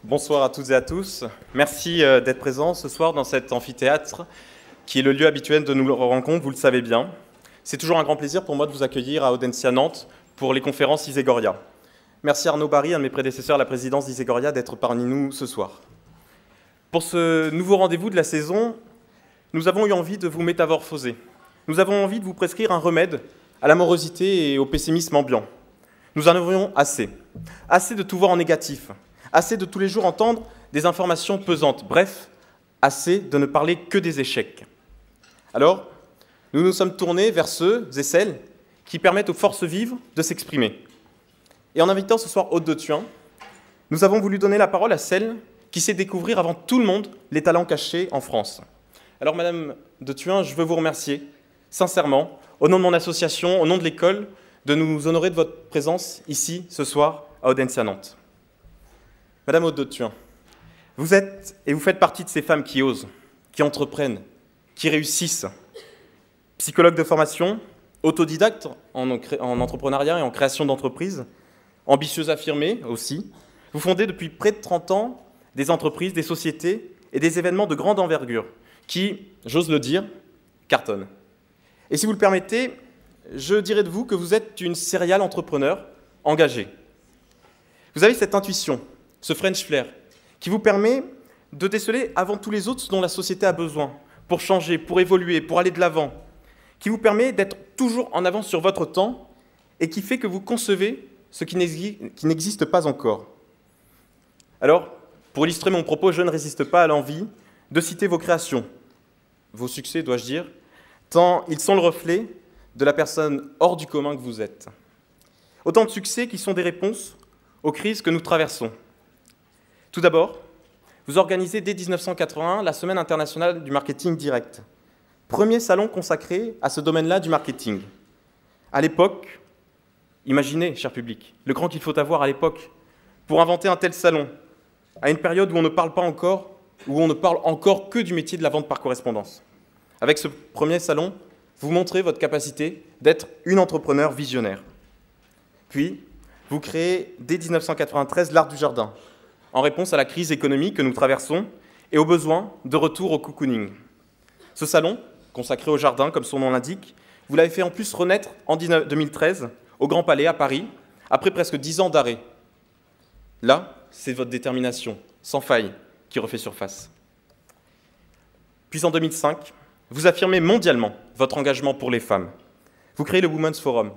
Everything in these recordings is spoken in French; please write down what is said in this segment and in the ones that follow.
Bonsoir à toutes et à tous. Merci d'être présents ce soir dans cet amphithéâtre qui est le lieu habituel de nos rencontres, vous le savez bien. C'est toujours un grand plaisir pour moi de vous accueillir à Audencia Nantes pour les conférences Iségoria. Merci Arnaud Barry, un de mes prédécesseurs à la présidence d'Iségoria, d'être parmi nous ce soir. Pour ce nouveau rendez-vous de la saison, nous avons eu envie de vous métamorphoser. Nous avons envie de vous prescrire un remède à la morosité et au pessimisme ambiant. Nous en avions assez. Assez de tout voir en négatif. Assez de tous les jours entendre des informations pesantes. Bref, assez de ne parler que des échecs. Alors, nous nous sommes tournés vers ceux et celles qui permettent aux forces vives de s'exprimer. Et en invitant ce soir Aude de Thuin, nous avons voulu donner la parole à celle qui sait découvrir avant tout le monde les talents cachés en France. Alors, Madame de Thuin, je veux vous remercier, sincèrement, au nom de mon association, au nom de l'école, de nous honorer de votre présence ici, ce soir, à Audencia Nantes. Madame Aude de Thuin, vous êtes et vous faites partie de ces femmes qui osent, qui entreprennent, qui réussissent. Psychologue de formation, autodidacte en entrepreneuriat et en création d'entreprises, ambitieuse affirmée aussi, vous fondez depuis près de 30 ans des entreprises, des sociétés et des événements de grande envergure qui, j'ose le dire, cartonnent. Et si vous le permettez, je dirais de vous que vous êtes une serial entrepreneur engagée. Vous avez cette intuition, ce French flair, qui vous permet de déceler avant tous les autres ce dont la société a besoin, pour changer, pour évoluer, pour aller de l'avant, qui vous permet d'être toujours en avance sur votre temps et qui fait que vous concevez ce qui n'existe pas encore. Alors, pour illustrer mon propos, je ne résiste pas à l'envie de citer vos créations, vos succès, dois-je dire, tant ils sont le reflet de la personne hors du commun que vous êtes. Autant de succès qui sont des réponses aux crises que nous traversons. Tout d'abord, vous organisez dès 1981 la Semaine internationale du marketing direct, premier salon consacré à ce domaine-là du marketing. À l'époque, imaginez, cher public, le cran qu'il faut avoir à l'époque pour inventer un tel salon, à une période où on ne parle pas encore, où on ne parle encore que du métier de la vente par correspondance. Avec ce premier salon, vous montrez votre capacité d'être une entrepreneur visionnaire. Puis, vous créez dès 1993 l'Art du Jardin, en réponse à la crise économique que nous traversons et au besoin de retour au cocooning. Ce salon, consacré au jardin, comme son nom l'indique, vous l'avez fait en plus renaître en 2013 au Grand Palais à Paris, après presque 10 ans d'arrêt. Là, c'est votre détermination, sans faille, qui refait surface. Puis en 2005, vous affirmez mondialement votre engagement pour les femmes. Vous créez le Women's Forum,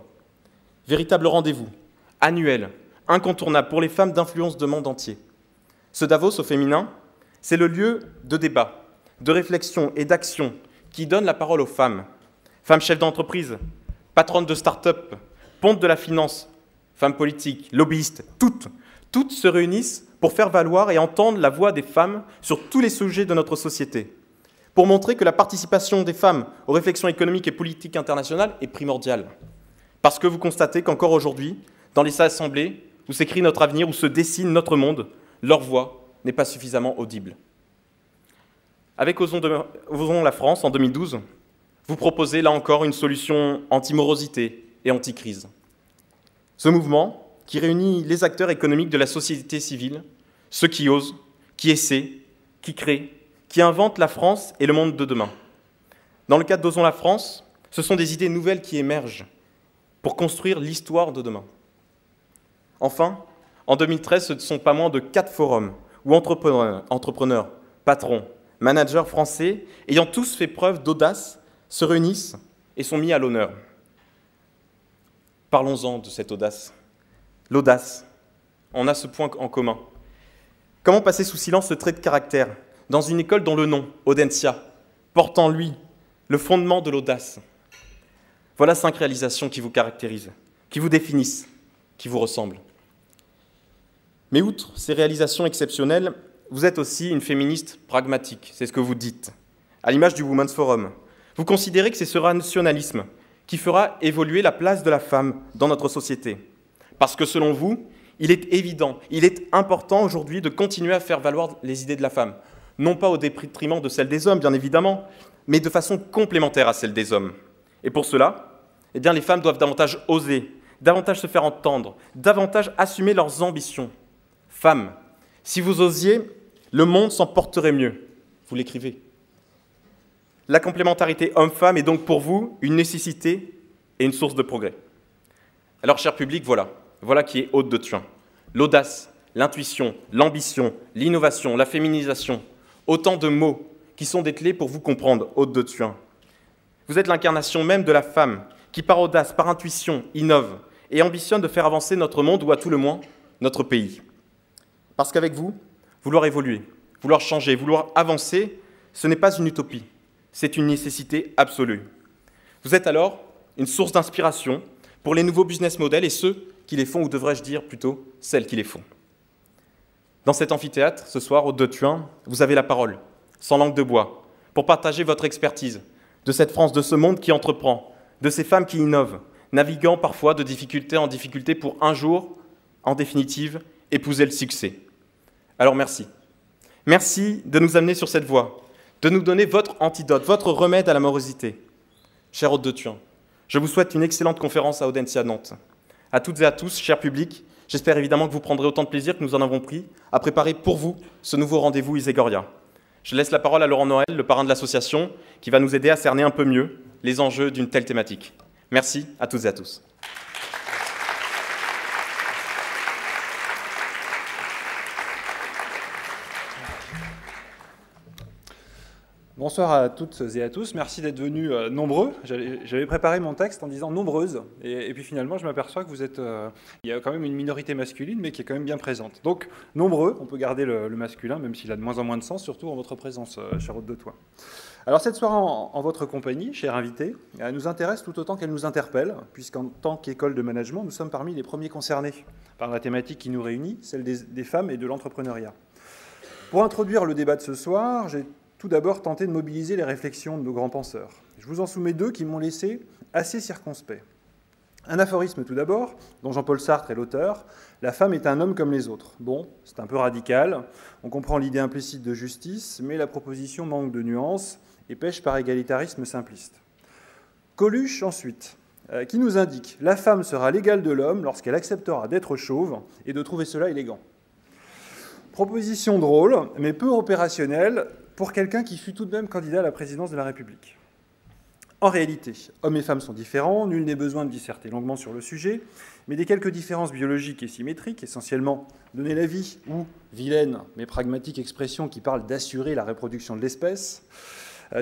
véritable rendez-vous, annuel, incontournable pour les femmes d'influence du monde entier. Ce Davos au féminin, c'est le lieu de débat, de réflexion et d'action qui donne la parole aux femmes. Femmes chefs d'entreprise, patronnes de start-up, pontes de la finance, femmes politiques, lobbyistes, toutes se réunissent pour faire valoir et entendre la voix des femmes sur tous les sujets de notre société, pour montrer que la participation des femmes aux réflexions économiques et politiques internationales est primordiale. Parce que vous constatez qu'encore aujourd'hui, dans les assemblées où s'écrit notre avenir, où se dessine notre monde, leur voix n'est pas suffisamment audible. Avec Osons la France, en 2012, vous proposez là encore une solution anti-morosité et anti-crise. Ce mouvement qui réunit les acteurs économiques de la société civile, ceux qui osent, qui essaient, qui créent, qui inventent la France et le monde de demain. Dans le cadre d'Osons la France, ce sont des idées nouvelles qui émergent pour construire l'histoire de demain. Enfin, en 2013, ce ne sont pas moins de 4 forums où entrepreneurs, patrons, managers français, ayant tous fait preuve d'audace, se réunissent et sont mis à l'honneur. Parlons-en de cette audace. L'audace, on a ce point en commun. Comment passer sous silence ce trait de caractère dans une école dont le nom, Audencia, porte en lui le fondement de l'audace? Voilà 5 réalisations qui vous caractérisent, qui vous définissent, qui vous ressemblent. Mais outre ces réalisations exceptionnelles, vous êtes aussi une féministe pragmatique, c'est ce que vous dites. À l'image du Women's Forum, vous considérez que c'est ce rationalisme qui fera évoluer la place de la femme dans notre société. Parce que selon vous, il est évident, il est important aujourd'hui de continuer à faire valoir les idées de la femme. Non pas au détriment de celles des hommes, bien évidemment, mais de façon complémentaire à celles des hommes. Et pour cela, eh bien, les femmes doivent davantage oser, davantage se faire entendre, davantage assumer leurs ambitions. Femmes, Si vous osiez, le monde s'en porterait mieux. Vous l'écrivez. La complémentarité homme-femme est donc pour vous une nécessité et une source de progrès. Alors, cher public, voilà qui est Aude de Thuin. L'audace, l'intuition, l'ambition, l'innovation, la féminisation, autant de mots qui sont des clés pour vous comprendre, Aude de Thuin. Vous êtes l'incarnation même de la femme qui, par audace, par intuition, innove et ambitionne de faire avancer notre monde ou à tout le moins notre pays. Parce qu'avec vous, vouloir évoluer, vouloir changer, vouloir avancer, ce n'est pas une utopie, c'est une nécessité absolue. Vous êtes alors une source d'inspiration pour les nouveaux business models et ceux qui les font, ou devrais-je dire plutôt celles qui les font. Dans cet amphithéâtre, ce soir, Aude de Thuin, vous avez la parole, sans langue de bois, pour partager votre expertise de cette France, de ce monde qui entreprend, de ces femmes qui innovent, naviguant parfois de difficulté en difficulté pour un jour, en définitive, épouser le succès. Alors merci. Merci de nous amener sur cette voie, de nous donner votre antidote, votre remède à la morosité. Chère Aude de Thuin, je vous souhaite une excellente conférence à Audencia Nantes. À toutes et à tous, chers publics, j'espère évidemment que vous prendrez autant de plaisir que nous en avons pris à préparer pour vous ce nouveau rendez-vous Iségoria. Je laisse la parole à Laurent Noël, le parrain de l'association, qui va nous aider à cerner un peu mieux les enjeux d'une telle thématique. Merci à toutes et à tous. Bonsoir à toutes et à tous, merci d'être venus nombreux. J'avais préparé mon texte en disant nombreuses, et puis finalement je m'aperçois que vous êtes... il y a quand même une minorité masculine, mais qui est quand même bien présente. Donc nombreux, on peut garder le masculin, même s'il a de moins en moins de sens, surtout en votre présence, chère Aude de Thuin. Alors cette soirée en votre compagnie, chers invités, elle nous intéresse tout autant qu'elle nous interpelle, puisqu'en tant qu'école de management, nous sommes parmi les premiers concernés par la thématique qui nous réunit, celle des femmes et de l'entrepreneuriat. Pour introduire le débat de ce soir, j'ai tout d'abord tenter de mobiliser les réflexions de nos grands penseurs. Je vous en soumets deux qui m'ont laissé assez circonspect. Un aphorisme tout d'abord, dont Jean-Paul Sartre est l'auteur, « La femme est un homme comme les autres ». Bon, c'est un peu radical, on comprend l'idée implicite de justice, mais la proposition manque de nuances et pêche par égalitarisme simpliste. Coluche ensuite, qui nous indique « La femme sera l'égale de l'homme lorsqu'elle acceptera d'être chauve et de trouver cela élégant ». Proposition drôle, mais peu opérationnelle, pour quelqu'un qui fut tout de même candidat à la présidence de la République. En réalité, hommes et femmes sont différents, nul n'est besoin de disserter longuement sur le sujet, mais des quelques différences biologiques et symétriques, essentiellement donner la vie, ou vilaine mais pragmatique expression qui parle d'assurer la reproduction de l'espèce,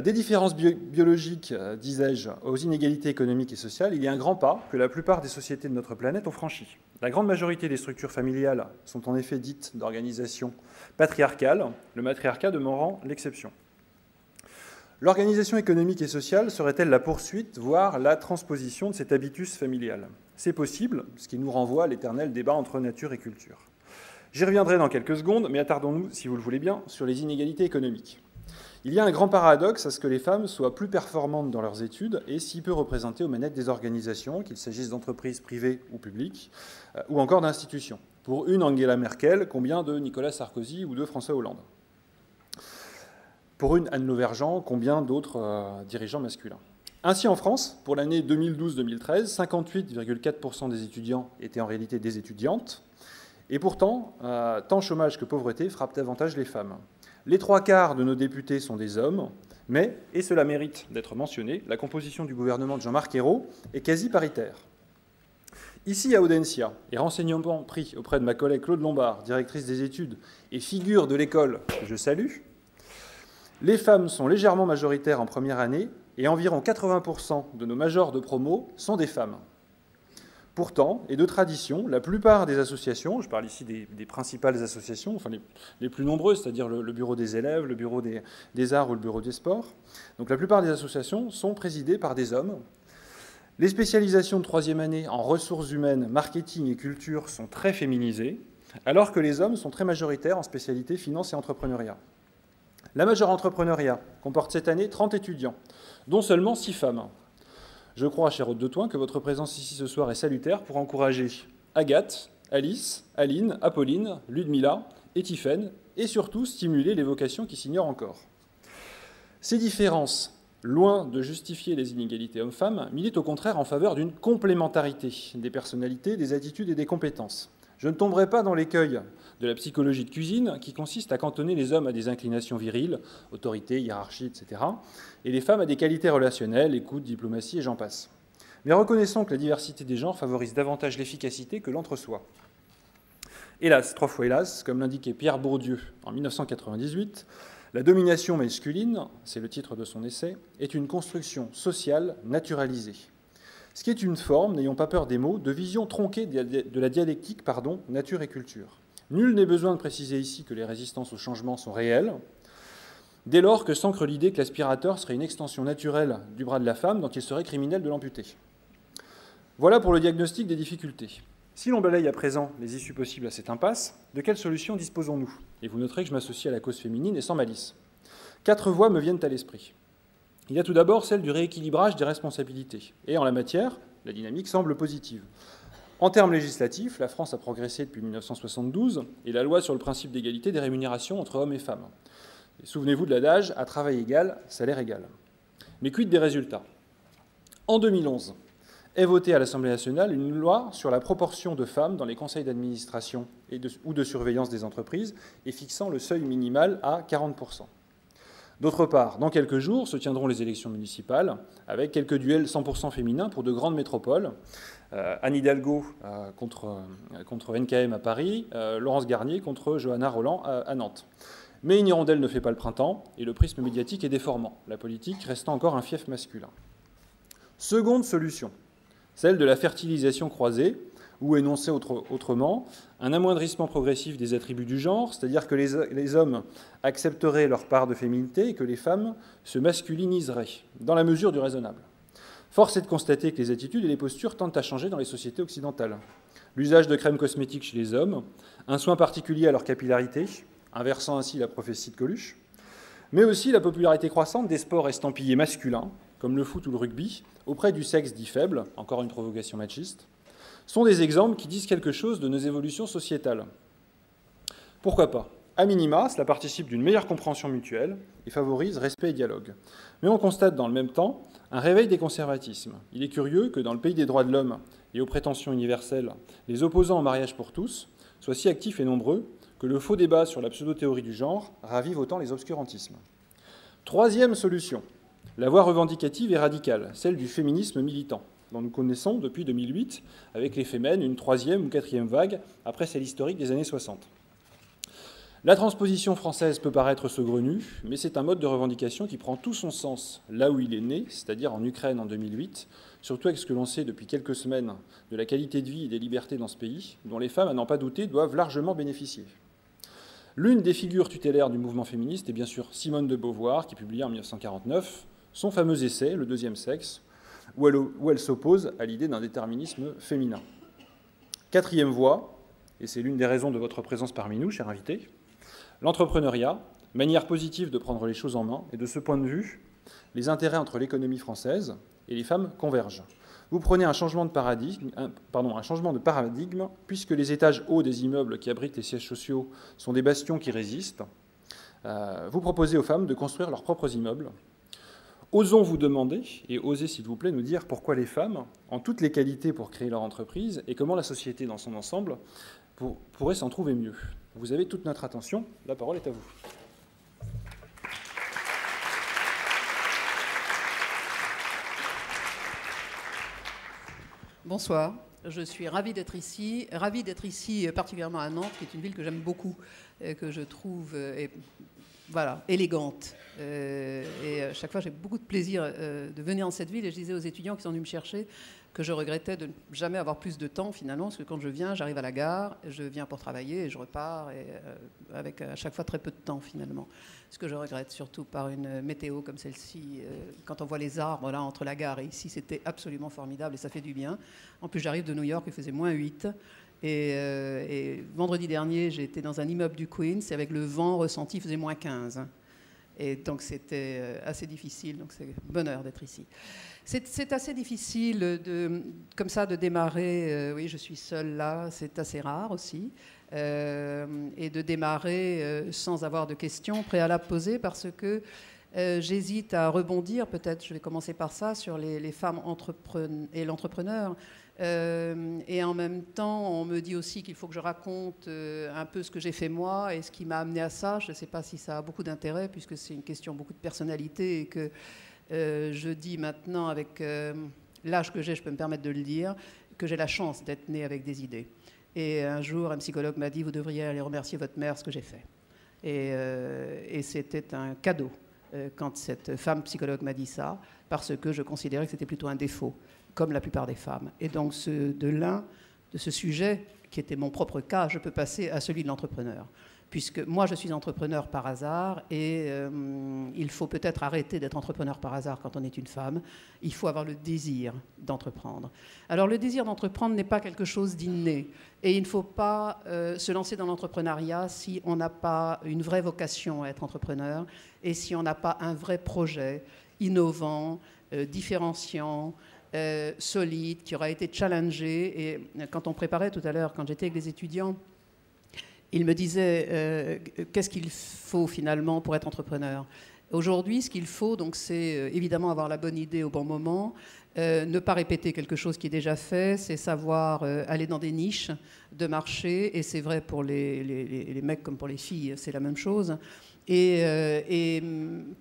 des différences biologiques, disais-je, aux inégalités économiques et sociales, il y a un grand pas que la plupart des sociétés de notre planète ont franchi. La grande majorité des structures familiales sont en effet dites d'organisation patriarcale, le matriarcat demeurant l'exception. L'organisation économique et sociale serait-elle la poursuite, voire la transposition de cet habitus familial? C'est possible, ce qui nous renvoie à l'éternel débat entre nature et culture. J'y reviendrai dans quelques secondes, mais attardons-nous, si vous le voulez bien, sur les inégalités économiques. Il y a un grand paradoxe à ce que les femmes soient plus performantes dans leurs études et si peu représentées aux manettes des organisations, qu'il s'agisse d'entreprises privées ou publiques, ou encore d'institutions. Pour une Angela Merkel, combien de Nicolas Sarkozy ou de François Hollande? Pour une Anne Lauvergeant, combien d'autres dirigeants masculins? Ainsi, en France, pour l'année 2012-2013, 58,4% des étudiants étaient en réalité des étudiantes. Et pourtant, tant chômage que pauvreté frappent davantage les femmes. Les 3/4 de nos députés sont des hommes, mais, et cela mérite d'être mentionné, la composition du gouvernement de Jean-Marc Ayrault est quasi paritaire. Ici, à Audencia, et renseignements pris auprès de ma collègue Claude Lombard, directrice des études et figure de l'école que je salue, les femmes sont légèrement majoritaires en première année et environ 80% de nos majors de promo sont des femmes. Pourtant, et de tradition, la plupart des associations, je parle ici des principales associations, enfin les plus nombreuses, c'est-à-dire le bureau des élèves, le bureau des arts ou le bureau des sports, donc la plupart des associations sont présidées par des hommes. Les spécialisations de troisième année en ressources humaines, marketing et culture sont très féminisées, alors que les hommes sont très majoritaires en spécialité finance et entrepreneuriat. La majeure entrepreneuriat comporte cette année 30 étudiants, dont seulement 6 femmes. Je crois, chère Aude de Thuin, que votre présence ici ce soir est salutaire pour encourager Agathe, Alice, Aline, Apolline, Ludmilla et Tiffaine, et surtout stimuler les vocations qui s'ignorent encore. Ces différences loin de justifier les inégalités hommes-femmes, milite au contraire en faveur d'une complémentarité des personnalités, des attitudes et des compétences. Je ne tomberai pas dans l'écueil de la psychologie de cuisine qui consiste à cantonner les hommes à des inclinations viriles, autorité, hiérarchie, etc., et les femmes à des qualités relationnelles, écoute, diplomatie et j'en passe. Mais reconnaissons que la diversité des genres favorise davantage l'efficacité que l'entre-soi. Hélas, 3 fois hélas, comme l'indiquait Pierre Bourdieu en 1998, la domination masculine, c'est le titre de son essai, est une construction sociale naturalisée. Ce qui est une forme, n'ayons pas peur des mots, de vision tronquée de la dialectique, nature et culture. Nul n'est besoin de préciser ici que les résistances au changement sont réelles, dès lors que s'ancre l'idée que l'aspirateur serait une extension naturelle du bras de la femme dont il serait criminel de l'amputer. Voilà pour le diagnostic des difficultés. Si l'on balaye à présent les issues possibles à cette impasse, de quelles solutions disposons-nous? Et vous noterez que je m'associe à la cause féminine et sans malice. 4 voies me viennent à l'esprit. Il y a tout d'abord celle du rééquilibrage des responsabilités. Et en la matière, la dynamique semble positive. En termes législatifs, la France a progressé depuis 1972 et la loi sur le principe d'égalité des rémunérations entre hommes et femmes. Souvenez-vous de l'adage « à travail égal, salaire égal ». Mais quid des résultats? En 2011, est votée à l'Assemblée nationale une loi sur la proportion de femmes dans les conseils d'administration ou de surveillance des entreprises et fixant le seuil minimal à 40%. D'autre part, dans quelques jours se tiendront les élections municipales avec quelques duels 100% féminins pour de grandes métropoles. Anne Hidalgo contre NKM à Paris, Laurence Garnier contre Johanna Roland à Nantes. Mais une hirondelle ne fait pas le printemps et le prisme médiatique est déformant, la politique restant encore un fief masculin. Seconde solution, celle de la fertilisation croisée, ou énoncée autrement, un amoindrissement progressif des attributs du genre, c'est-à-dire que les hommes accepteraient leur part de féminité et que les femmes se masculiniseraient, dans la mesure du raisonnable. Force est de constater que les attitudes et les postures tendent à changer dans les sociétés occidentales. L'usage de crèmes cosmétiques chez les hommes, un soin particulier à leur capillarité, inversant ainsi la prophétie de Coluche, mais aussi la popularité croissante des sports estampillés masculins, comme le foot ou le rugby, auprès du sexe dit faible, encore une provocation machiste, sont des exemples qui disent quelque chose de nos évolutions sociétales. Pourquoi pas? A minima, cela participe d'une meilleure compréhension mutuelle et favorise respect et dialogue. Mais on constate dans le même temps un réveil des conservatismes. Il est curieux que dans le pays des droits de l'homme et aux prétentions universelles, les opposants au mariage pour tous soient si actifs et nombreux que le faux débat sur la pseudo-théorie du genre ravive autant les obscurantismes. Troisième solution, la voie revendicative et radicale, celle du féminisme militant, dont nous connaissons depuis 2008, avec les Femen, une 3e ou 4e vague, après celle historique des années 60. La transposition française peut paraître saugrenue, mais c'est un mode de revendication qui prend tout son sens là où il est né, c'est-à-dire en Ukraine en 2008, surtout avec ce que l'on sait depuis quelques semaines de la qualité de vie et des libertés dans ce pays, dont les femmes, à n'en pas douter, doivent largement bénéficier. L'une des figures tutélaires du mouvement féministe est bien sûr Simone de Beauvoir, qui publia en 1949 son fameux essai, Le deuxième sexe, où elle s'oppose à l'idée d'un déterminisme féminin. 4e voie, et c'est l'une des raisons de votre présence parmi nous, chers invités, l'entrepreneuriat, manière positive de prendre les choses en main, et de ce point de vue, les intérêts entre l'économie française et les femmes convergent. Vous prenez un changement de paradigme, puisque les étages hauts des immeubles qui abritent les sièges sociaux sont des bastions qui résistent. Vous proposez aux femmes de construire leurs propres immeubles. Osons vous demander, et osez s'il vous plaît nous dire pourquoi les femmes ont toutes les qualités pour créer leur entreprise et comment la société dans son ensemble pourrait s'en trouver mieux. Vous avez toute notre attention, la parole est à vous. Bonsoir, je suis ravie d'être ici particulièrement à Nantes, qui est une ville que j'aime beaucoup, que je trouve élégante. Et chaque fois, j'ai beaucoup de plaisir de venir dans cette ville. Et je disais aux étudiants qui sont venus me chercher que je regrettais de ne jamais avoir plus de temps, finalement, parce que quand je viens, j'arrive à la gare, je viens pour travailler et je repars, avec à chaque fois très peu de temps, finalement. Ce que je regrette, surtout par une météo comme celle-ci. Quand on voit les arbres là entre la gare et ici, c'était absolument formidable et ça fait du bien. En plus, j'arrive de New York, il faisait -8. Et vendredi dernier, j'ai été dans un immeuble du Queens et avec le vent ressenti, il faisait -15. Et donc c'était assez difficile, donc c'est bonheur d'être ici. C'est assez difficile comme ça de démarrer, oui je suis seule là, c'est assez rare aussi, et de démarrer sans avoir de questions préalables posées parce que J'hésite à rebondir, peut-être je vais commencer par ça, sur les femmes et l'entrepreneur. Et en même temps, on me dit aussi qu'il faut que je raconte un peu ce que j'ai fait moi et ce qui m'a amené à ça. Je ne sais pas si ça a beaucoup d'intérêt, puisque c'est une question beaucoup de personnalité et que je dis maintenant, avec l'âge que j'ai, je peux me permettre de le dire, que j'ai la chance d'être née avec des idées. Et un jour, un psychologue m'a dit « Vous devriez aller remercier votre mère, ce que j'ai fait ». Et c'était un cadeau quand cette femme psychologue m'a dit ça, parce que je considérais que c'était plutôt un défaut, comme la plupart des femmes. Et donc de ce sujet, qui était mon propre cas, je peux passer à celui de l'entrepreneur. Puisque moi, je suis entrepreneur par hasard, et il faut peut-être arrêter d'être entrepreneur par hasard quand on est une femme. Il faut avoir le désir d'entreprendre. Alors, le désir d'entreprendre n'est pas quelque chose d'inné. Et il ne faut pas se lancer dans l'entrepreneuriat si on n'a pas une vraie vocation à être entrepreneur et si on n'a pas un vrai projet innovant, différenciant, solide, qui aura été challengé. Et quand on préparait tout à l'heure, quand j'étais avec les étudiants, il me disait qu'est-ce qu'il faut finalement pour être entrepreneur. Aujourd'hui, ce qu'il faut, donc, c'est évidemment avoir la bonne idée au bon moment, ne pas répéter quelque chose qui est déjà fait, c'est savoir aller dans des niches de marché, et c'est vrai pour les mecs comme pour les filles, c'est la même chose. Et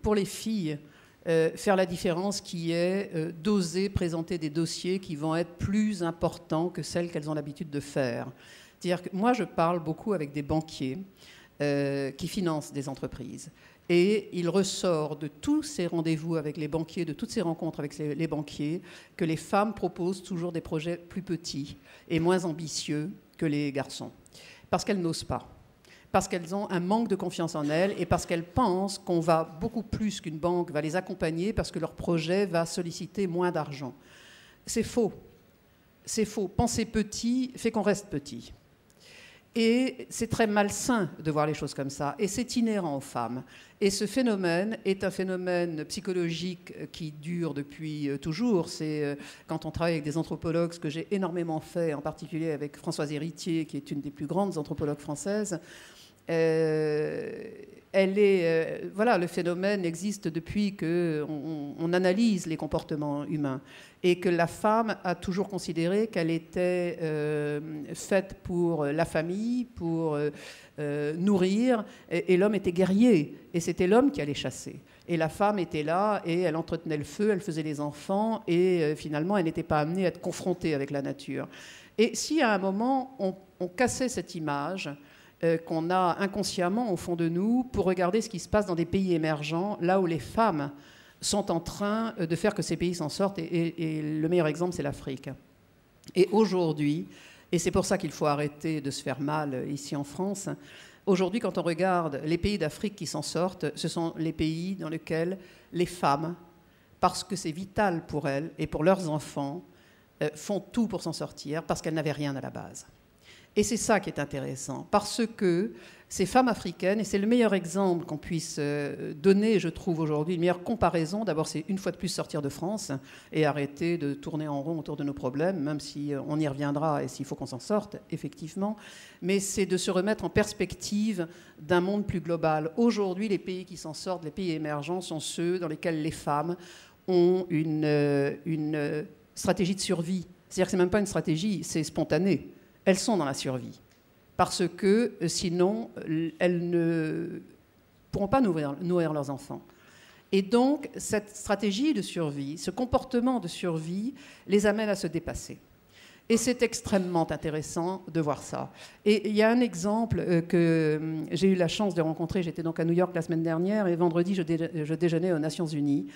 pour les filles, faire la différence qui est d'oser présenter des dossiers qui vont être plus importants que celles qu'elles ont l'habitude de faire. C'est-à-dire que moi, je parle beaucoup avec des banquiers qui financent des entreprises. Et il ressort de tous ces rendez-vous avec les banquiers, de toutes ces rencontres avec les banquiers, que les femmes proposent toujours des projets plus petits et moins ambitieux que les garçons. Parce qu'elles n'osent pas. Parce qu'elles ont un manque de confiance en elles et parce qu'elles pensent qu'on va beaucoup plus qu'une banque va les accompagner parce que leur projet va solliciter moins d'argent. C'est faux. C'est faux. Penser petit fait qu'on reste petit. Et c'est très malsain de voir les choses comme ça. Et c'est inhérent aux femmes. Et ce phénomène est un phénomène psychologique qui dure depuis toujours. C'est quand on travaille avec des anthropologues, ce que j'ai énormément fait, en particulier avec Françoise Héritier, qui est une des plus grandes anthropologues françaises. Voilà, le phénomène existe depuis qu'on analyse les comportements humains et que la femme a toujours considéré qu'elle était faite pour la famille, pour nourrir, et l'homme était guerrier, et c'était l'homme qui allait chasser. Et la femme était là, et elle entretenait le feu, elle faisait les enfants, et finalement, elle n'était pas amenée à être confrontée avec la nature. Et si à un moment, on cassait cette image qu'on a inconsciemment au fond de nous pour regarder ce qui se passe dans des pays émergents, là où les femmes sont en train de faire que ces pays s'en sortent, et le meilleur exemple, c'est l'Afrique. Et aujourd'hui, et c'est pour ça qu'il faut arrêter de se faire mal ici en France, aujourd'hui, quand on regarde les pays d'Afrique qui s'en sortent, ce sont les pays dans lesquels les femmes, parce que c'est vital pour elles et pour leurs enfants, font tout pour s'en sortir, parce qu'elles n'avaient rien à la base. Et c'est ça qui est intéressant, parce que ces femmes africaines, et c'est le meilleur exemple qu'on puisse donner, je trouve aujourd'hui, une meilleure comparaison, d'abord c'est une fois de plus sortir de France et arrêter de tourner en rond autour de nos problèmes, même si on y reviendra et s'il faut qu'on s'en sorte, effectivement, mais c'est de se remettre en perspective d'un monde plus global. Aujourd'hui, les pays qui s'en sortent, les pays émergents, sont ceux dans lesquels les femmes ont une stratégie de survie. C'est-à-dire que ce n'est même pas une stratégie, c'est spontané. Elles sont dans la survie, parce que sinon, elles ne pourront pas nourrir leurs enfants. Et donc, cette stratégie de survie, ce comportement de survie, les amène à se dépasser. Et c'est extrêmement intéressant de voir ça. Et il y a un exemple que j'ai eu la chance de rencontrer, j'étais donc à New York la semaine dernière, et vendredi, je déjeunais aux Nations Unies,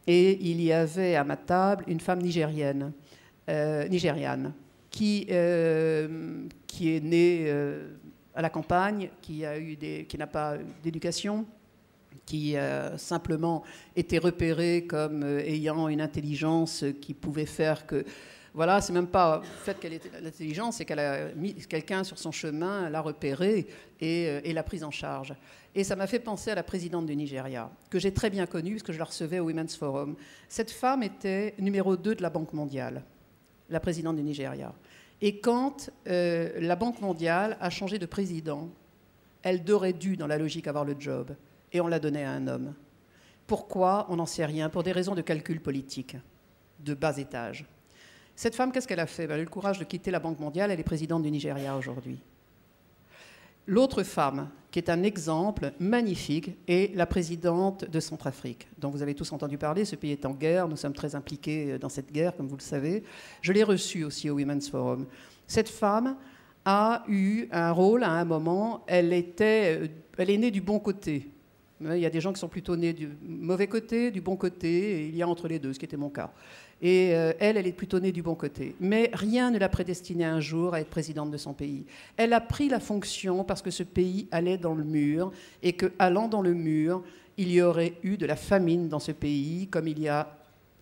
et il y avait à ma table une femme nigériane, qui est née à la campagne, qui n'a pas d'éducation, qui a simplement été repérée comme ayant une intelligence qui pouvait faire que... Voilà, c'est même pas le fait qu'elle ait l'intelligence, c'est qu'elle a mis quelqu'un sur son chemin, l'a repérée et l'a prise en charge. Et ça m'a fait penser à la présidente du Nigeria, que j'ai très bien connue, parce que je la recevais au Women's Forum. Cette femme était numéro 2 de la Banque mondiale, la présidente du Nigeria. Et quand la Banque mondiale a changé de président, elle aurait dû, dans la logique, avoir le job. Et on l'a donné à un homme. Pourquoi? On n'en sait rien, pour des raisons de calcul politique, de bas étage. Cette femme, qu'est-ce qu'elle a fait? Elle a eu le courage de quitter la Banque mondiale, elle est présidente du Nigeria aujourd'hui. L'autre femme, qui est un exemple magnifique, est la présidente de Centrafrique, dont vous avez tous entendu parler. Ce pays est en guerre, nous sommes très impliqués dans cette guerre, comme vous le savez. Je l'ai reçue aussi au Women's Forum. Cette femme a eu un rôle à un moment, elle est née du bon côté. Il y a des gens qui sont plutôt nés du mauvais côté, du bon côté, et il y a entre les deux, ce qui était mon cas. Et elle est plutôt née du bon côté. Mais rien ne l'a prédestinée un jour à être présidente de son pays. Elle a pris la fonction parce que ce pays allait dans le mur, et qu'allant dans le mur, il y aurait eu de la famine dans ce pays, comme il y a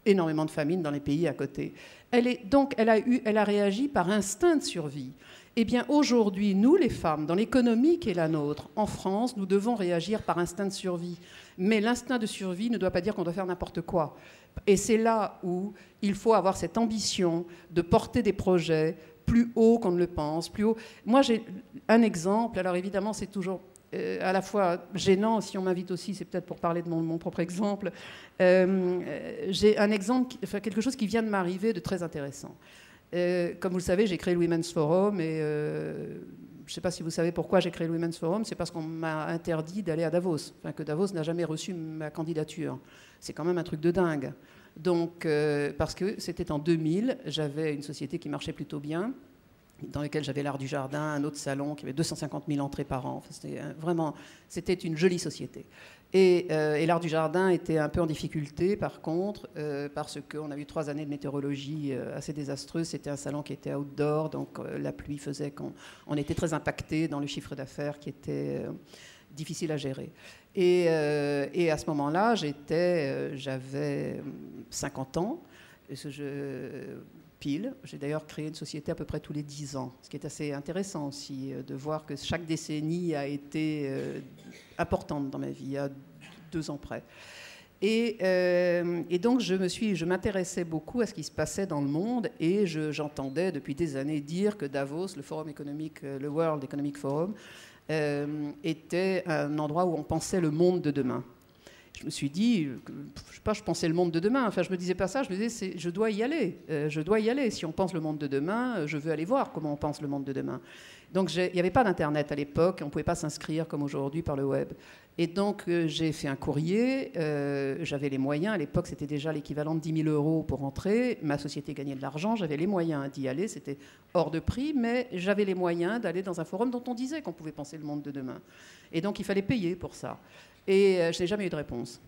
énormément de famine dans les pays à côté. Elle a réagi par instinct de survie. Eh bien, aujourd'hui, nous, les femmes, dans l'économie qui est la nôtre, en France, nous devons réagir par instinct de survie. Mais l'instinct de survie ne doit pas dire qu'on doit faire n'importe quoi. Et c'est là où il faut avoir cette ambition de porter des projets plus haut qu'on ne le pense, plus haut. Moi, j'ai un exemple. Alors, évidemment, c'est toujours à la fois gênant. Si on m'invite aussi, c'est peut-être pour parler de mon propre exemple. J'ai un exemple, quelque chose qui vient de m'arriver de très intéressant. Comme vous le savez, j'ai créé le Women's Forum et je ne sais pas si vous savez pourquoi j'ai créé le Women's Forum, c'est parce qu'on m'a interdit d'aller à Davos, enfin que Davos n'a jamais reçu ma candidature. C'est quand même un truc de dingue. Donc, parce que c'était en 2000, j'avais une société qui marchait plutôt bien, dans laquelle j'avais l'Art du Jardin, un autre salon qui avait 250 000 entrées par an. Enfin, c'était une jolie société. Et l'Art du Jardin était un peu en difficulté, par contre, parce qu'on a eu 3 années de météorologie assez désastreuses. C'était un salon qui était outdoor, donc la pluie faisait qu'on était très impacté dans le chiffre d'affaires qui était difficile à gérer. Et à ce moment-là, j'avais 50 ans. J'ai d'ailleurs créé une société à peu près tous les 10 ans, ce qui est assez intéressant aussi, de voir que chaque décennie a été importante dans ma vie, à 2 ans près. Et donc, je m'intéressais beaucoup à ce qui se passait dans le monde, et j'entendais depuis des années dire que Davos, le Forum économique, le World Economic Forum, était un endroit où on pensait le monde de demain. Je me suis dit, je sais pas, je pensais le monde de demain. Enfin, je me disais pas ça. Je me disais, je dois y aller. Je dois y aller. Si on pense le monde de demain, je veux aller voir comment on pense le monde de demain. Donc, il n'y avait pas d'internet à l'époque. On ne pouvait pas s'inscrire comme aujourd'hui par le web. Et donc, j'ai fait un courrier. J'avais les moyens. À l'époque, c'était déjà l'équivalent de 10 000 € pour entrer. Ma société gagnait de l'argent. J'avais les moyens d'y aller. C'était hors de prix, mais j'avais les moyens d'aller dans un forum dont on disait qu'on pouvait penser le monde de demain. Et donc, il fallait payer pour ça. Et je n'ai jamais eu de réponse.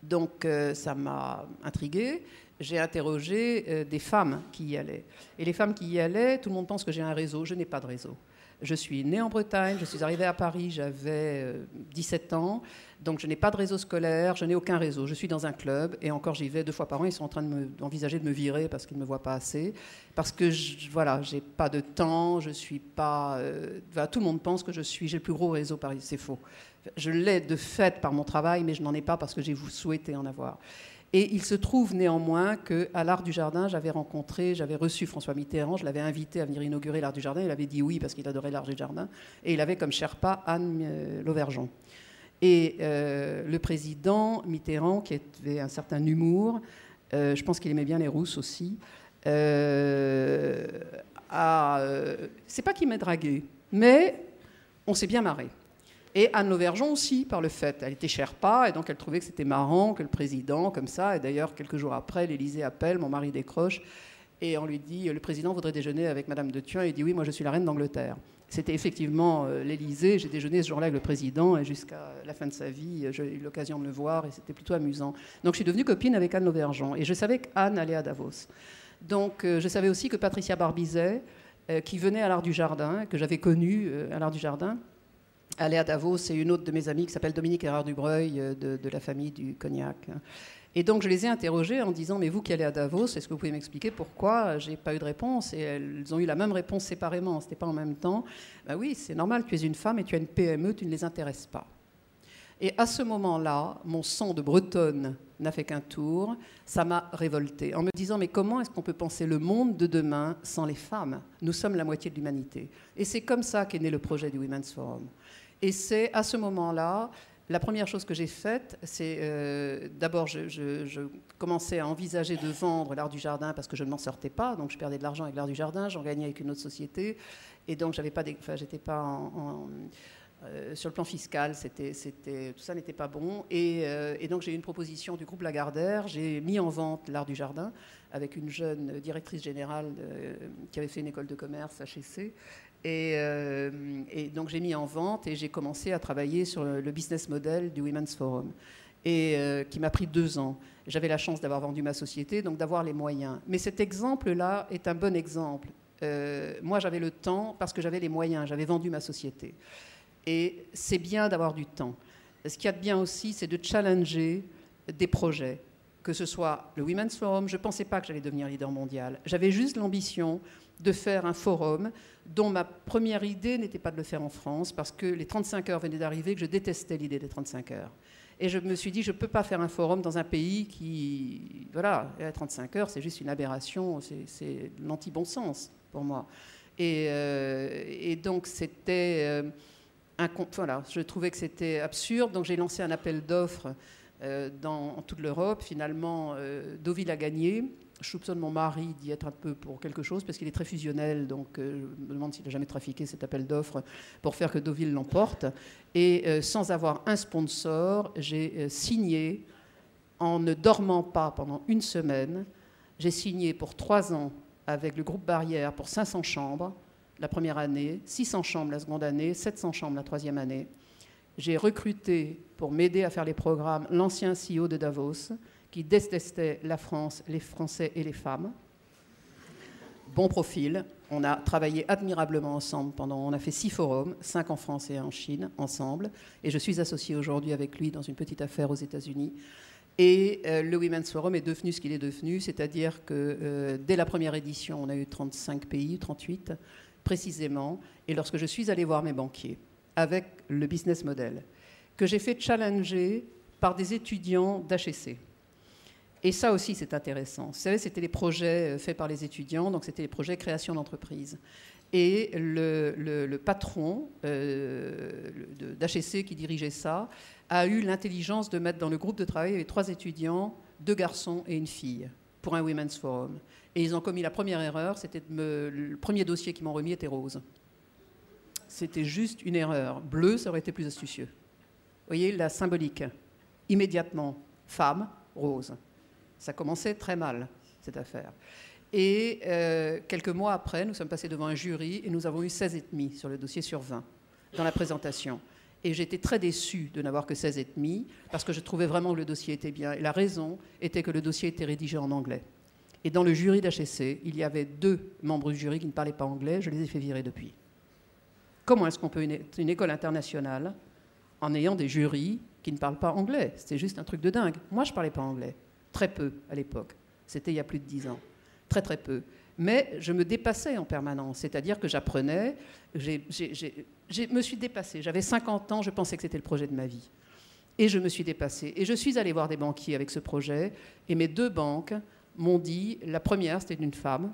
Donc ça m'a intriguée. J'ai interrogé des femmes qui y allaient. Et les femmes qui y allaient, tout le monde pense que j'ai un réseau. Je n'ai pas de réseau. Je suis née en Bretagne, je suis arrivée à Paris, j'avais 17 ans. Donc je n'ai pas de réseau scolaire, je n'ai aucun réseau. Je suis dans un club et encore j'y vais 2 fois par an. Ils sont en train d'envisager de me virer parce qu'ils ne me voient pas assez. Parce que voilà, j'ai pas de temps, je suis pas... tout le monde pense que j'ai le plus gros réseau Paris. C'est faux. Je l'ai de fait par mon travail, mais je n'en ai pas parce que j'ai souhaité en avoir. Et il se trouve néanmoins qu'à l'Art du Jardin, j'avais reçu François Mitterrand, je l'avais invité à venir inaugurer l'Art du Jardin. Il avait dit oui parce qu'il adorait l'Art du Jardin. Et il avait comme Sherpa Anne Lauvergeon. Et le président Mitterrand, qui avait un certain humour, je pense qu'il aimait bien les rousses aussi, c'est pas qu'il m'ait dragué, mais on s'est bien marré. Et Anne Lauvergeon aussi, par le fait. Elle était Sherpa, et donc elle trouvait que c'était marrant que le président, comme ça, et d'ailleurs, quelques jours après, l'Élysée appelle, mon mari décroche, et on lui dit, le président voudrait déjeuner avec Madame de Thuin, et il dit, oui, moi je suis la reine d'Angleterre. C'était effectivement l'Élysée, j'ai déjeuné ce jour-là avec le président, et jusqu'à la fin de sa vie, j'ai eu l'occasion de le voir, et c'était plutôt amusant. Donc je suis devenue copine avec Anne Lauvergeon, et je savais qu'Anne allait à Davos. Donc je savais aussi que Patricia Barbizet, qui venait à l'Art du Jardin, que j'avais connue à l'Art du Jardin, allait à Davos, et une autre de mes amies qui s'appelle Dominique Erard-Dubreuil de la famille du Cognac. Et donc je les ai interrogées en disant, mais vous qui allez à Davos, est-ce que vous pouvez m'expliquer pourquoi j'ai pas eu de réponse? Et elles ont eu la même réponse séparément, c'était pas en même temps. Ben oui, c'est normal, tu es une femme et tu as une PME, tu ne les intéresses pas. Et à ce moment-là, mon sang de bretonne n'a fait qu'un tour, ça m'a révoltée, en me disant, mais comment est-ce qu'on peut penser le monde de demain sans les femmes? Nous sommes la moitié de l'humanité. Et c'est comme ça qu'est né le projet du Women's Forum. Et c'est à ce moment-là La première chose que j'ai faite, c'est d'abord, je commençais à envisager de vendre l'art du jardin parce que je ne m'en sortais pas, donc je perdais de l'argent avec l'art du jardin, j'en gagnais avec une autre société, et donc j'étais pas sur le plan fiscal, tout ça n'était pas bon, et donc j'ai eu une proposition du groupe Lagardère, j'ai mis en vente l'art du jardin avec une jeune directrice générale qui avait fait une école de commerce, HEC. Et donc j'ai mis en vente et j'ai commencé à travailler sur le business model du Women's Forum, et qui m'a pris 2 ans. J'avais la chance d'avoir vendu ma société, donc d'avoir les moyens. Mais cet exemple-là est un bon exemple. Moi, j'avais le temps parce que j'avais les moyens, j'avais vendu ma société. Et c'est bien d'avoir du temps. Ce qu'il y a de bien aussi, c'est de challenger des projets, que ce soit le Women's Forum. Je ne pensais pas que j'allais devenir leader mondial. J'avais juste l'ambition de faire un forum dont ma première idée n'était pas de le faire en France parce que les 35 heures venaient d'arriver, que je détestais l'idée des 35 heures. Et je me suis dit, je ne peux pas faire un forum dans un pays qui... Voilà, 35 heures, c'est juste une aberration, c'est l'anti-bon sens pour moi. Et donc, c'était... voilà, je trouvais que c'était absurde, donc j'ai lancé un appel d'offres dans toute l'Europe. Finalement, Deauville a gagné. Je soupçonne mon mari d'y être un peu pour quelque chose, parce qu'il est très fusionnel, donc je me demande s'il n'a jamais trafiqué cet appel d'offres pour faire que Deauville l'emporte. Et sans avoir un sponsor, j'ai signé, en ne dormant pas pendant 1 semaine, j'ai signé pour 3 ans avec le groupe Barrière pour 500 chambres la première année, 600 chambres la seconde année, 700 chambres la troisième année. J'ai recruté, pour m'aider à faire les programmes, l'ancien CEO de Davos, qui détestait la France, les Français et les femmes. Bon profil. On a travaillé admirablement ensemble on a fait 6 forums, 5 en France et 1 en Chine, ensemble. Et je suis associée aujourd'hui avec lui dans une petite affaire aux États-Unis. Et le Women's Forum est devenu ce qu'il est devenu, c'est-à-dire que dès la première édition, on a eu 35 pays, 38 précisément. Et lorsque je suis allée voir mes banquiers avec le business model, que j'ai fait challenger par des étudiants d'HEC. Et ça aussi, c'est intéressant. Vous savez, c'était les projets faits par les étudiants, donc c'était les projets création d'entreprise. Et le patron d'HEC qui dirigeait ça a eu l'intelligence de mettre dans le groupe de travail avec 3 étudiants, 2 garçons et une fille, pour un Women's Forum. Et ils ont commis la première erreur, c'était le premier dossier qu'ils m'ont remis était rose. C'était juste une erreur. Bleu, ça aurait été plus astucieux. Vous voyez, la symbolique. Immédiatement, femme, rose. Ça commençait très mal, cette affaire. Et quelques mois après, nous sommes passés devant un jury et nous avons eu 16,5 sur le dossier sur 20 dans la présentation. Et j'étais très déçue de n'avoir que 16,5 parce que je trouvais vraiment que le dossier était bien. Et la raison était que le dossier était rédigé en anglais. Et dans le jury d'HEC, il y avait 2 membres du jury qui ne parlaient pas anglais. Je les ai fait virer depuis. Comment est-ce qu'on peut être une école internationale en ayant des jurys qui ne parlent pas anglais? C'était juste un truc de dingue. Moi, je ne parlais pas anglais. Très peu à l'époque. C'était il y a plus de 10 ans. Très, très peu. Mais je me dépassais en permanence. C'est-à-dire que j'apprenais. Je me suis dépassée. J'avais 50 ans, je pensais que c'était le projet de ma vie. Et je me suis dépassée. Et je suis allée voir des banquiers avec ce projet. Et mes 2 banques m'ont dit, la première, c'était une femme,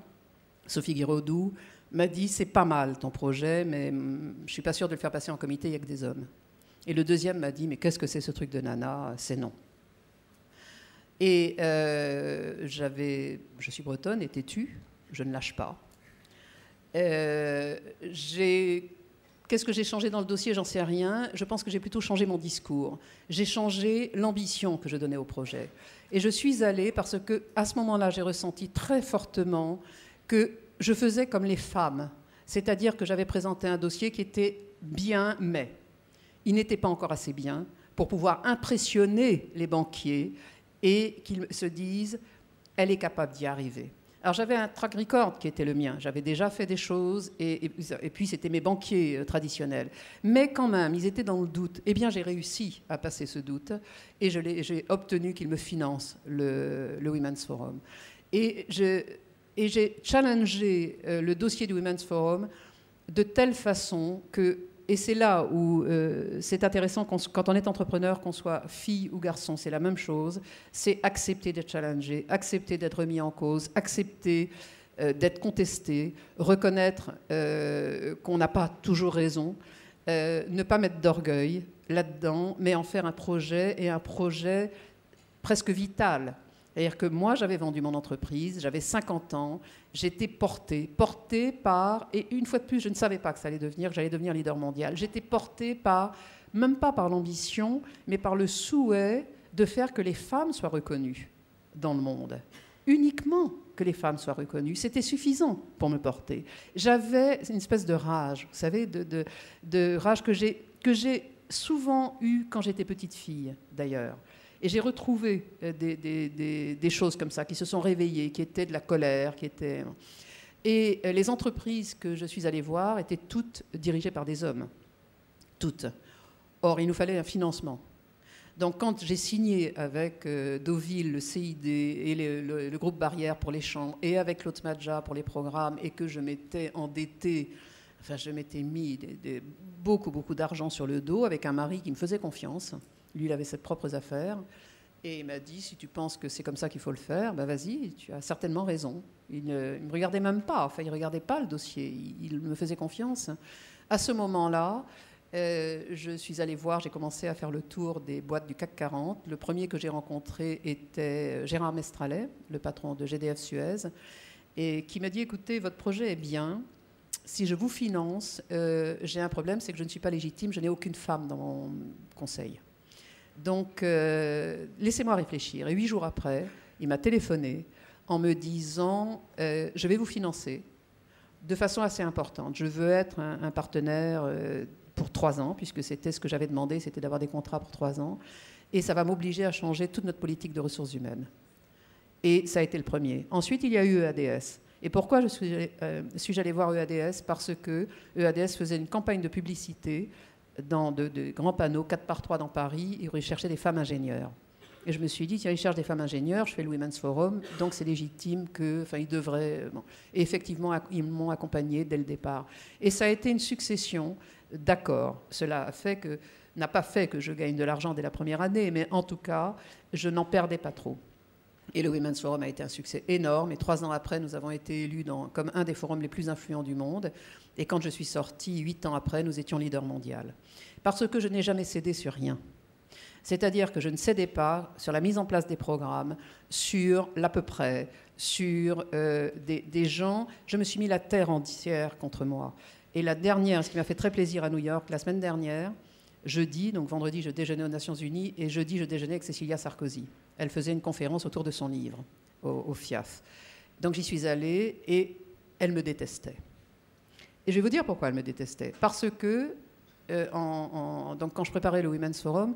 Sophie Guiraudou, m'a dit, c'est pas mal ton projet, mais je ne suis pas sûre de le faire passer en comité, il n'y a que des hommes. Et le deuxième m'a dit, mais qu'est-ce que c'est ce truc de nana? C'est non. Et je suis bretonne et têtue, je ne lâche pas. Qu'est-ce que j'ai changé dans le dossier? J'en sais rien. Je pense que j'ai plutôt changé mon discours. J'ai changé l'ambition que je donnais au projet. Et je suis allée parce que, à ce moment-là, j'ai ressenti très fortement que je faisais comme les femmes. C'est-à-dire que j'avais présenté un dossier qui était bien, mais il n'était pas encore assez bien pour pouvoir impressionner les banquiers et qu'ils se disent « elle est capable d'y arriver ». Alors j'avais un track record qui était le mien, j'avais déjà fait des choses et puis c'était mes banquiers traditionnels. Mais quand même, ils étaient dans le doute. Eh bien j'ai réussi à passer ce doute et j'ai obtenu qu'ils me financent le Women's Forum. Et j'ai challengé le dossier du Women's Forum de telle façon que, et c'est là où c'est intéressant quand on est entrepreneur, qu'on soit fille ou garçon, c'est la même chose, c'est accepter d'être challengé, accepter d'être remis en cause, accepter d'être contesté, reconnaître qu'on n'a pas toujours raison. ne pas mettre d'orgueil là-dedans, mais en faire un projet, et un projet presque vital. C'est-à-dire que moi, j'avais vendu mon entreprise, j'avais 50 ans, j'étais portée par, et une fois de plus, je ne savais pas que ça allait devenir, que j'allais devenir leader mondial. J'étais portée par, même pas par l'ambition, mais par le souhait de faire que les femmes soient reconnues dans le monde. Uniquement que les femmes soient reconnues. C'était suffisant pour me porter. J'avais une espèce de rage, vous savez, de rage que j'ai souvent eue quand j'étais petite fille, d'ailleurs. Et j'ai retrouvé des choses comme ça, qui se sont réveillées, qui étaient de la colère, qui étaient... Et les entreprises que je suis allée voir étaient toutes dirigées par des hommes. Toutes. Or, il nous fallait un financement. Donc, quand j'ai signé avec Deauville, le CID et le groupe Barrière pour les chambres, et avec Claude Smadja pour les programmes, et que je m'étais endettée, enfin, je m'étais mis beaucoup d'argent sur le dos, avec un mari qui me faisait confiance. Lui, il avait ses propres affaires. Et il m'a dit, si tu penses que c'est comme ça qu'il faut le faire, ben vas-y, tu as certainement raison. Il ne me regardait même pas, enfin, il ne regardait pas le dossier, il me faisait confiance. À ce moment-là, je suis allée voir, j'ai commencé à faire le tour des boîtes du CAC 40. Le premier que j'ai rencontré était Gérard Mestralet, le patron de GDF Suez, et qui m'a dit, écoutez, votre projet est bien. Si je vous finance, j'ai un problème, c'est que je ne suis pas légitime, je n'ai aucune femme dans mon conseil. Donc, laissez-moi réfléchir. Et 8 jours après, il m'a téléphoné en me disant je vais vous financer de façon assez importante. Je veux être un partenaire pour 3 ans, puisque c'était ce que j'avais demandé, c'était d'avoir des contrats pour 3 ans. Et ça va m'obliger à changer toute notre politique de ressources humaines. Et ça a été le premier. Ensuite, il y a eu EADS. Et pourquoi suis-je allée voir EADS? Parce que EADS faisait une campagne de publicité dans de grands panneaux, 4x3 dans Paris, ils recherchaient des femmes ingénieures. Et je me suis dit, tiens, ils cherchent des femmes ingénieures, je fais le Women's Forum, donc c'est légitime que, enfin, ils devraient... Bon. Et effectivement, ils m'ont accompagnée dès le départ. Et ça a été une succession d'accords. Cela n'a pas fait que je gagne de l'argent dès la première année, mais en tout cas, je n'en perdais pas trop. Et le Women's Forum a été un succès énorme. Et 3 ans après, nous avons été élus comme un des forums les plus influents du monde. Et quand je suis sortie, 8 ans après, nous étions leader mondial. Parce que je n'ai jamais cédé sur rien. C'est-à-dire que je ne cédais pas sur la mise en place des programmes, sur l'à peu près, sur des gens. Je me suis mis la terre entière contre moi. Et la dernière, ce qui m'a fait très plaisir à New York, la semaine dernière, jeudi, donc vendredi, je déjeunais aux Nations Unies, et jeudi, je déjeunais avec Cécilia Sarkozy. Elle faisait une conférence autour de son livre, au FIAF. Donc j'y suis allée, et elle me détestait. Et je vais vous dire pourquoi elle me détestait. Parce que, donc quand je préparais le Women's Forum,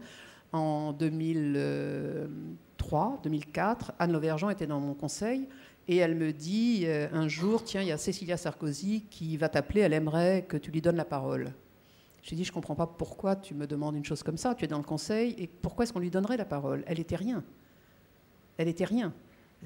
en 2003, 2004, Anne Lauvergeon était dans mon conseil, et elle me dit un jour, tiens, il y a Cécilia Sarkozy qui va t'appeler, elle aimerait que tu lui donnes la parole. J'ai dit, je ne comprends pas pourquoi tu me demandes une chose comme ça, tu es dans le conseil, et pourquoi est-ce qu'on lui donnerait la parole? Elle n'était rien. Elle n'était rien.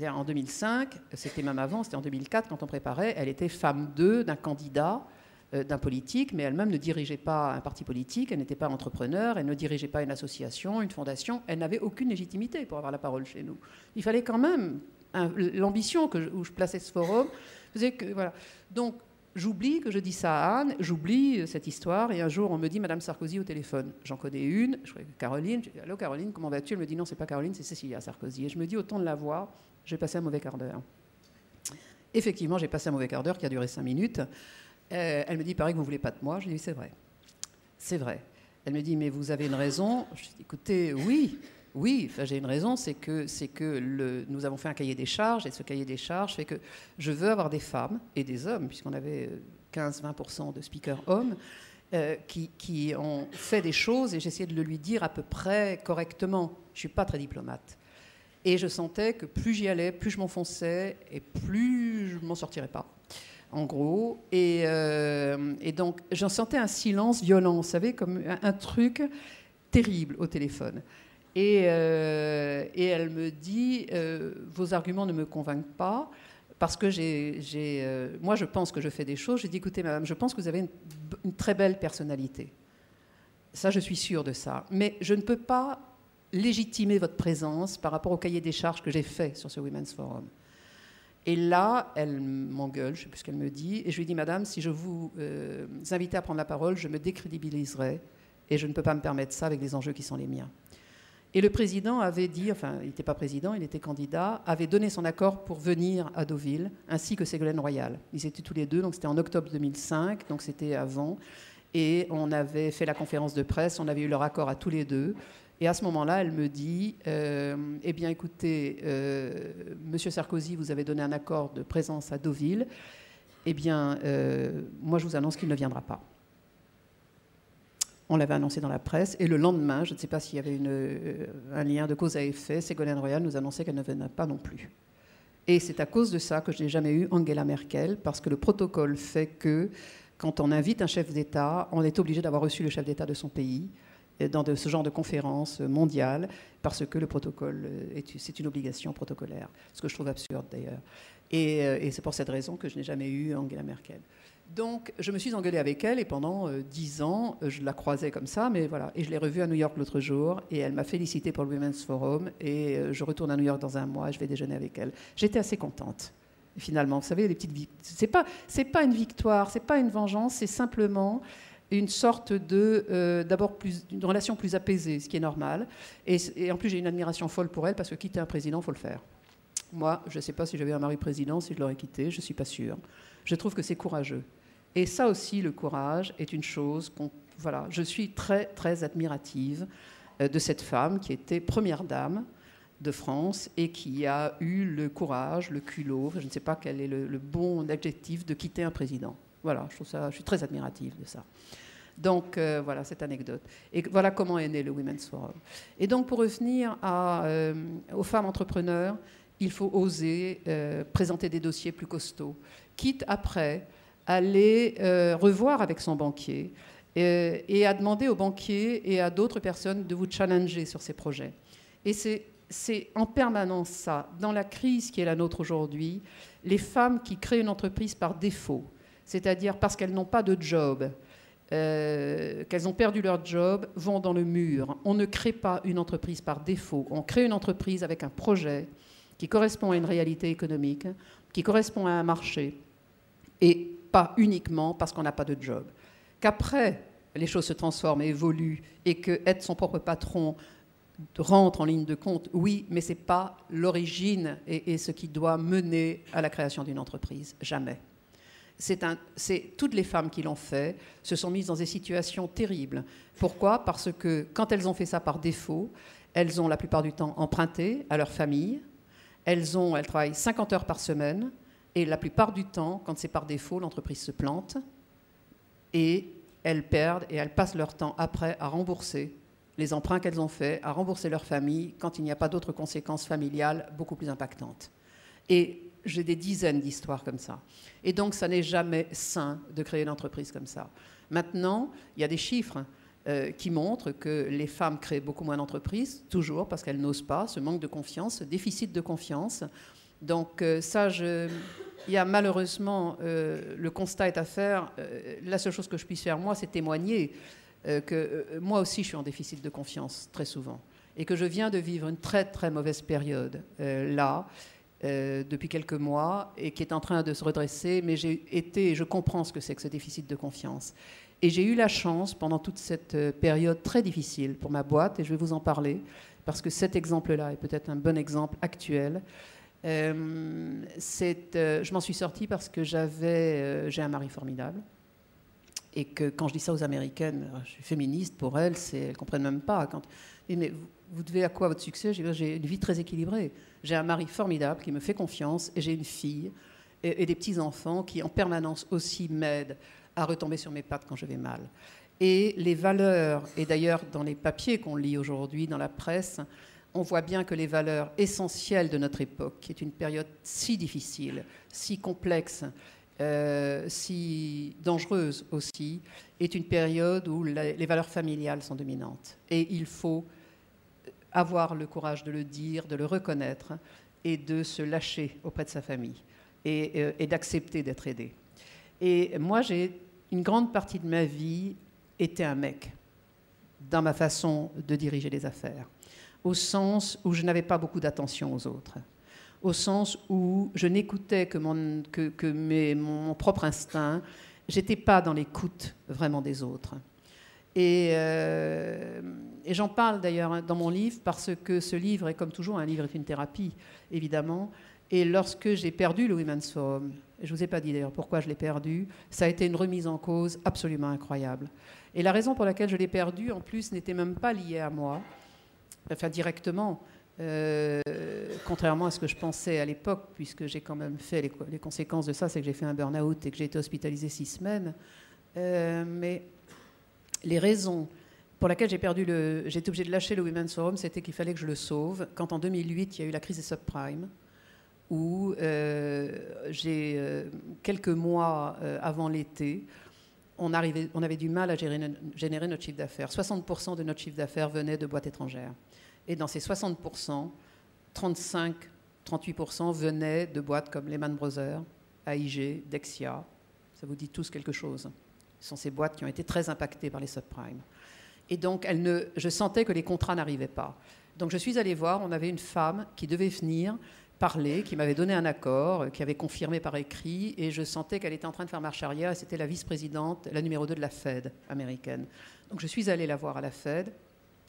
En 2005, c'était même avant, c'était en 2004, quand on préparait, elle était femme 2 d'un candidat, d'un politique, mais elle-même ne dirigeait pas un parti politique, elle n'était pas entrepreneur, elle ne dirigeait pas une association, une fondation, elle n'avait aucune légitimité pour avoir la parole chez nous. Il fallait quand même, l'ambition où je plaçais ce forum, faisait que, voilà. Donc, j'oublie que je dis ça à Anne, j'oublie cette histoire, et un jour, on me dit Madame Sarkozy au téléphone. J'en connais une, je crois Caroline, je dis allô Caroline, comment vas-tu? Elle me dit non, c'est pas Caroline, c'est Cécilia Sarkozy. Et je me dis, autant de la voir, j'ai passé un mauvais quart d'heure. Effectivement, j'ai passé un mauvais quart d'heure qui a duré 5 minutes. Elle me dit, pareil que vous ne voulez pas de moi. Je lui dis, c'est vrai. C'est vrai. Elle me dit, mais vous avez une raison. Je lui dis, écoutez, oui, enfin, j'ai une raison, c'est que nous avons fait un cahier des charges, et ce cahier des charges fait que je veux avoir des femmes et des hommes, puisqu'on avait 15-20% de speakers hommes, qui ont fait des choses, et j'essayais de le lui dire à peu près correctement. Je ne suis pas très diplomate. Et je sentais que plus j'y allais, plus je m'enfonçais, et plus je ne m'en sortirais pas. En gros, et donc j'en sentais un silence violent, vous savez, comme un truc terrible au téléphone. Et elle me dit, vos arguments ne me convainquent pas, parce que moi je pense que je fais des choses. J'ai dit, écoutez madame, je pense que vous avez une très belle personnalité. Ça, je suis sûre de ça. Mais je ne peux pas légitimer votre présence par rapport au cahier des charges que j'ai fait sur ce Women's Forum. Et là, elle m'engueule, je ne sais plus ce qu'elle me dit, et je lui dis, madame, si je vous invitais à prendre la parole, je me décrédibiliserais, et je ne peux pas me permettre ça avec les enjeux qui sont les miens. Et le président avait dit, enfin, il n'était pas président, il était candidat, avait donné son accord pour venir à Deauville, ainsi que Ségolène Royal. Ils étaient tous les deux, donc c'était en octobre 2005, donc c'était avant, et on avait fait la conférence de presse, on avait eu leur accord à tous les deux. Et à ce moment-là, elle me dit, eh bien écoutez, Monsieur Sarkozy, vous avez donné un accord de présence à Deauville, eh bien, moi je vous annonce qu'il ne viendra pas. On l'avait annoncé dans la presse, et le lendemain, je ne sais pas s'il y avait un lien de cause à effet, Ségolène Royal nous annonçait qu'elle ne venait pas non plus. Et c'est à cause de ça que je n'ai jamais eu Angela Merkel, parce que le protocole fait que quand on invite un chef d'État, on est obligé d'avoir reçu le chef d'État de son pays, dans ce genre de conférence mondiale, parce que le protocole, c'est une obligation protocolaire, ce que je trouve absurde d'ailleurs. Et c'est pour cette raison que je n'ai jamais eu Angela Merkel. Donc je me suis engueulée avec elle, et pendant 10 ans, je la croisais comme ça, mais voilà. Et je l'ai revue à New York l'autre jour, et elle m'a félicité pour le Women's Forum, et je retourne à New York dans un mois, et je vais déjeuner avec elle. J'étais assez contente, finalement. Vous savez, les petites victoires, c'est pas une victoire, c'est pas une vengeance, c'est simplement une sorte d'abord une relation plus apaisée, ce qui est normal. Et en plus, j'ai une admiration folle pour elle, parce que quitter un président, il faut le faire. Moi, je ne sais pas si j'avais un mari président, si je l'aurais quitté, je ne suis pas sûre. Je trouve que c'est courageux. Et ça aussi, le courage est une chose voilà, je suis très, très admirative de cette femme qui était première dame de France et qui a eu le courage, le culot, je ne sais pas quel est le bon adjectif, de quitter un président. Voilà, je suis très admirative de ça. Donc voilà cette anecdote. Et voilà comment est né le Women's Forum. Et donc pour revenir aux femmes entrepreneurs, il faut oser présenter des dossiers plus costauds, quitte après à aller revoir avec son banquier et à demander au banquier et à d'autres personnes de vous challenger sur ces projets. Et c'est en permanence ça. Dans la crise qui est la nôtre aujourd'hui, les femmes qui créent une entreprise par défaut, c'est-à-dire parce qu'elles n'ont pas de job, qu'elles ont perdu leur job, vont dans le mur. On ne crée pas une entreprise par défaut. On crée une entreprise avec un projet qui correspond à une réalité économique, qui correspond à un marché, et pas uniquement parce qu'on n'a pas de job. Qu'après, les choses se transforment et évoluent, et qu'être son propre patron rentre en ligne de compte, oui, mais ce n'est pas l'origine et ce qui doit mener à la création d'une entreprise. Jamais. Toutes les femmes qui l'ont fait se sont mises dans des situations terribles. Pourquoi ? Parce que quand elles ont fait ça par défaut, elles ont la plupart du temps emprunté à leur famille, elles travaillent 50 heures par semaine, et la plupart du temps, quand c'est par défaut, l'entreprise se plante, et elles perdent, et elles passent leur temps après à rembourser les emprunts qu'elles ont faits, à rembourser leur famille, quand il n'y a pas d'autres conséquences familiales beaucoup plus impactantes. Et j'ai des dizaines d'histoires comme ça. Et donc, ça n'est jamais sain de créer une entreprise comme ça. Maintenant, il y a des chiffres qui montrent que les femmes créent beaucoup moins d'entreprises, toujours parce qu'elles n'osent pas, ce manque de confiance, ce déficit de confiance. Donc ça, il y a malheureusement, le constat est à faire. La seule chose que je puisse faire, moi, c'est témoigner que moi aussi, je suis en déficit de confiance, très souvent. Et que je viens de vivre une très, très mauvaise période, là, depuis quelques mois, et qui est en train de se redresser. Mais je comprends ce que c'est que ce déficit de confiance. Et j'ai eu la chance, pendant toute cette période très difficile pour ma boîte, et je vais vous en parler, parce que cet exemple-là est peut-être un bon exemple actuel. Je m'en suis sortie parce que j'ai un mari formidable, et que quand je dis ça aux Américaines, je suis féministe, pour elles, elles ne comprennent même pas. Mais vous devez à quoi votre succès ? J'ai une vie très équilibrée. J'ai un mari formidable qui me fait confiance, et j'ai une fille et des petits-enfants qui en permanence aussi m'aident à retomber sur mes pattes quand je vais mal. Et les valeurs, et d'ailleurs dans les papiers qu'on lit aujourd'hui dans la presse, on voit bien que les valeurs essentielles de notre époque, qui est une période si difficile, si complexe, si dangereuse aussi, est une période où les valeurs familiales sont dominantes. Et il faut avoir le courage de le dire, de le reconnaître, et de se lâcher auprès de sa famille, et d'accepter d'être aidé. Et moi, j'ai une grande partie de ma vie été un mec dans ma façon de diriger les affaires, au sens où je n'avais pas beaucoup d'attention aux autres, au sens où je n'écoutais que mon propre instinct. J'étais pas dans l'écoute vraiment des autres. Et j'en parle d'ailleurs dans mon livre parce que ce livre est, comme toujours, un livre est une thérapie, évidemment. Et lorsque j'ai perdu le Women's Forum, je ne vous ai pas dit d'ailleurs pourquoi je l'ai perdu, ça a été une remise en cause absolument incroyable. Et la raison pour laquelle je l'ai perdu, en plus, n'était même pas liée à moi, enfin directement, contrairement à ce que je pensais à l'époque, puisque j'ai quand même fait les conséquences de ça, c'est que j'ai fait un burn-out et que j'ai été hospitalisée 6 semaines. Mais les raisons pour lesquelles j'ai été obligée de lâcher le Women's Forum, c'était qu'il fallait que je le sauve. Quand en 2008, il y a eu la crise des subprimes, où quelques mois avant l'été, on avait du mal à générer notre chiffre d'affaires. 60% de notre chiffre d'affaires venait de boîtes étrangères. Et dans ces 60%, 35-38% venaient de boîtes comme Lehman Brothers, AIG, Dexia. Ça vous dit tous quelque chose. Ce sont ces boîtes qui ont été très impactées par les subprimes. Et donc, je sentais que les contrats n'arrivaient pas. Donc, je suis allée voir, on avait une femme qui devait venir parler, qui m'avait donné un accord, qui avait confirmé par écrit, et je sentais qu'elle était en train de faire marche arrière, et c'était la vice-présidente, la numéro 2 de la Fed américaine. Donc, je suis allée la voir à la Fed.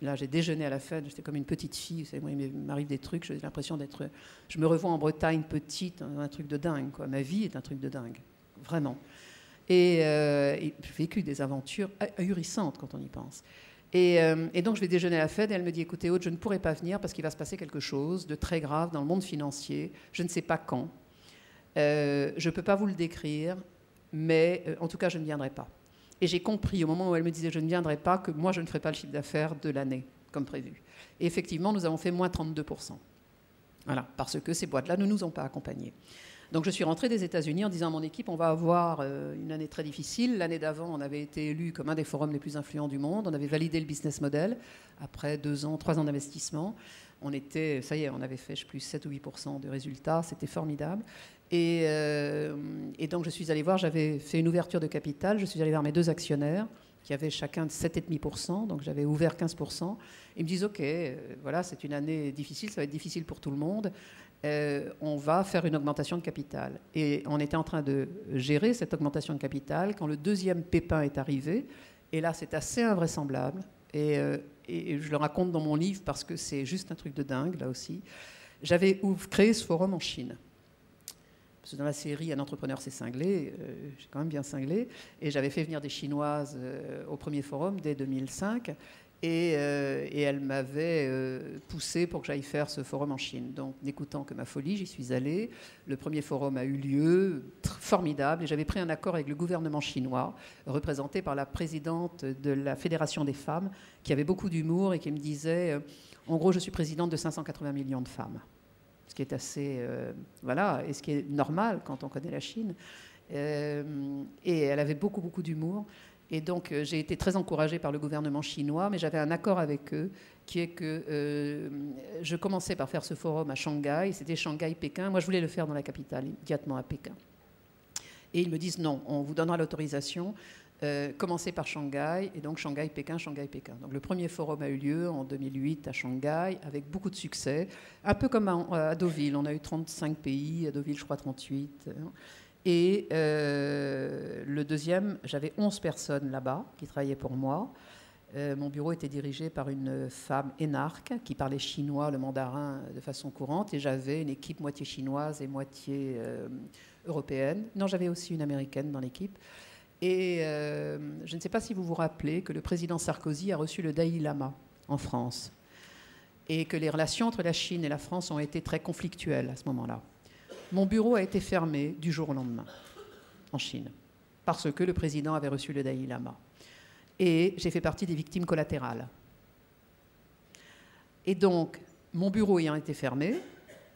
Là, j'ai déjeuné à la Fed, j'étais comme une petite fille, vous savez, moi, il m'arrive des trucs, j'ai l'impression d'être... Je me revois en Bretagne petite, un truc de dingue, quoi. Ma vie est un truc de dingue, vraiment. Et j'ai vécu des aventures ahurissantes quand on y pense. Et donc, je vais déjeuner à la Fed et elle me dit, écoutez, Aude, je ne pourrai pas venir parce qu'il va se passer quelque chose de très grave dans le monde financier. Je ne sais pas quand. Je ne peux pas vous le décrire, mais en tout cas, je ne viendrai pas. Et j'ai compris au moment où elle me disait, je ne viendrai pas, que moi, je ne ferai pas le chiffre d'affaires de l'année, comme prévu. Et effectivement, nous avons fait moins 32%. Voilà, parce que ces boîtes-là ne nous ont pas accompagnés. Donc je suis rentrée des États-Unis en disant à mon équipe, on va avoir une année très difficile. L'année d'avant, on avait été élu comme un des forums les plus influents du monde. On avait validé le business model après 3 ans d'investissement. On était, ça y est, on avait fait, je sais plus, 7 ou 8% de résultats. C'était formidable. Et donc je suis allée voir, j'avais fait une ouverture de capital. Je suis allée voir mes 2 actionnaires qui avaient chacun 7,5%. Donc j'avais ouvert 15%. Ils me disent, OK, voilà, c'est une année difficile, ça va être difficile pour tout le monde. On va faire une augmentation de capital. Et on était en train de gérer cette augmentation de capital quand le 2e pépin est arrivé. Et là, c'est assez invraisemblable. Et je le raconte dans mon livre parce que c'est juste un truc de dingue, là aussi. J'avais créé ce forum en Chine. Parce que dans la série Un entrepreneur s'est cinglé, j'ai quand même bien cinglé. Et j'avais fait venir des Chinoises au premier forum dès 2005. Et elle m'avait poussé pour que j'aille faire ce forum en Chine. Donc, n'écoutant que ma folie, j'y suis allée. Le premier forum a eu lieu, formidable, et j'avais pris un accord avec le gouvernement chinois, représenté par la présidente de la Fédération des femmes, qui avait beaucoup d'humour et qui me disait, en gros, je suis présidente de 580 millions de femmes. Ce qui est assez... voilà, et ce qui est normal quand on connaît la Chine. Et elle avait beaucoup, beaucoup d'humour. Et donc, j'ai été très encouragée par le gouvernement chinois, mais j'avais un accord avec eux, qui est que je commençais par faire ce forum à Shanghai. C'était Shanghai-Pékin. Moi, je voulais le faire dans la capitale, immédiatement à Pékin. Et ils me disent, non, on vous donnera l'autorisation. Commencez par Shanghai. Et donc, Shanghai-Pékin, Shanghai-Pékin. Donc, le premier forum a eu lieu en 2008 à Shanghai, avec beaucoup de succès. Un peu comme à Deauville. On a eu 35 pays, à Deauville, je crois, 38. Et le deuxième, j'avais 11 personnes là-bas qui travaillaient pour moi. Mon bureau était dirigé par une femme énarque qui parlait chinois, le mandarin de façon courante. Et j'avais une équipe moitié chinoise et moitié européenne. Non, j'avais aussi une américaine dans l'équipe. Et je ne sais pas si vous vous rappelez que le président Sarkozy a reçu le Dalai Lama en France. Et que les relations entre la Chine et la France ont été très conflictuelles à ce moment-là. Mon bureau a été fermé du jour au lendemain, en Chine, parce que le président avait reçu le Dalai Lama. Et j'ai fait partie des victimes collatérales. Et donc, mon bureau ayant été fermé,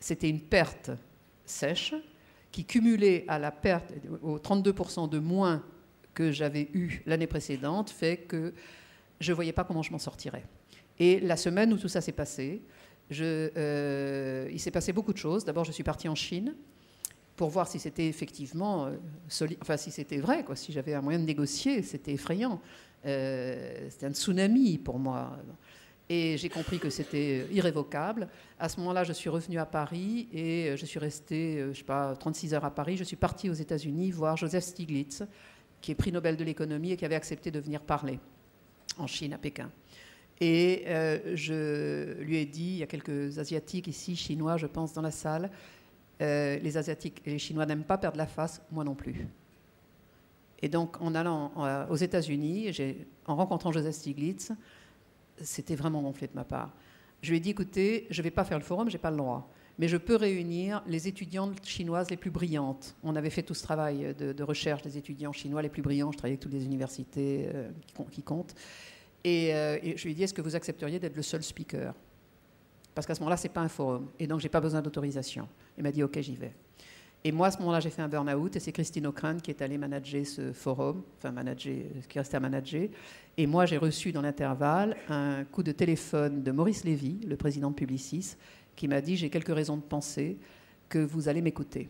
c'était une perte sèche qui, cumulée à la perte, aux 32% de moins que j'avais eu l'année précédente, fait que je ne voyais pas comment je m'en sortirais. Et la semaine où tout ça s'est passé, il s'est passé beaucoup de choses. D'abord, je suis partie en Chine pour voir si c'était effectivement enfin si c'était vrai, quoi. Si j'avais un moyen de négocier, c'était effrayant. C'était un tsunami pour moi. Et j'ai compris que c'était irrévocable. À ce moment-là, je suis revenue à Paris et je suis restée, je sais pas, 36 heures à Paris. Je suis partie aux États-Unis voir Joseph Stiglitz, qui est prix Nobel de l'économie et qui avait accepté de venir parler en Chine, à Pékin. Et je lui ai dit, il y a quelques Asiatiques ici, Chinois, je pense, dans la salle, les Asiatiques et les Chinois n'aiment pas perdre la face, moi non plus. Et donc, en allant aux États-Unis, en rencontrant Joseph Stiglitz, c'était vraiment gonflé de ma part. Je lui ai dit, écoutez, je ne vais pas faire le forum, je n'ai pas le droit, mais je peux réunir les étudiantes chinoises les plus brillantes. On avait fait tout ce travail de recherche des étudiants chinois les plus brillants, je travaillais avec toutes les universités qui comptent. Et je lui ai dit, est-ce que vous accepteriez d'être le seul speaker? Parce qu'à ce moment-là, ce n'est pas un forum, et donc je n'ai pas besoin d'autorisation. Il m'a dit, ok, j'y vais. Et moi, à ce moment-là, j'ai fait un burn-out, et c'est Christine Ockrent qui est allée manager ce forum, qui restait à manager. Et moi, j'ai reçu dans l'intervalle un coup de téléphone de Maurice Lévy, le président de Publicis, qui m'a dit, j'ai quelques raisons de penser que vous allez m'écouter.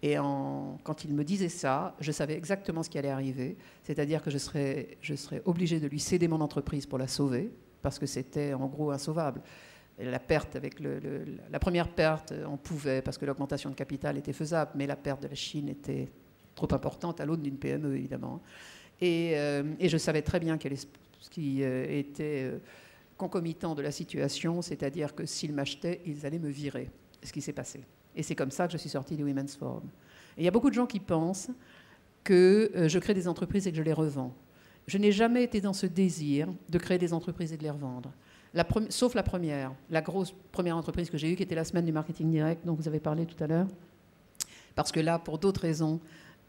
Et quand il me disait ça, je savais exactement ce qui allait arriver, c'est-à-dire que je serais obligée de lui céder mon entreprise pour la sauver, parce que c'était en gros insauvable. La perte la première perte, on pouvait, parce que l'augmentation de capital était faisable, mais la perte de la Chine était trop importante à l'aune d'une PME, évidemment. Et je savais très bien ce qui était concomitant de la situation, c'est-à-dire que s'ils m'achetaient, ils allaient me virer, ce qui s'est passé. Et c'est comme ça que je suis sortie du Women's Forum. Et il y a beaucoup de gens qui pensent que je crée des entreprises et que je les revends. Je n'ai jamais été dans ce désir de créer des entreprises et de les revendre. Sauf la grosse première entreprise que j'ai eue, qui était la semaine du marketing direct, dont vous avez parlé tout à l'heure. Parce que là, pour d'autres raisons,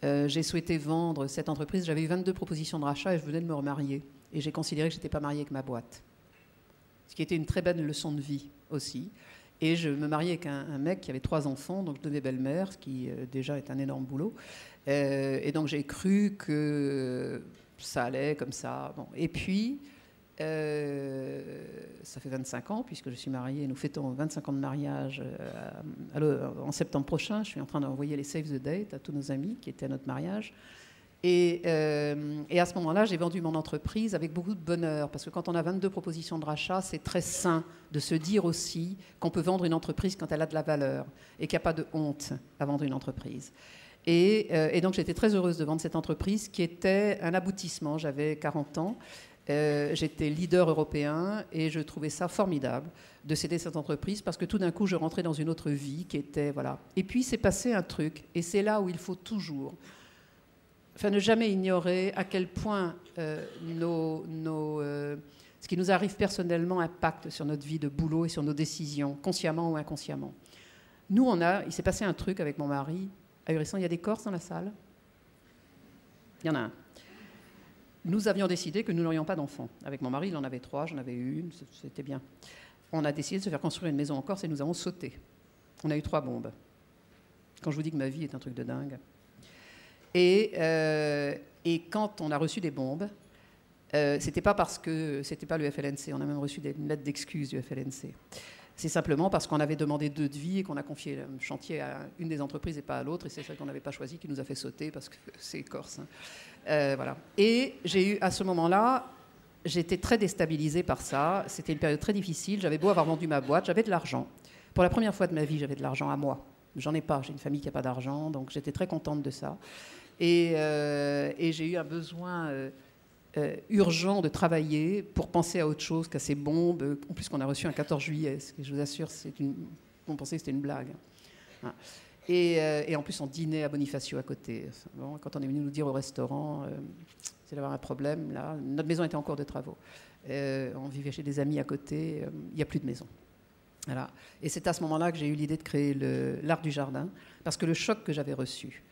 j'ai souhaité vendre cette entreprise. J'avais eu 22 propositions de rachat et je venais de me remarier. Et j'ai considéré que je n'étais pas mariée avec ma boîte. Ce qui était une très belle leçon de vie aussi. Et je me mariais avec un mec qui avait 3 enfants, donc je devenais belle-mère, ce qui déjà est un énorme boulot. Et donc j'ai cru que ça allait comme ça. Bon. Et puis, ça fait 25 ans, puisque je suis mariée, nous fêtons 25 ans de mariage en septembre prochain. Je suis en train d'envoyer les Save the Date à tous nos amis qui étaient à notre mariage. Et à ce moment-là, j'ai vendu mon entreprise avec beaucoup de bonheur, parce que quand on a 22 propositions de rachat, c'est très sain de se dire aussi qu'on peut vendre une entreprise quand elle a de la valeur et qu'il n'y a pas de honte à vendre une entreprise. Et donc j'étais très heureuse de vendre cette entreprise qui était un aboutissement. J'avais 40 ans, j'étais leader européen et je trouvais ça formidable de céder cette entreprise parce que tout d'un coup, je rentrais dans une autre vie qui était... voilà. Et puis, c'est passé un truc, et c'est là où il faut toujours... Enfin, ne jamais ignorer à quel point ce qui nous arrive personnellement impacte sur notre vie de boulot et sur nos décisions, consciemment ou inconsciemment. Nous, il s'est passé un truc avec mon mari ahurissant. Il y a des Corses dans la salle? Il y en a un. Nous avions décidé que nous n'aurions pas d'enfants. Avec mon mari, il en avait 3, j'en avais une, c'était bien. On a décidé de se faire construire une maison en Corse et nous avons sauté. On a eu 3 bombes. Quand je vous dis que ma vie est un truc de dingue... Et quand on a reçu des bombes, c'était pas parce que c'était pas le FLNC, on a même reçu une lettre d'excuse du FLNC. C'est simplement parce qu'on avait demandé 2 devis et qu'on a confié le chantier à une des entreprises et pas à l'autre, et c'est celle qu'on n'avait pas choisie qui nous a fait sauter parce que c'est corse. Hein. Voilà. Et j'ai eu, à ce moment-là, j'étais très déstabilisée par ça. C'était une période très difficile. J'avais beau avoir vendu ma boîte, j'avais de l'argent. Pour la première fois de ma vie, j'avais de l'argent à moi. J'en ai pas, j'ai une famille qui n'a pas d'argent, donc j'étais très contente de ça. Et j'ai eu un besoin urgent de travailler pour penser à autre chose qu'à ces bombes. En plus, qu'on a reçu un 14 juillet, ce que je vous assure, on pensait que c'était une blague. Hein. Et en plus, on dînait à Bonifacio à côté. Bon, quand on est venu nous dire au restaurant, c'est d'avoir un problème, là. Notre maison était en cours de travaux. On vivait chez des amis à côté, il n'y a plus de maison. Voilà. Et c'est à ce moment-là que j'ai eu l'idée de créer l'Art du Jardin, parce que le choc que j'avais reçu,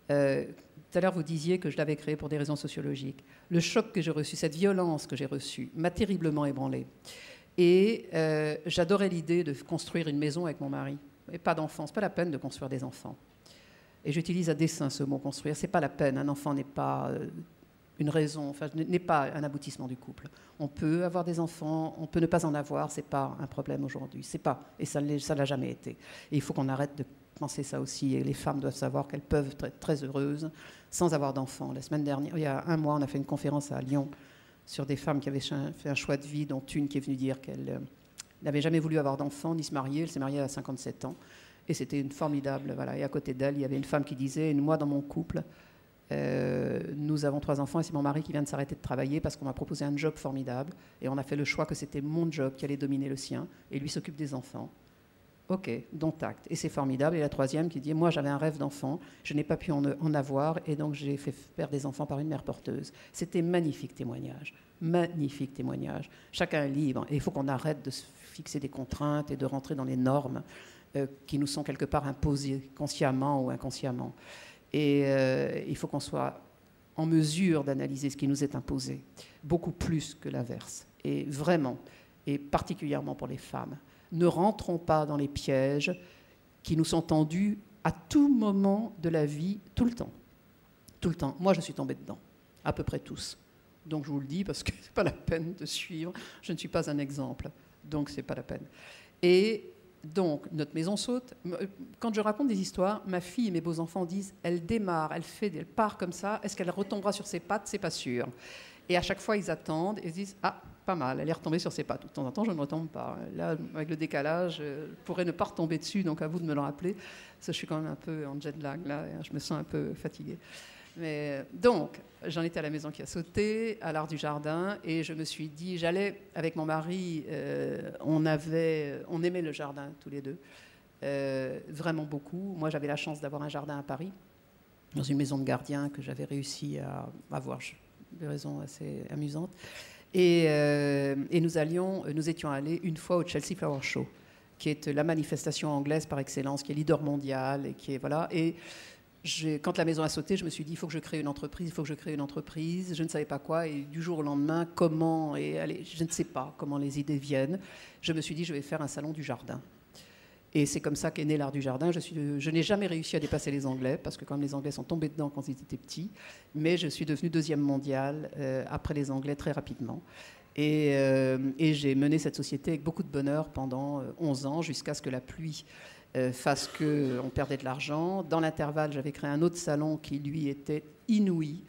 tout à l'heure, vous disiez que je l'avais créé pour des raisons sociologiques. Le choc que j'ai reçu, cette violence que j'ai reçue, m'a terriblement ébranlée. Et j'adorais l'idée de construire une maison avec mon mari. Et pas d'enfants, c'est pas la peine de construire des enfants. Et j'utilise à dessein ce mot construire. C'est pas la peine. Un enfant n'est pas une raison, enfin, n'est pas un aboutissement du couple. On peut avoir des enfants, on peut ne pas en avoir. C'est pas un problème aujourd'hui. C'est pas, et ça l'a jamais été. Et il faut qu'on arrête de penser ça aussi, et les femmes doivent savoir qu'elles peuvent être très heureuses sans avoir d'enfants. La semaine dernière, il y a un mois, on a fait une conférence à Lyon sur des femmes qui avaient fait un choix de vie, dont une qui est venue dire qu'elle n'avait jamais voulu avoir d'enfant ni se marier. Elle s'est mariée à 57 ans. Et c'était une formidable... Voilà. Et à côté d'elle, il y avait une femme qui disait, moi, dans mon couple, nous avons 3 enfants et c'est mon mari qui vient de s'arrêter de travailler parce qu'on m'a proposé un job formidable. Et on a fait le choix que c'était mon job qui allait dominer le sien. Et lui s'occupe des enfants. OK, dont acte. Et c'est formidable. Et la 3e qui dit, moi, j'avais un rêve d'enfant, je n'ai pas pu en avoir, et donc j'ai fait faire des enfants par une mère porteuse. C'était magnifique témoignage. Magnifique témoignage. Chacun est libre. Et il faut qu'on arrête de se fixer des contraintes et de rentrer dans les normes qui nous sont quelque part imposées, consciemment ou inconsciemment. Et il faut qu'on soit en mesure d'analyser ce qui nous est imposé, beaucoup plus que l'inverse. Et vraiment, et particulièrement pour les femmes, ne rentrons pas dans les pièges qui nous sont tendus à tout moment de la vie, tout le temps. Tout le temps. Moi, je suis tombée dedans, à peu près tous. Donc, je vous le dis parce que ce n'est pas la peine de suivre. Je ne suis pas un exemple, donc ce n'est pas la peine. Et donc, notre maison saute. Quand je raconte des histoires, ma fille et mes beaux-enfants disent, elle démarre, elle part comme ça, est-ce qu'elle retombera sur ses pattes? C'est pas sûr. Et à chaque fois, ils attendent et ils disent, ah, pas mal, elle est retombée sur ses pattes. De temps en temps, je ne retombe pas. Là, avec le décalage, je pourrais ne pas retomber dessus, donc à vous de me le rappeler. Parce que je suis quand même un peu en jet lag, là, et je me sens un peu fatiguée. Mais, donc, j'en étais à la maison qui a sauté, à l'Art du Jardin, et je me suis dit, j'allais, avec mon mari, on aimait le jardin tous les deux, vraiment beaucoup. Moi, j'avais la chance d'avoir un jardin à Paris, dans une maison de gardien que j'avais réussi à avoir, des raisons assez amusantes. Et nous étions allés une fois au Chelsea Flower Show, qui est la manifestation anglaise par excellence, qui est leader mondial, et qui est, voilà. Et quand la maison a sauté, je me suis dit, il faut que je crée une entreprise, je ne savais pas quoi, et du jour au lendemain, comment, et allez, je ne sais pas comment les idées viennent, je me suis dit, je vais faire un salon du jardin. Et c'est comme ça qu'est né l'Art du Jardin. Je n'ai jamais réussi à dépasser les Anglais, parce que quand même les Anglais sont tombés dedans quand ils étaient petits, mais je suis devenue 2e mondiale après les Anglais très rapidement. Et j'ai mené cette société avec beaucoup de bonheur pendant 11 ans, jusqu'à ce que la pluie fasse qu'on perdait de l'argent. Dans l'intervalle, j'avais créé un autre salon qui, lui, était inouï,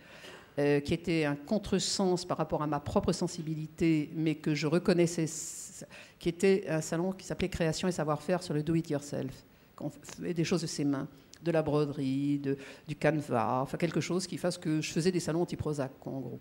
qui était un contresens par rapport à ma propre sensibilité, mais que je reconnaissais, qui était un salon qui s'appelait Création et Savoir-faire sur le do-it-yourself. On fait des choses de ses mains, de la broderie, du canevas, enfin quelque chose qui fasse que je faisais des salons anti-Prozac, en gros.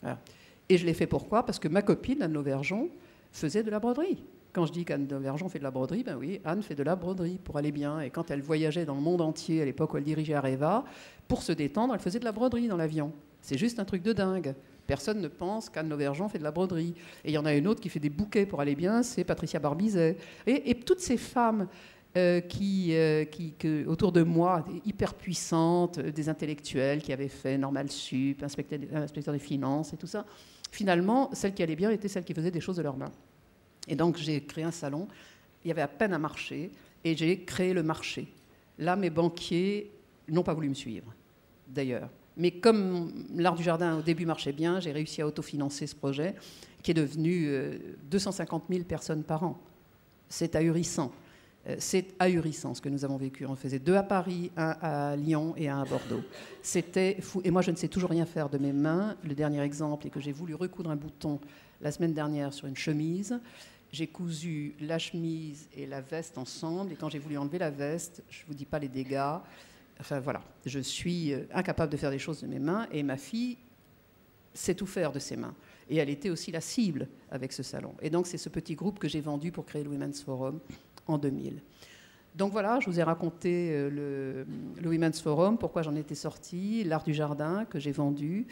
Voilà. Et je l'ai fait pourquoi? Parce que ma copine, Anne Lauvergeon, faisait de la broderie. Quand je dis qu'Anne Lauvergeon fait de la broderie, ben oui, Anne fait de la broderie pour aller bien. Et quand elle voyageait dans le monde entier, à l'époque où elle dirigeait Areva, pour se détendre, elle faisait de la broderie dans l'avion. C'est juste un truc de dingue. Personne ne pense qu'Anne Lauvergeon fait de la broderie. Et il y en a une autre qui fait des bouquets pour aller bien, c'est Patricia Barbizet. Et toutes ces femmes autour de moi, hyper puissantes, des intellectuels qui avaient fait Normal Sup, inspecteur des finances et tout ça, finalement, celles qui allaient bien étaient celles qui faisaient des choses de leurs mains. Et donc, j'ai créé un salon. Il y avait à peine un marché, et j'ai créé le marché. Là, mes banquiers n'ont pas voulu me suivre, d'ailleurs. Mais comme l'Art du Jardin, au début, marchait bien, j'ai réussi à autofinancer ce projet, qui est devenu 250 000 personnes par an. C'est ahurissant. C'est ahurissant ce que nous avons vécu. On faisait 2 à Paris, 1 à Lyon et 1 à Bordeaux. C'était fou. Et moi, je ne sais toujours rien faire de mes mains. Le dernier exemple est que j'ai voulu recoudre un bouton la semaine dernière sur une chemise. J'ai cousu la chemise et la veste ensemble. Et quand j'ai voulu enlever la veste, je ne vous dis pas les dégâts. Enfin, voilà. Je suis incapable de faire des choses de mes mains. Et ma fille sait tout faire de ses mains. Et elle était aussi la cible avec ce salon. Et donc, c'est ce petit groupe que j'ai vendu pour créer le Women's Forum en 2000. Donc voilà, je vous ai raconté le Women's Forum, pourquoi j'en étais sortie, l'Art du Jardin que j'ai vendu.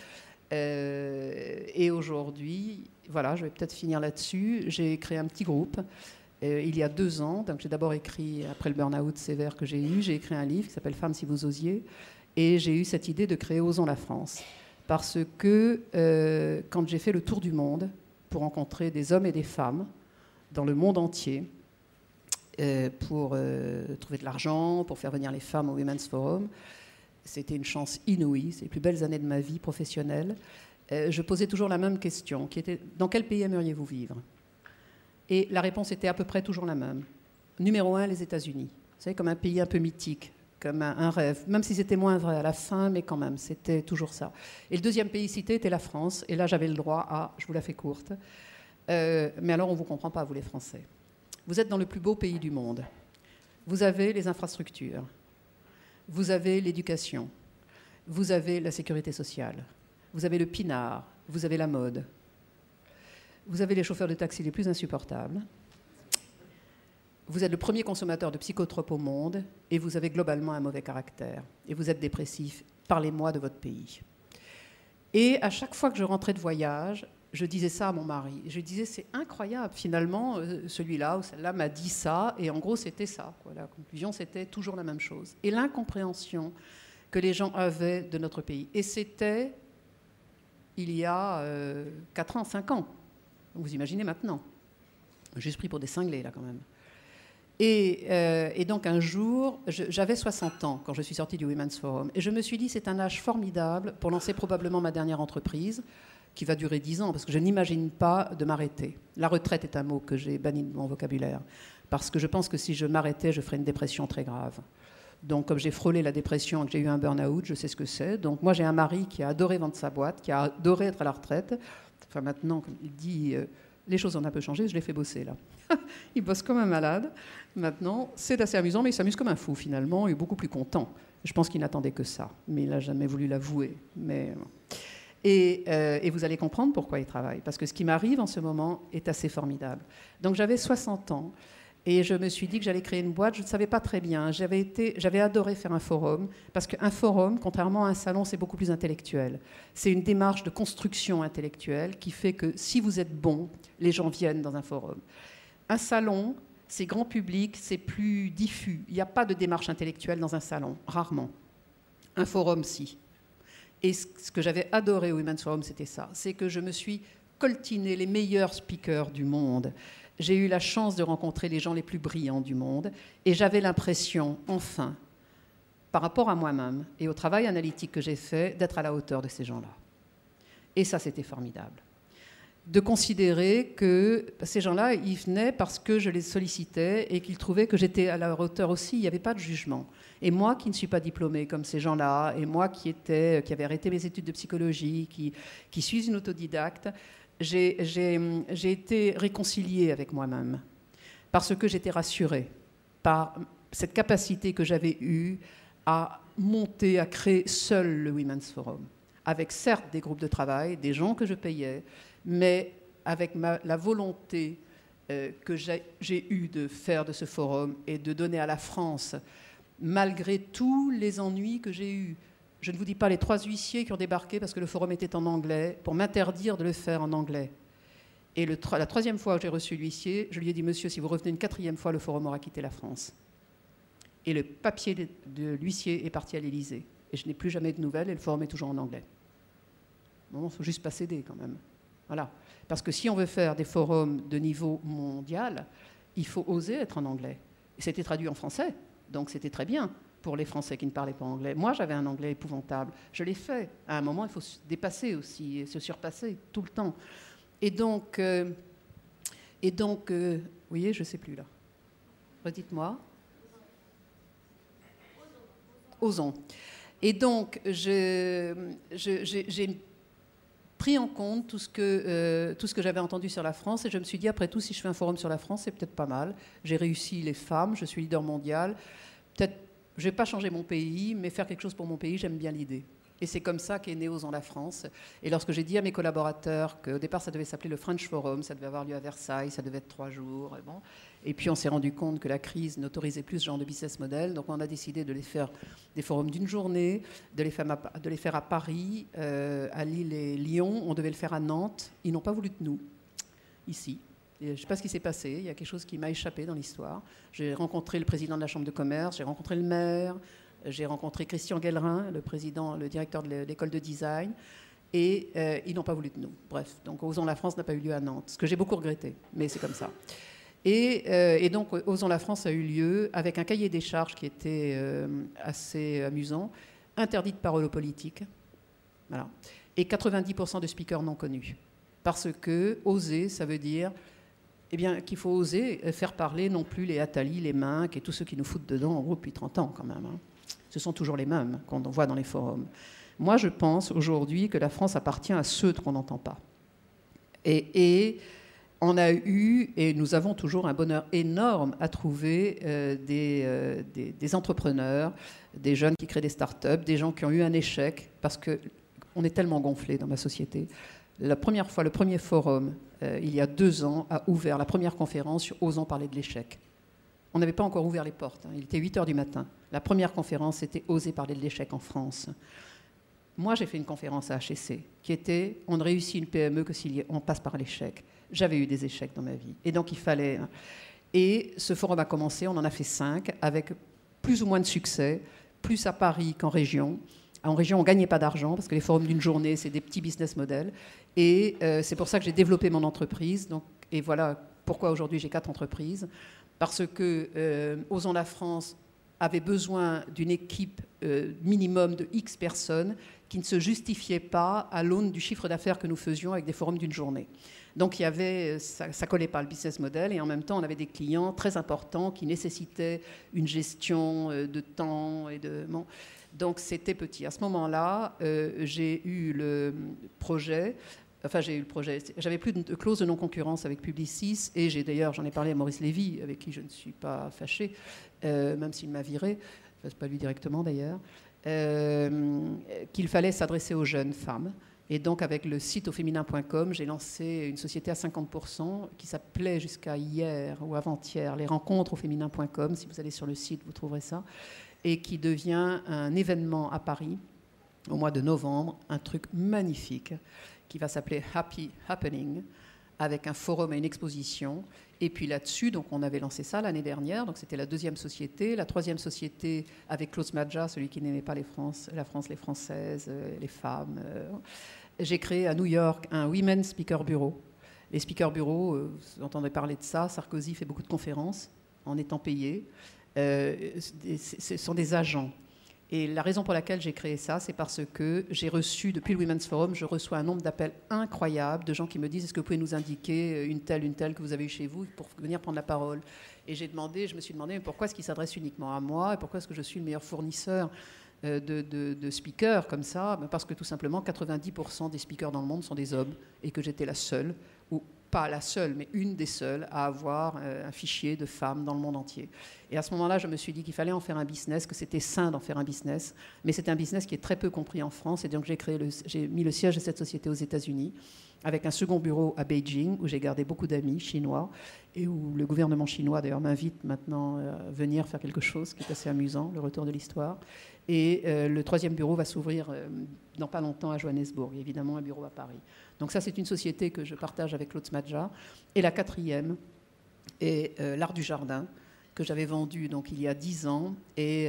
Et aujourd'hui, voilà, je vais peut-être finir là-dessus. J'ai créé un petit groupe il y a 2 ans. Donc j'ai d'abord écrit, après le burn-out sévère que j'ai eu, j'ai écrit un livre qui s'appelle Femmes si vous osiez. Et j'ai eu cette idée de créer Osons la France. Parce que quand j'ai fait le tour du monde pour rencontrer des hommes et des femmes dans le monde entier, pour trouver de l'argent, pour faire venir les femmes au Women's Forum. C'était une chance inouïe, c'est les plus belles années de ma vie professionnelle. Je posais toujours la même question, qui était « Dans quel pays aimeriez-vous vivre ?» Et la réponse était à peu près toujours la même. Numéro 1, les États-Unis. Vous savez, comme un pays un peu mythique. comme un rêve, même si c'était moins vrai à la fin, mais quand même, c'était toujours ça. Et le deuxième pays cité était la France, et là j'avais le droit à, je vous la fais courte, mais alors on ne vous comprend pas, vous les Français. Vous êtes dans le plus beau pays du monde. Vous avez les infrastructures, vous avez l'éducation, vous avez la sécurité sociale, vous avez le pinard, vous avez la mode, vous avez les chauffeurs de taxi les plus insupportables, vous êtes le premier consommateur de psychotropes au monde et vous avez globalement un mauvais caractère. Et vous êtes dépressif. Parlez-moi de votre pays. Et à chaque fois que je rentrais de voyage, je disais ça à mon mari. Je disais, c'est incroyable, finalement, celui-là ou celle-là m'a dit ça, et en gros, c'était ça, quoi. La conclusion, c'était toujours la même chose. Et l'incompréhension que les gens avaient de notre pays. Et c'était il y a 4 ans, 5 ans. Vous imaginez maintenant. Juste pris pour des cinglés, là, quand même. Et donc un jour, j'avais 60 ans quand je suis sortie du Women's Forum. Et je me suis dit, c'est un âge formidable pour lancer probablement ma dernière entreprise, qui va durer 10 ans, parce que je n'imagine pas de m'arrêter. La retraite est un mot que j'ai banni de mon vocabulaire, parce que je pense que si je m'arrêtais, je ferais une dépression très grave. Donc comme j'ai frôlé la dépression et que j'ai eu un burn-out, je sais ce que c'est. Donc moi j'ai un mari qui a adoré vendre sa boîte, qui a adoré être à la retraite. Enfin maintenant, comme il dit... les choses ont un peu changé, je l'ai fait bosser là. Il bosse comme un malade. Maintenant, c'est assez amusant, mais il s'amuse comme un fou finalement, il est beaucoup plus content. Je pense qu'il n'attendait que ça, mais il n'a jamais voulu l'avouer. Et vous allez comprendre pourquoi il travaille, parce que ce qui m'arrive en ce moment est assez formidable. Donc j'avais 60 ans, et je me suis dit que j'allais créer une boîte, je ne savais pas très bien. J'avais adoré faire un forum, parce qu'un forum, contrairement à un salon, c'est beaucoup plus intellectuel. C'est une démarche de construction intellectuelle qui fait que si vous êtes bon, les gens viennent dans un forum. Un salon, c'est grand public, c'est plus diffus. Il n'y a pas de démarche intellectuelle dans un salon, rarement. Un forum, si. Et ce que j'avais adoré au Women's Forum, c'était ça. C'est que je me suis coltiné les meilleurs speakers du monde. J'ai eu la chance de rencontrer les gens les plus brillants du monde. Et j'avais l'impression, enfin, par rapport à moi-même et au travail analytique que j'ai fait, d'être à la hauteur de ces gens-là. Et ça, c'était formidable. De considérer que ces gens-là, ils venaient parce que je les sollicitais et qu'ils trouvaient que j'étais à leur hauteur aussi. Il n'y avait pas de jugement. Et moi, qui ne suis pas diplômée comme ces gens-là, et moi qui avais arrêté mes études de psychologie, qui suis une autodidacte, j'ai été réconciliée avec moi-même parce que j'étais rassurée par cette capacité que j'avais eue à monter, à créer seul le Women's Forum, avec certes des groupes de travail, des gens que je payais, mais avec la volonté que j'ai eue de faire de ce forum et de donner à la France, malgré tous les ennuis que j'ai eus. Je ne vous dis pas les 3 huissiers qui ont débarqué parce que le forum était en anglais, pour m'interdire de le faire en anglais. Et la 3e fois que j'ai reçu l'huissier, je lui ai dit, monsieur, si vous revenez une 4e fois, le forum aura quitté la France. Et le papier de l'huissier est parti à l'Élysée. Et je n'ai plus jamais de nouvelles et le forum est toujours en anglais. Bon, il ne faut juste pas céder quand même. Voilà. Parce que si on veut faire des forums de niveau mondial, il faut oser être en anglais. Et c'était traduit en français, donc c'était très bien pour les Français qui ne parlaient pas anglais. Moi, j'avais un anglais épouvantable. Je l'ai fait. À un moment, il faut se dépasser aussi, et se surpasser tout le temps. Et donc vous voyez, je ne sais plus là. Redites-moi. Osons. Et donc, j'ai pris en compte tout ce que j'avais entendu sur la France et je me suis dit, après tout, si je fais un forum sur la France, c'est peut-être pas mal. J'ai réussi les femmes, je suis leader mondial. Peut-être, je ne vais pas changer mon pays, mais faire quelque chose pour mon pays, j'aime bien l'idée. Et c'est comme ça qu'est né Osons la France. Et lorsque j'ai dit à mes collaborateurs qu'au départ, ça devait s'appeler le French Forum, ça devait avoir lieu à Versailles, ça devait être 3 jours. Et, bon. Et puis on s'est rendu compte que la crise n'autorisait plus ce genre de business model. Donc on a décidé de les faire des forums d'une journée, de les faire à Paris, à Lille et Lyon. On devait le faire à Nantes. Ils n'ont pas voulu de nous, ici. Et je ne sais pas ce qui s'est passé. Il y a quelque chose qui m'a échappé dans l'histoire. J'ai rencontré le président de la Chambre de commerce, j'ai rencontré le maire, j'ai rencontré Christian Guellerin, le directeur de l'école de design, et ils n'ont pas voulu de nous. Bref, donc Osons la France n'a pas eu lieu à Nantes, ce que j'ai beaucoup regretté, mais c'est comme ça. Et donc Osons la France a eu lieu avec un cahier des charges qui était assez amusant, interdit de parole aux politiques, voilà, et 90% de speakers non connus. Parce que oser, ça veut dire eh bien, qu'il faut oser faire parler non plus les Attali, les Minc et tous ceux qui nous foutent dedans en gros depuis 30 ans quand même. Hein. Ce sont toujours les mêmes qu'on voit dans les forums. Moi, je pense aujourd'hui que la France appartient à ceux qu'on n'entend pas. Et on a eu, et nous avons toujours un bonheur énorme à trouver des entrepreneurs, des jeunes qui créent des start-up, des gens qui ont eu un échec, parce qu'on est tellement gonflé dans ma société. La première fois, le premier forum, il y a 2 ans, a ouvert la première conférence sur Osons parler de l'échec. On n'avait pas encore ouvert les portes, il était 8 h du matin. La première conférence, c'était Oser parler de l'échec en France. Moi, j'ai fait une conférence à HEC qui était « On ne réussit une PME que si on passe par l'échec ». J'avais eu des échecs dans ma vie. Et donc, il fallait... Et ce forum a commencé, on en a fait 5, avec plus ou moins de succès, plus à Paris qu'en région. En région, on ne gagnait pas d'argent, parce que les forums d'une journée, c'est des petits business models. Et c'est pour ça que j'ai développé mon entreprise. Donc, et voilà pourquoi aujourd'hui j'ai 4 entreprises. Parce que Osons la France avait besoin d'une équipe minimum de X personnes qui ne se justifiait pas à l'aune du chiffre d'affaires que nous faisions avec des forums d'une journée. Donc il y avait, ça ne collait pas le business model, et en même temps on avait des clients très importants qui nécessitaient une gestion de temps et de... Bon, donc c'était petit. À ce moment-là, j'ai eu le projet... Enfin, j'ai eu le projet. J'avais plus de clause de non-concurrence avec Publicis, et d'ailleurs, j'en ai parlé à Maurice Lévy, avec qui je ne suis pas fâchée, même s'il m'a viré, enfin, c'est pas lui directement d'ailleurs, qu'il fallait s'adresser aux jeunes femmes. Et donc, avec le site auféminin.com, j'ai lancé une société à 50% qui s'appelait jusqu'à hier ou avant-hier les rencontres auféminin.com. Si vous allez sur le site, vous trouverez ça. Et qui devient un événement à Paris au mois de novembre, un truc magnifique qui va s'appeler Happy Happening, avec un forum et une exposition. Et puis là-dessus, donc on avait lancé ça l'année dernière, donc c'était la 2e société. La 3e société avec Klaus Maja, celui qui n'aimait pas la France, les Françaises, les femmes. J'ai créé à New York un Women Speaker Bureau. Les Speaker Bureaux, vous entendrez parler de ça, Sarkozy fait beaucoup de conférences en étant payé. Ce sont des agents. Et la raison pour laquelle j'ai créé ça, c'est parce que j'ai reçu, depuis le Women's Forum, je reçois un nombre d'appels incroyables de gens qui me disent « Est-ce que vous pouvez nous indiquer une telle que vous avez eue chez vous pour venir prendre la parole ?» Et je me suis demandé mais pourquoi est-ce qu'ils s'adressent uniquement à moi et pourquoi est-ce que je suis le meilleur fournisseur de speakers comme ça? Parce que tout simplement, 90% des speakers dans le monde sont des hommes et que j'étais la seule, ou pas la seule, mais une des seules à avoir un fichier de femmes dans le monde entier. Et à ce moment-là, je me suis dit qu'il fallait en faire un business, que c'était sain d'en faire un business, mais c'est un business qui est très peu compris en France, et donc j'ai mis le siège de cette société aux États-Unis, avec un second bureau à Beijing, où j'ai gardé beaucoup d'amis chinois, et où le gouvernement chinois, d'ailleurs, m'invite maintenant à venir faire quelque chose qui est assez amusant, le retour de l'histoire. Et le 3e bureau va s'ouvrir dans pas longtemps à Johannesburg, et évidemment un bureau à Paris. Donc ça, c'est une société que je partage avec Klaus Maja. Et la 4e est l'Art du Jardin, que j'avais vendu donc, il y a 10 ans, et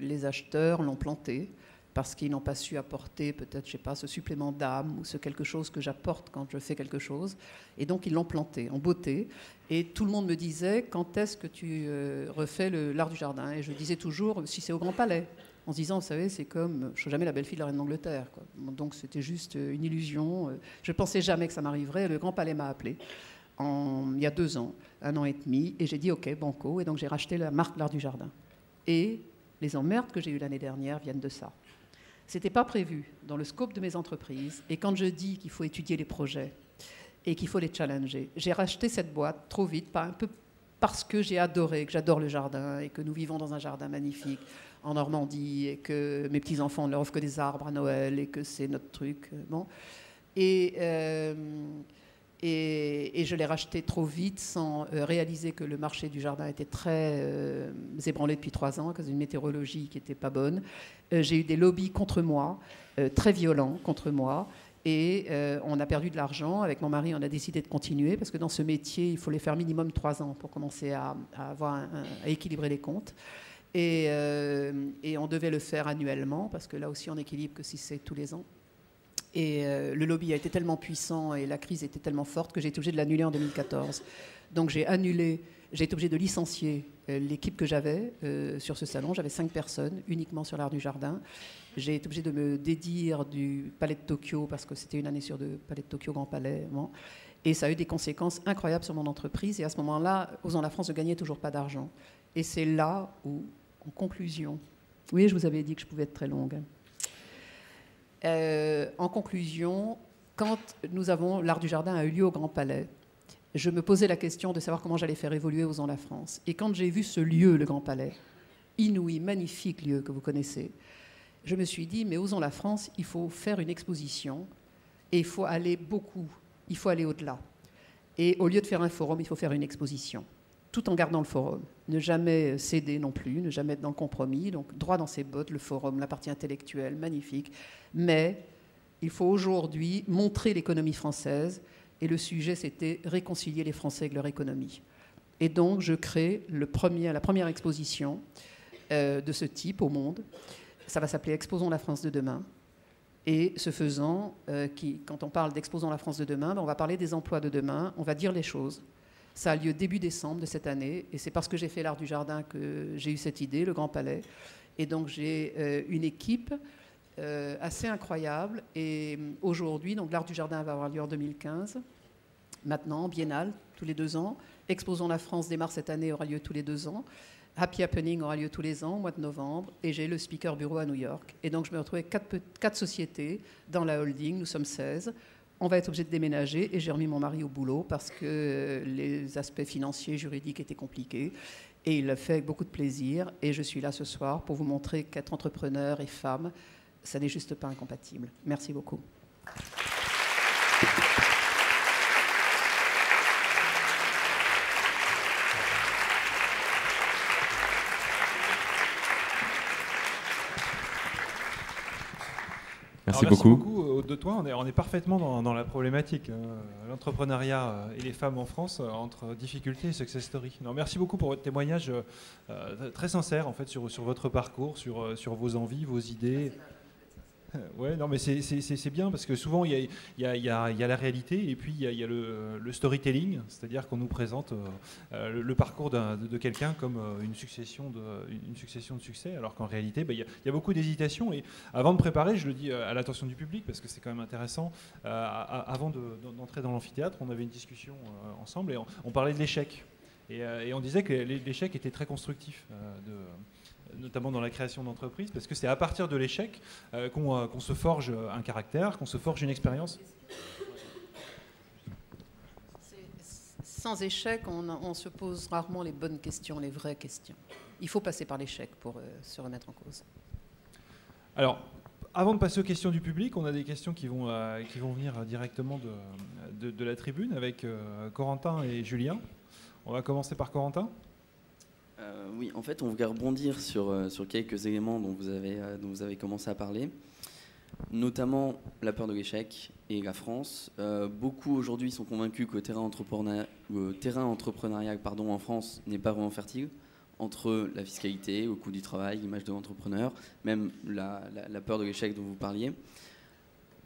les acheteurs l'ont planté, parce qu'ils n'ont pas su apporter peut-être, je sais pas, ce supplément d'âme ou ce quelque chose que j'apporte quand je fais quelque chose. Et donc, ils l'ont planté en beauté. Et tout le monde me disait, quand est-ce que tu refais l'Art du Jardin? Et je disais toujours, si c'est au Grand Palais. En se disant, vous savez, c'est comme, je ne suis jamais la belle-fille de la reine d'Angleterre. Donc, c'était juste une illusion. Je ne pensais jamais que ça m'arriverait. Le Grand Palais m'a appelé il y a 2 ans, 1 an et demi. Et j'ai dit, OK, banco. Et donc, j'ai racheté la marque L'Art du Jardin. Et les emmerdes que j'ai eues l'année dernière viennent de ça. Ce n'était pas prévu dans le scope de mes entreprises. Et quand je dis qu'il faut étudier les projets et qu'il faut les challenger, j'ai racheté cette boîte trop vite, un peu parce que j'ai adoré, que j'adore le jardin et que nous vivons dans un jardin magnifique en Normandie et que mes petits-enfants ne leur offrent que des arbres à Noël et que c'est notre truc. Bon. Et je l'ai racheté trop vite sans réaliser que le marché du jardin était très ébranlé depuis 3 ans à cause d'une météorologie qui n'était pas bonne. J'ai eu des lobbies contre moi, très violents contre moi. Et on a perdu de l'argent. Avec mon mari, on a décidé de continuer parce que dans ce métier, il faut les faire minimum 3 ans pour commencer à équilibrer les comptes. Et on devait le faire annuellement parce que là aussi, on n'équilibre que si c'est tous les ans. Et le lobby a été tellement puissant et la crise était tellement forte que j'ai été obligée de l'annuler en 2014. Donc j'ai été obligée de licencier l'équipe que j'avais sur ce salon. J'avais 5 personnes uniquement sur l'Art du Jardin. J'ai été obligée de me dédire du Palais de Tokyo parce que c'était une année sur 2, Palais de Tokyo, Grand Palais. Bon. Et ça a eu des conséquences incroyables sur mon entreprise. Et à ce moment-là, Osons la France ne gagnait toujours pas d'argent. Et c'est là où, en conclusion, Oui, je vous avais dit que je pouvais être très longue. En conclusion, quand l'Art du Jardin a eu lieu au Grand Palais, je me posais la question de savoir comment j'allais faire évoluer Osons la France. Et quand j'ai vu ce lieu, le Grand Palais, inouï, magnifique lieu que vous connaissez, je me suis dit, mais Osons la France, il faut faire une exposition et il faut aller au-delà. Et au lieu de faire un forum, il faut faire une exposition, tout en gardant le forum. Ne jamais céder non plus, ne jamais être dans le compromis. Donc droit dans ses bottes, le forum, la partie intellectuelle, magnifique. Mais il faut aujourd'hui montrer l'économie française. Et le sujet, c'était réconcilier les Français avec leur économie. Et donc, je crée la première exposition de ce type au monde. Ça va s'appeler Exposons la France de demain. Et ce faisant, quand on parle d'Exposons la France de demain, on va parler des emplois de demain, on va dire les choses. Ça a lieu début décembre de cette année. Et c'est parce que j'ai fait l'Art du Jardin que j'ai eu cette idée, le Grand Palais. Et donc, j'ai une équipe assez incroyable. Et aujourd'hui, donc l'Art du Jardin va avoir lieu en 2015. Maintenant, biennale, tous les 2 ans. Exposons la France démarre cette année, aura lieu tous les 2 ans. Happy Happening aura lieu tous les ans, au mois de novembre. Et j'ai le Speaker Bureau à New York. Et donc, je me retrouve avec 4 sociétés dans la holding. Nous sommes 16. On va être obligé de déménager. Et j'ai remis mon mari au boulot parce que les aspects financiers, juridiques étaient compliqués. Et il l'a fait avec beaucoup de plaisir. Et je suis là ce soir pour vous montrer qu'être entrepreneur et femme, ça n'est juste pas incompatible. Merci beaucoup. Merci beaucoup. De toi, on est parfaitement dans la problématique. L'entrepreneuriat et les femmes en France entre difficultés et success story. Non, merci beaucoup pour votre témoignage très sincère en fait, sur votre parcours, sur vos envies, vos idées. Ouais, non, mais c'est bien parce que souvent il y a la réalité et puis il y a le storytelling, c'est-à-dire qu'on nous présente le parcours de quelqu'un comme une succession de succès, alors qu'en réalité il y a beaucoup d'hésitation. Et avant de préparer, je le dis à l'attention du public parce que c'est quand même intéressant, avant d'entrer dans l'amphithéâtre, on avait une discussion ensemble et on parlait de l'échec et on disait que l'échec était très constructif notamment dans la création d'entreprises, parce que c'est à partir de l'échec qu'on se forge un caractère, qu'on se forge une expérience. Sans échec, on se pose rarement les bonnes questions, les vraies questions. Il faut passer par l'échec pour se remettre en cause. Alors, avant de passer aux questions du public, on a des questions qui vont venir directement de la tribune avec Corentin et Julien. On va commencer par Corentin. Oui, en fait, on voulait rebondir sur quelques éléments dont vous avez commencé à parler, notamment la peur de l'échec et la France. Beaucoup aujourd'hui sont convaincus que le terrain entrepreneurial en France n'est pas vraiment fertile, entre la fiscalité, le coût du travail, l'image de l'entrepreneur, même la peur de l'échec dont vous parliez.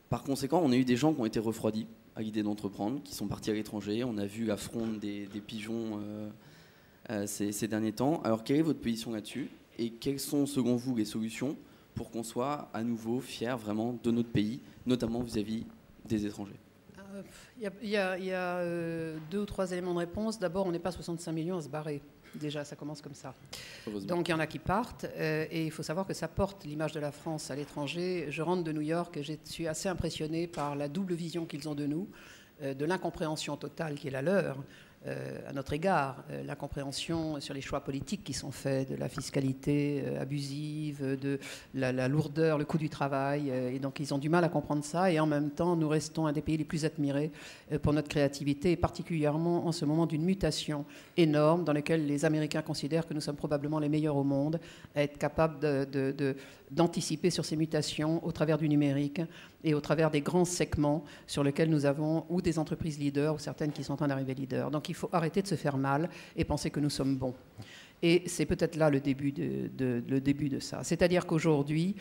Par conséquent, on a eu des gens qui ont été refroidis à l'idée d'entreprendre, qui sont partis à l'étranger. On a vu la fronde des pigeons ces derniers temps. Alors, quelle est votre position là-dessus et quelles sont, selon vous, les solutions pour qu'on soit à nouveau fiers vraiment de notre pays, notamment vis-à-vis des étrangers? Il y a 2 ou 3 éléments de réponse. D'abord, on n'est pas 65 millions à se barrer. Déjà, ça commence comme ça. Donc, il y en a qui partent. Et il faut savoir que ça porte l'image de la France à l'étranger. Je rentre de New York et je suis assez impressionnée par la double vision qu'ils ont de nous, de l'incompréhension totale qui est la leur, à notre égard, l'incompréhension sur les choix politiques qui sont faits, de la fiscalité abusive, de la lourdeur, le coût du travail. Et donc, ils ont du mal à comprendre ça. Et en même temps, nous restons un des pays les plus admirés pour notre créativité, et particulièrement en ce moment d'une mutation énorme dans laquelle les Américains considèrent que nous sommes probablement les meilleurs au monde à être capables d'anticiper sur ces mutations au travers du numérique et au travers des grands segments sur lesquels nous avons ou des entreprises leaders ou certaines qui sont en train d'arriver leaders. Donc il faut arrêter de se faire mal et penser que nous sommes bons. Et c'est peut-être là le début de ça. C'est-à-dire qu'aujourd'hui,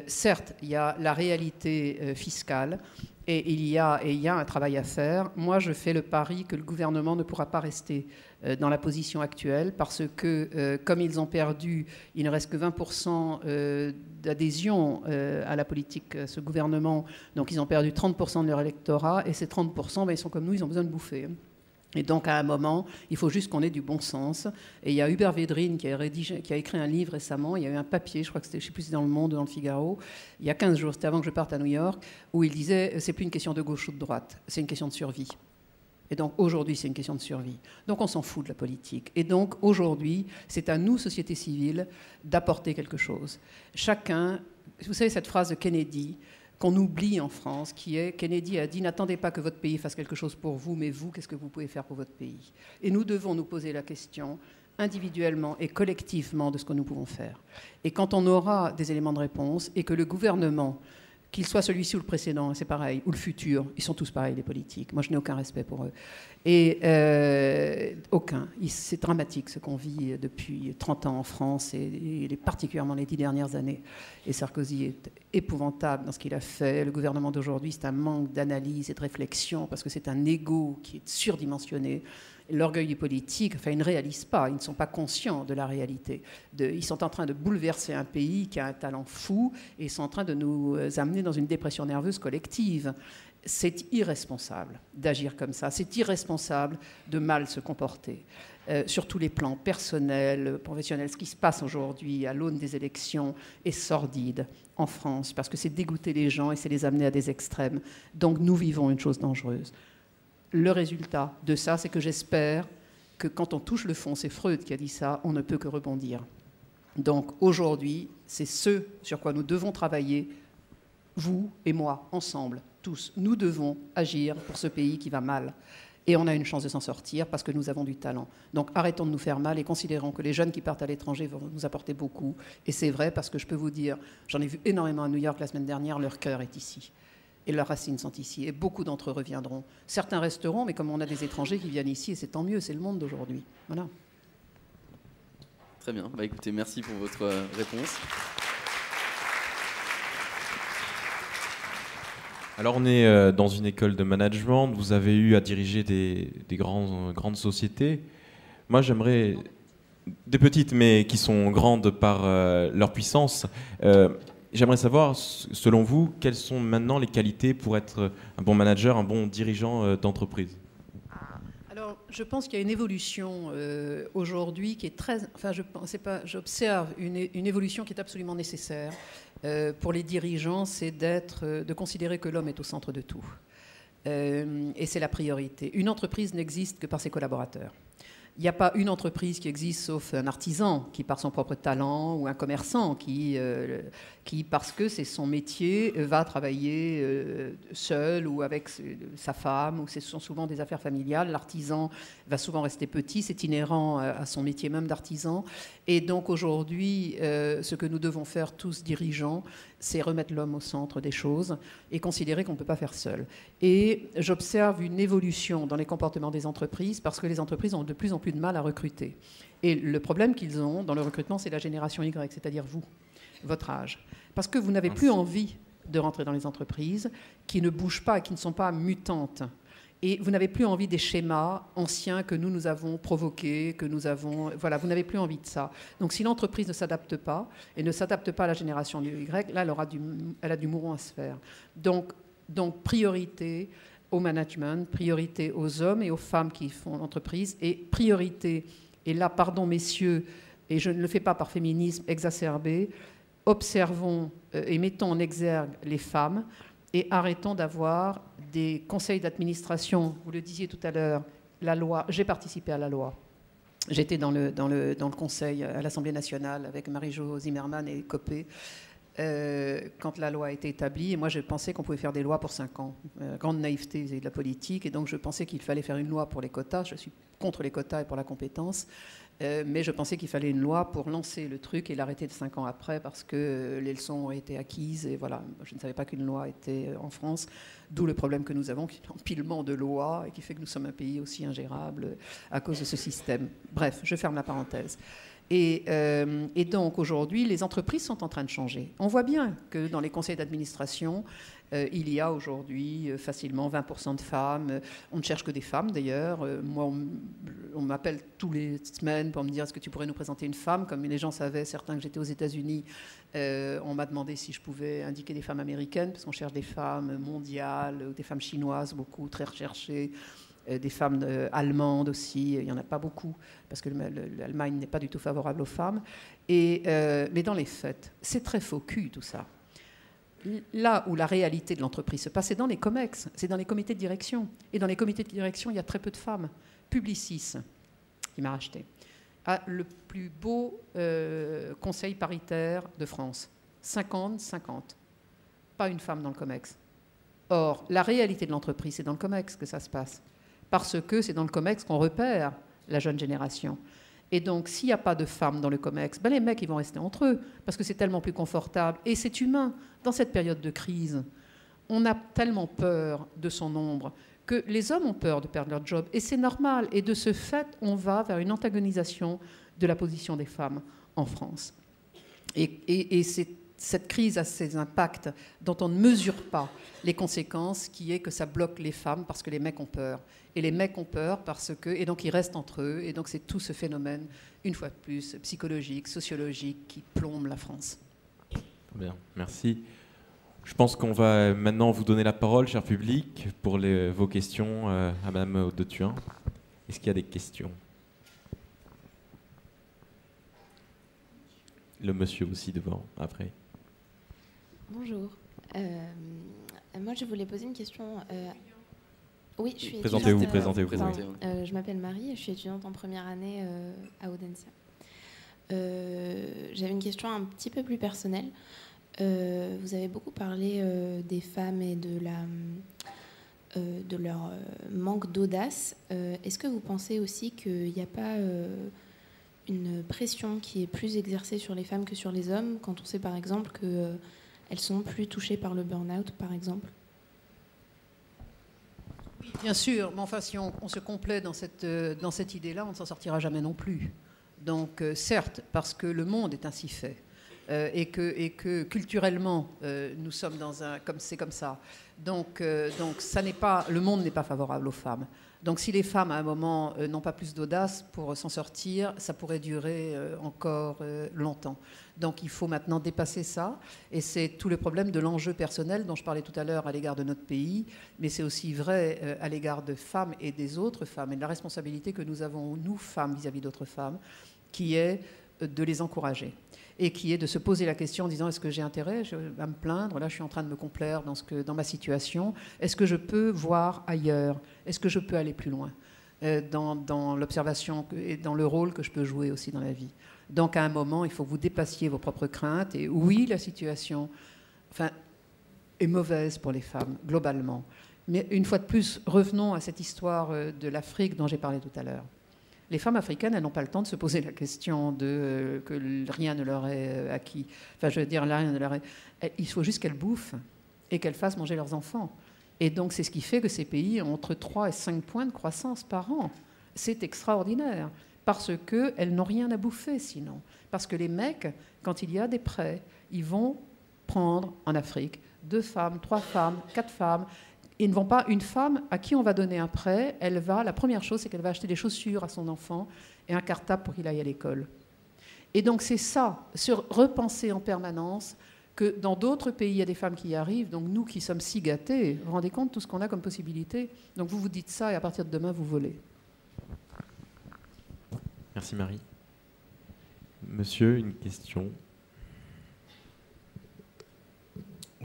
certes, il y a la réalité fiscale et il y a un travail à faire. Moi, je fais le pari que le gouvernement ne pourra pas rester dans la position actuelle parce que, comme ils ont perdu, il ne reste que 20% d'adhésion à la politique, ce gouvernement. Donc, ils ont perdu 30% de leur électorat et ces 30%, ils sont comme nous, ils ont besoin de bouffer. Et donc, à un moment, il faut juste qu'on ait du bon sens. Et il y a Hubert Védrine qui a écrit un livre récemment. Il y a eu un papier, je crois que c'était, je ne sais plus si c'est dans Le Monde ou dans Le Figaro, il y a 15 jours, c'était avant que je parte à New York, où il disait c'est plus une question de gauche ou de droite, c'est une question de survie. Et donc, aujourd'hui, c'est une question de survie. Donc, on s'en fout de la politique. Et donc, aujourd'hui, c'est à nous, société civile, d'apporter quelque chose. Chacun, vous savez cette phrase de Kennedy, qu'on oublie en France, qui est, Kennedy a dit, n'attendez pas que votre pays fasse quelque chose pour vous, mais vous, qu'est-ce que vous pouvez faire pour votre pays? Et nous devons nous poser la question, individuellement et collectivement, de ce que nous pouvons faire. Et quand on aura des éléments de réponse, et que le gouvernement, qu'il soit celui-ci ou le précédent, c'est pareil, ou le futur, ils sont tous pareils, les politiques. Moi, je n'ai aucun respect pour eux. Et aucun. C'est dramatique ce qu'on vit depuis 30 ans en France, et particulièrement les 10 dernières années. Et Sarkozy est épouvantable dans ce qu'il a fait. Le gouvernement d'aujourd'hui, c'est un manque d'analyse et de réflexion, parce que c'est un ego qui est surdimensionné. L'orgueil du politique, enfin, ils ne réalisent pas, ils ne sont pas conscients de la réalité. Ils sont en train de bouleverser un pays qui a un talent fou, et ils sont en train de nous amener dans une dépression nerveuse collective. C'est irresponsable d'agir comme ça, c'est irresponsable de mal se comporter. Sur tous les plans personnels, professionnels, ce qui se passe aujourd'hui à l'aune des élections est sordide en France, parce que c'est dégoûter les gens et c'est les amener à des extrêmes. Donc nous vivons une chose dangereuse. Le résultat de ça, c'est que j'espère que quand on touche le fond, c'est Freud qui a dit ça, on ne peut que rebondir. Donc aujourd'hui, c'est ce sur quoi nous devons travailler, vous et moi, ensemble, tous. Nous devons agir pour ce pays qui va mal. Et on a une chance de s'en sortir parce que nous avons du talent. Donc arrêtons de nous faire mal et considérons que les jeunes qui partent à l'étranger vont nous apporter beaucoup. Et c'est vrai parce que je peux vous dire, j'en ai vu énormément à New York la semaine dernière, leur cœur est ici. Et leurs racines sont ici. Et beaucoup d'entre eux reviendront. Certains resteront, mais comme on a des étrangers qui viennent ici, et c'est tant mieux, c'est le monde d'aujourd'hui. Voilà. Très bien. Bah, écoutez, merci pour votre réponse. Alors on est dans une école de management, vous avez eu à diriger des grandes sociétés. Moi j'aimerais, des petites mais qui sont grandes par leur puissance, j'aimerais savoir, selon vous, quelles sont maintenant les qualités pour être un bon manager, un bon dirigeant d'entreprise? Alors, je pense qu'il y a une évolution aujourd'hui qui est très... Enfin, j'observe une évolution qui est absolument nécessaire pour les dirigeants, c'est de considérer que l'homme est au centre de tout. Et c'est la priorité. Une entreprise n'existe que par ses collaborateurs. Il n'y a pas une entreprise qui existe sauf un artisan qui, par son propre talent, ou un commerçant qui parce que c'est son métier, va travailler seul ou avec sa femme, ou ce sont souvent des affaires familiales. L'artisan va souvent rester petit, c'est inhérent à son métier même d'artisan. Et donc aujourd'hui, ce que nous devons faire tous dirigeants, c'est remettre l'homme au centre des choses et considérer qu'on ne peut pas faire seul. Et j'observe une évolution dans les comportements des entreprises parce que les entreprises ont de plus en plus de mal à recruter. Et le problème qu'ils ont dans le recrutement, c'est la génération Y, c'est-à-dire vous, votre âge. Parce que vous n'avez plus envie de rentrer dans les entreprises qui ne bougent pas, qui ne sont pas mutantes. Et vous n'avez plus envie des schémas anciens que nous avons provoqués, que nous avons... Voilà, vous n'avez plus envie de ça. Donc si l'entreprise ne s'adapte pas, et ne s'adapte pas à la génération du Y, là, elle a du mouron à se faire. Donc priorité au management, priorité aux hommes et aux femmes qui font l'entreprise, et priorité, et là, pardon messieurs, et je ne le fais pas par féminisme exacerbé, observons et mettons en exergue les femmes, et arrêtons d'avoir des conseils d'administration. Vous le disiez tout à l'heure, la loi. J'ai participé à la loi. J'étais dans le conseil à l'Assemblée nationale avec Marie-Jo Zimmermann et Copé quand la loi a été établie. Et moi, je pensais qu'on pouvait faire des lois pour 5 ans. Grande naïveté vis-à-vis de la politique. Et donc, je pensais qu'il fallait faire une loi pour les quotas. Je suis contre les quotas et pour la compétence. Mais je pensais qu'il fallait une loi pour lancer le truc et l'arrêter de 5 ans après parce que les leçons ont été acquises. Et voilà, je ne savais pas qu'une loi était en France. D'où le problème que nous avons, qui est l'empilement de lois et qui fait que nous sommes un pays aussi ingérable à cause de ce système. Bref, je ferme la parenthèse. Et donc aujourd'hui, les entreprises sont en train de changer. On voit bien que dans les conseils d'administration, il y a aujourd'hui facilement 20% de femmes. On ne cherche que des femmes d'ailleurs. Moi, on m'appelle tous les semaines pour me dire est-ce que tu pourrais nous présenter une femme. Comme les gens savaient, certains, que j'étais aux États-Unis, on m'a demandé si je pouvais indiquer des femmes américaines, parce qu'on cherche des femmes mondiales, des femmes chinoises, beaucoup, très recherchées. des femmes allemandes aussi, il n'y en a pas beaucoup, parce que l'Allemagne n'est pas du tout favorable aux femmes. Mais dans les faits, c'est très faux cul tout ça. Là où la réalité de l'entreprise se passe, c'est dans les COMEX, c'est dans les comités de direction. Et dans les comités de direction, il y a très peu de femmes. Publicis, qui m'a racheté, a le plus beau conseil paritaire de France. 50-50. Pas une femme dans le COMEX. Or, la réalité de l'entreprise, c'est dans le COMEX que ça se passe. Parce que c'est dans le COMEX qu'on repère la jeune génération. Et donc, s'il n'y a pas de femmes dans le COMEX, ben les mecs, ils vont rester entre eux, parce que c'est tellement plus confortable. Et c'est humain. Dans cette période de crise, on a tellement peur de son nombre que les hommes ont peur de perdre leur job. Et c'est normal. Et de ce fait, on va vers une antagonisation de la position des femmes en France. Et c'est cette crise a ces impacts dont on ne mesure pas les conséquences, qui est que ça bloque les femmes parce que les mecs ont peur. Et les mecs ont peur parce que... Et donc ils restent entre eux. Et donc c'est tout ce phénomène, une fois de plus, psychologique, sociologique, qui plombe la France. Bien, merci. Je pense qu'on va maintenant vous donner la parole, cher public, pour vos questions à Mme de Thuin. Est-ce qu'il y a des questions? Le monsieur aussi devant, après. Bonjour. Moi, je voulais poser une question. Oui, je suis Présentez-vous. Je m'appelle Marie et je suis étudiante en première année à Audencia. J'avais une question un petit peu plus personnelle. Vous avez beaucoup parlé des femmes et de leur manque d'audace. Est-ce que vous pensez aussi qu'il n'y a pas une pression qui est plus exercée sur les femmes que sur les hommes, quand on sait par exemple qu'elles sont plus touchées par le burn-out, par exemple? Oui, bien sûr, mais enfin, si on se complaît dans cette idée-là, on ne s'en sortira jamais non plus. Donc, certes, parce que le monde est ainsi fait, et que culturellement, nous sommes dans un... c'est comme ça. Donc ça n'est pas, le monde n'est pas favorable aux femmes. Donc si les femmes, à un moment, n'ont pas plus d'audace pour s'en sortir, ça pourrait durer encore longtemps. Donc il faut maintenant dépasser ça. Et c'est tout le problème de l'enjeu personnel dont je parlais tout à l'heure à l'égard de notre pays, mais c'est aussi vrai à l'égard de femmes et des autres femmes, et de la responsabilité que nous avons, nous, femmes, vis-à-vis d'autres femmes, qui est de les encourager. Et qui est de se poser la question en disant, est-ce que j'ai intérêt à me plaindre? Là, je suis en train de me complaire dans ma situation. Est-ce que je peux voir ailleurs? Est-ce que je peux aller plus loin dans l'observation et dans le rôle que je peux jouer aussi dans la vie? Donc, à un moment, il faut que vous dépassiez vos propres craintes. Et oui, la situation est mauvaise pour les femmes, globalement. Mais une fois de plus, revenons à cette histoire de l'Afrique dont j'ai parlé tout à l'heure. Les femmes africaines, elles n'ont pas le temps de se poser la question que rien ne leur est acquis. Enfin, je veux dire, rien ne leur est... Il faut juste qu'elles bouffent et qu'elles fassent manger leurs enfants. Et donc, c'est ce qui fait que ces pays ont entre 3 et 5 points de croissance par an. C'est extraordinaire, parce qu'elles n'ont rien à bouffer sinon. Parce que les mecs, quand il y a des prêts, ils vont prendre en Afrique 2 femmes, 3 femmes, 4 femmes... Ils ne vont pas, une femme à qui on va donner un prêt, la première chose, c'est qu'elle va acheter des chaussures à son enfant et un cartable pour qu'il aille à l'école. Et donc c'est ça, se repenser en permanence que dans d'autres pays, il y a des femmes qui y arrivent. Donc nous qui sommes si gâtés, vous vous rendez compte de tout ce qu'on a comme possibilité? Donc vous vous dites ça et à partir de demain, vous volez. Merci Marie. Monsieur, une question?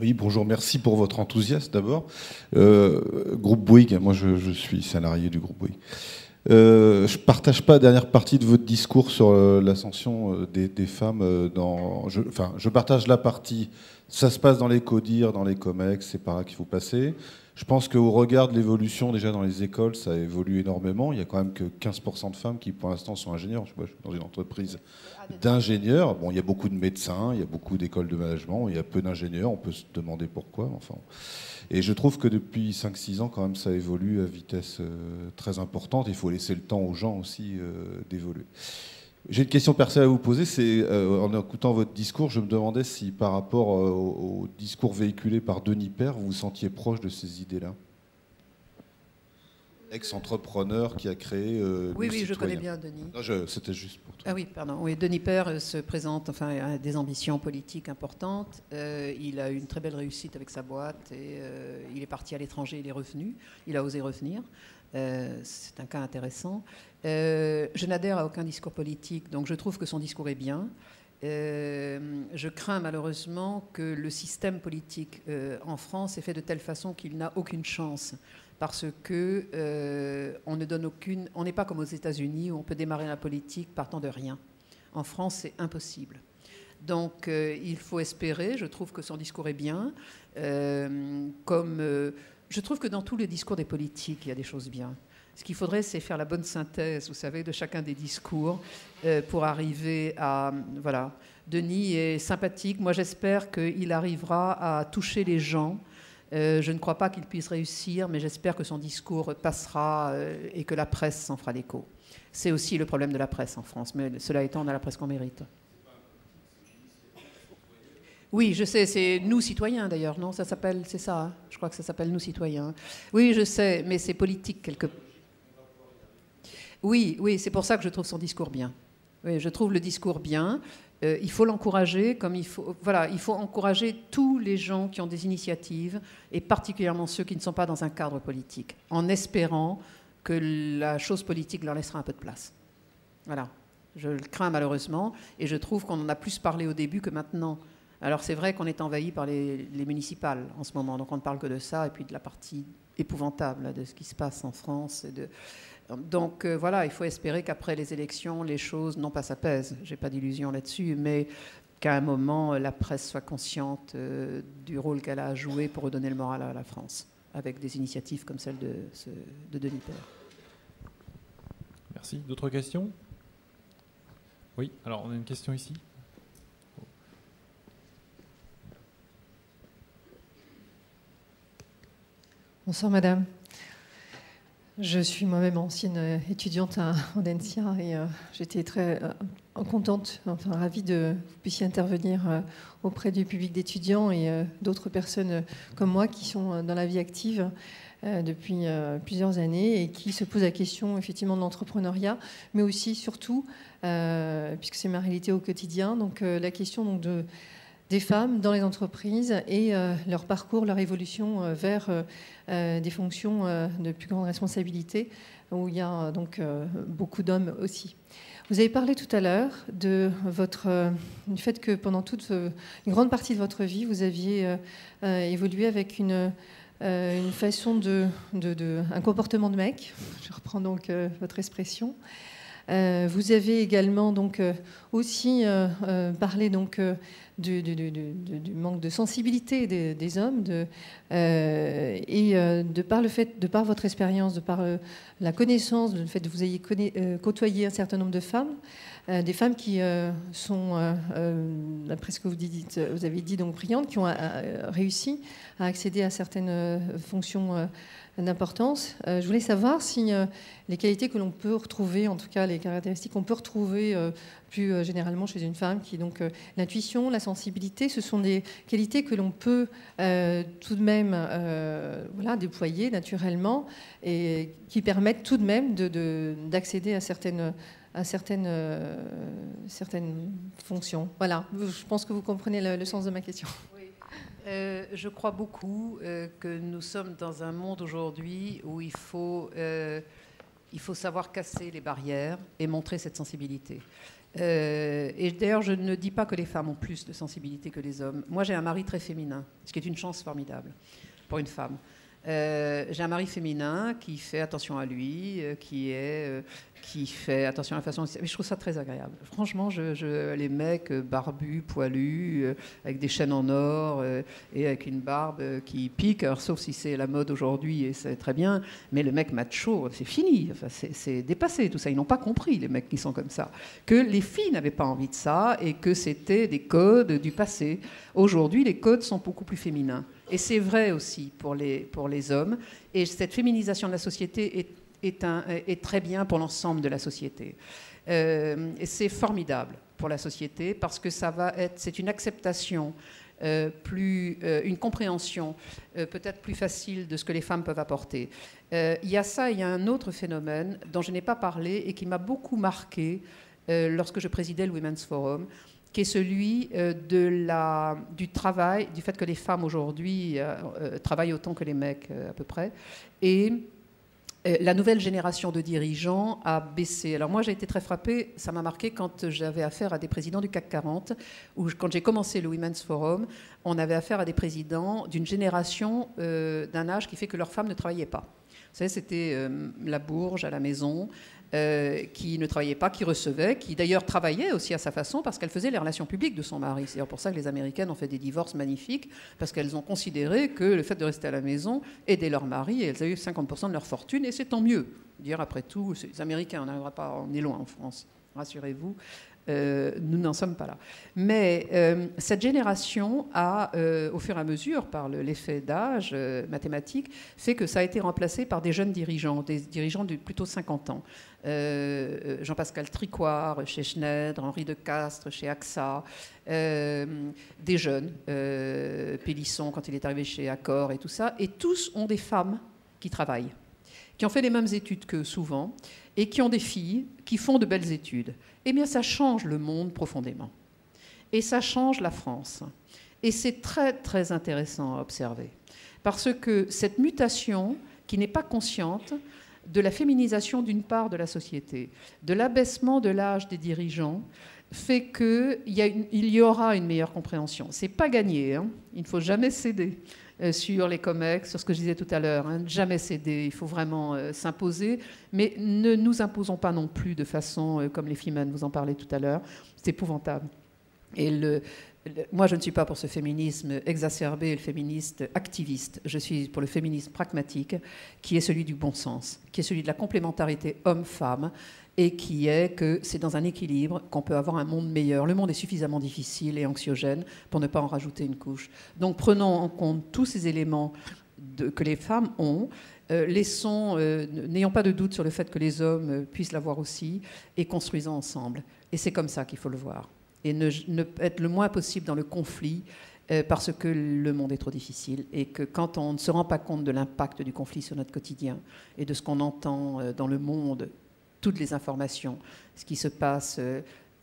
Oui, bonjour, merci pour votre enthousiasme d'abord. Groupe Bouygues, moi je suis salarié du groupe Bouygues. Je ne partage pas la dernière partie de votre discours sur l'ascension des femmes dans... Je partage la partie, ça se passe dans les CODIR, dans les COMEX, c'est par là qu'il faut passer. Je pense qu'au regard de l'évolution déjà dans les écoles, ça évolue énormément. Il n'y a quand même que 15% de femmes qui pour l'instant sont ingénieurs. Je suis dans une entreprise d'ingénieurs. Bon, il y a beaucoup de médecins, il y a beaucoup d'écoles de management, il y a peu d'ingénieurs, on peut se demander pourquoi. Enfin. Et je trouve que depuis 5-6 ans, quand même, ça évolue à vitesse très importante. Il faut laisser le temps aux gens aussi d'évoluer. J'ai une question personnelle à vous poser. C'est, en écoutant votre discours, je me demandais si par rapport au discours véhiculé par Denis Père, vous vous sentiez proche de ces idées-là. Ex-entrepreneur qui a créé... Oui, je connais bien Denis. C'était juste pour toi. Ah oui, pardon. Oui, Denis Père se présente, a des ambitions politiques importantes. Il a eu une très belle réussite avec sa boîte et il est parti à l'étranger, il est revenu. Il a osé revenir C'est un cas intéressant. Je n'adhère à aucun discours politique, donc je trouve que son discours est bien. Je crains malheureusement que le système politique en France est fait de telle façon qu'il n'a aucune chance, parce que on ne donne aucune. On n'est pas comme aux États-Unis où on peut démarrer la politique partant de rien. En France, c'est impossible. Donc, il faut espérer. Je trouve que son discours est bien. Je trouve que dans tous les discours des politiques, il y a des choses bien. Ce qu'il faudrait, c'est faire la bonne synthèse, vous savez, de chacun des discours pour arriver à... Voilà. Denis est sympathique. Moi, j'espère qu'il arrivera à toucher les gens. Je ne crois pas qu'il puisse réussir, mais j'espère que son discours passera et que la presse s'en fera l'écho. C'est aussi le problème de la presse en France, mais cela étant, on a la presse qu'on mérite. Oui, je sais, c'est Nous citoyens d'ailleurs, non? Ça s'appelle, c'est ça, hein, je crois que ça s'appelle Nous citoyens. Oui, je sais, mais c'est politique quelque part. Oui, c'est pour ça que je trouve son discours bien. Oui, je trouve le discours bien. Il faut l'encourager, comme il faut encourager tous les gens qui ont des initiatives, et particulièrement ceux qui ne sont pas dans un cadre politique, en espérant que la chose politique leur laissera un peu de place. Voilà. Je le crains malheureusement, et je trouve qu'on en a plus parlé au début que maintenant. Alors c'est vrai qu'on est envahi par les municipales en ce moment, donc on ne parle que de ça, et puis de la partie épouvantable là, de ce qui se passe en France. Donc voilà, il faut espérer qu'après les élections, les choses, non pas s'apaisent, j'ai pas d'illusion là-dessus, mais qu'à un moment, la presse soit consciente du rôle qu'elle a à jouer pour redonner le moral à la France, avec des initiatives comme celle de Denis Père. Merci. D'autres questions? Oui, alors on a une question ici. Bonsoir madame. Je suis moi-même ancienne étudiante à Audencia et j'étais très contente, enfin ravie de vous puissiez intervenir auprès du public d'étudiants et d'autres personnes comme moi qui sont dans la vie active depuis plusieurs années et qui se posent la question effectivement de l'entrepreneuriat, mais aussi surtout, puisque c'est ma réalité au quotidien, donc la question donc, des femmes dans les entreprises et leur parcours, leur évolution vers des fonctions de plus grande responsabilité où il y a donc beaucoup d'hommes aussi. Vous avez parlé tout à l'heure du fait que pendant une grande partie de votre vie, vous aviez évolué avec une façon un comportement de mec. Je reprends donc votre expression. Vous avez également donc aussi parlé donc du manque de sensibilité des hommes et de par votre expérience, de par la connaissance, le fait que vous ayez côtoyé un certain nombre de femmes, des femmes qui sont, d'après ce que vous avez dit, donc brillantes, qui ont réussi à accéder à certaines fonctions d'importance. Je voulais savoir si les qualités que l'on peut retrouver, en tout cas les caractéristiques qu'on peut retrouver plus généralement chez une femme, qui donc l'intuition, la sensibilité, ce sont des qualités que l'on peut tout de même déployer naturellement et qui permettent tout de même d'accéder à certaines fonctions. Voilà, je pense que vous comprenez le sens de ma question. Je crois beaucoup que nous sommes dans un monde aujourd'hui où il faut savoir casser les barrières et montrer cette sensibilité. Et d'ailleurs, je ne dis pas que les femmes ont plus de sensibilité que les hommes. Moi, j'ai un mari très féminin, ce qui est une chance formidable pour une femme. J'ai un mari féminin qui fait attention à lui, qui fait attention à la façon... Mais je trouve ça très agréable. Franchement, les mecs barbus, poilus, avec des chaînes en or et avec une barbe qui pique, alors, sauf si c'est la mode aujourd'hui et c'est très bien, mais le mec macho, c'est fini. Enfin, c'est dépassé tout ça. Ils n'ont pas compris, les mecs qui sont comme ça, que les filles n'avaient pas envie de ça et que c'était des codes du passé. Aujourd'hui, les codes sont beaucoup plus féminins. Et c'est vrai aussi pour les hommes. Et cette féminisation de la société est très bien pour l'ensemble de la société. Et c'est formidable pour la société parce que c'est une acceptation, une compréhension peut-être plus facile de ce que les femmes peuvent apporter. Il y a ça, il y a un autre phénomène dont je n'ai pas parlé et qui m'a beaucoup marqué lorsque je présidais le Women's Forum, qui est celui du travail, du fait que les femmes aujourd'hui travaillent autant que les mecs à peu près, et la nouvelle génération de dirigeants a baissé. Alors moi, j'ai été très frappée, ça m'a marqué quand j'avais affaire à des présidents du CAC 40, ou quand j'ai commencé le Women's Forum, on avait affaire à des présidents d'une génération, d'un âge qui fait que leurs femmes ne travaillaient pas. Vous savez, c'était la bourge à la maison, qui ne travaillait pas, qui recevait, qui d'ailleurs travaillait aussi à sa façon parce qu'elle faisait les relations publiques de son mari. C'est pour ça que les Américaines ont fait des divorces magnifiques, parce qu'elles ont considéré que le fait de rester à la maison aidait leur mari, et elles avaient eu 50% de leur fortune, et c'est tant mieux. Dire après tout, c'est les Américains, on n'arrivera pas, on est loin en France, rassurez-vous. Nous n'en sommes pas là. Mais cette génération a, au fur et à mesure, par l'effet d'âge mathématique, fait que ça a été remplacé par des jeunes dirigeants, des dirigeants de plutôt 50 ans. Jean-Pascal Tricoire chez Schneider, Henri de Castres chez AXA, des jeunes, Pélisson quand il est arrivé chez Accor et tout ça, et tous ont des femmes qui travaillent, qui ont fait les mêmes études qu'eux souvent, et qui ont des filles qui font de belles études. Eh bien, ça change le monde profondément. Et ça change la France. Et c'est très, très intéressant à observer. Parce que cette mutation, qui n'est pas consciente, de la féminisation d'une part de la société, de l'abaissement de l'âge des dirigeants, fait qu'il y aura une meilleure compréhension. Ce n'est pas gagné, hein. Il ne faut jamais céder sur les COMEX, sur ce que je disais tout à l'heure, hein. Jamais céder, il faut vraiment s'imposer, mais ne nous imposons pas non plus de façon, comme les Femen, vous en parlez tout à l'heure, c'est épouvantable. Et moi, je ne suis pas pour ce féminisme exacerbé, le féministe activiste. Je suis pour le féminisme pragmatique, qui est celui du bon sens, qui est celui de la complémentarité homme-femme, et qui est que c'est dans un équilibre qu'on peut avoir un monde meilleur. Le monde est suffisamment difficile et anxiogène pour ne pas en rajouter une couche. Donc prenons en compte tous ces éléments que les femmes ont, n'ayons pas de doute sur le fait que les hommes puissent l'avoir aussi, et construisons ensemble. Et c'est comme ça qu'il faut le voir. Et ne être le moins possible dans le conflit, parce que le monde est trop difficile, et que quand on ne se rend pas compte de l'impact du conflit sur notre quotidien et de ce qu'on entend dans le monde, toutes les informations, ce qui se passe,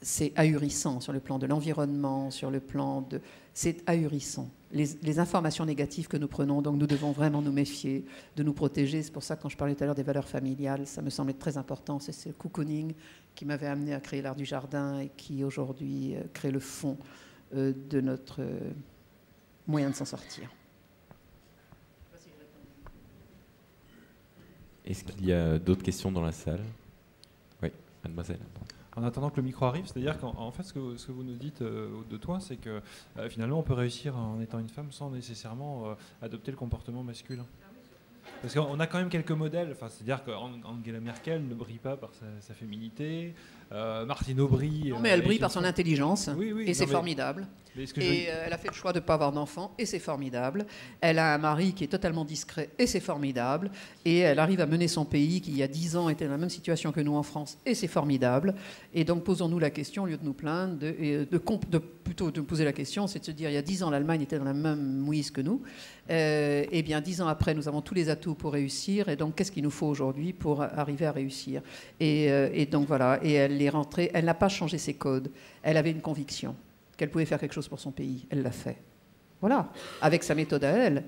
c'est ahurissant sur le plan de l'environnement, sur le plan de... C'est ahurissant. Les informations négatives que nous prenons, donc nous devons vraiment nous méfier, de nous protéger. C'est pour ça que quand je parlais tout à l'heure des valeurs familiales, ça me semblait très important. C'est ce cocooning qui m'avait amené à créer l'art du jardin et qui aujourd'hui crée le fond de notre moyen de s'en sortir. Est-ce qu'il y a d'autres questions dans la salle ? Oui, mademoiselle. En attendant que le micro arrive, c'est-à-dire qu'en fait, ce que vous nous dites de toi, c'est que finalement, on peut réussir en étant une femme sans nécessairement adopter le comportement masculin. Parce qu'on a quand même quelques modèles, c'est-à-dire qu'Angela Merkel ne brille pas par sa féminité, Martine Aubry... Non, mais elle brille par son intelligence, oui, et c'est formidable. Elle a fait le choix de ne pas avoir d'enfant, et c'est formidable. Elle a un mari qui est totalement discret, et c'est formidable. Et elle arrive à mener son pays, qui il y a 10 ans était dans la même situation que nous en France, et c'est formidable. Et donc posons-nous la question, au lieu de nous plaindre, plutôt de poser la question, c'est de se dire, il y a 10 ans, l'Allemagne était dans la même mouise que nous. Eh bien, 10 ans après, nous avons tous les atouts pour réussir. Et donc, qu'est-ce qu'il nous faut aujourd'hui pour arriver à réussir ? Et donc, voilà. Et elle est rentrée. Elle n'a pas changé ses codes. Elle avait une conviction qu'elle pouvait faire quelque chose pour son pays. Elle l'a fait. Voilà. Avec sa méthode à elle.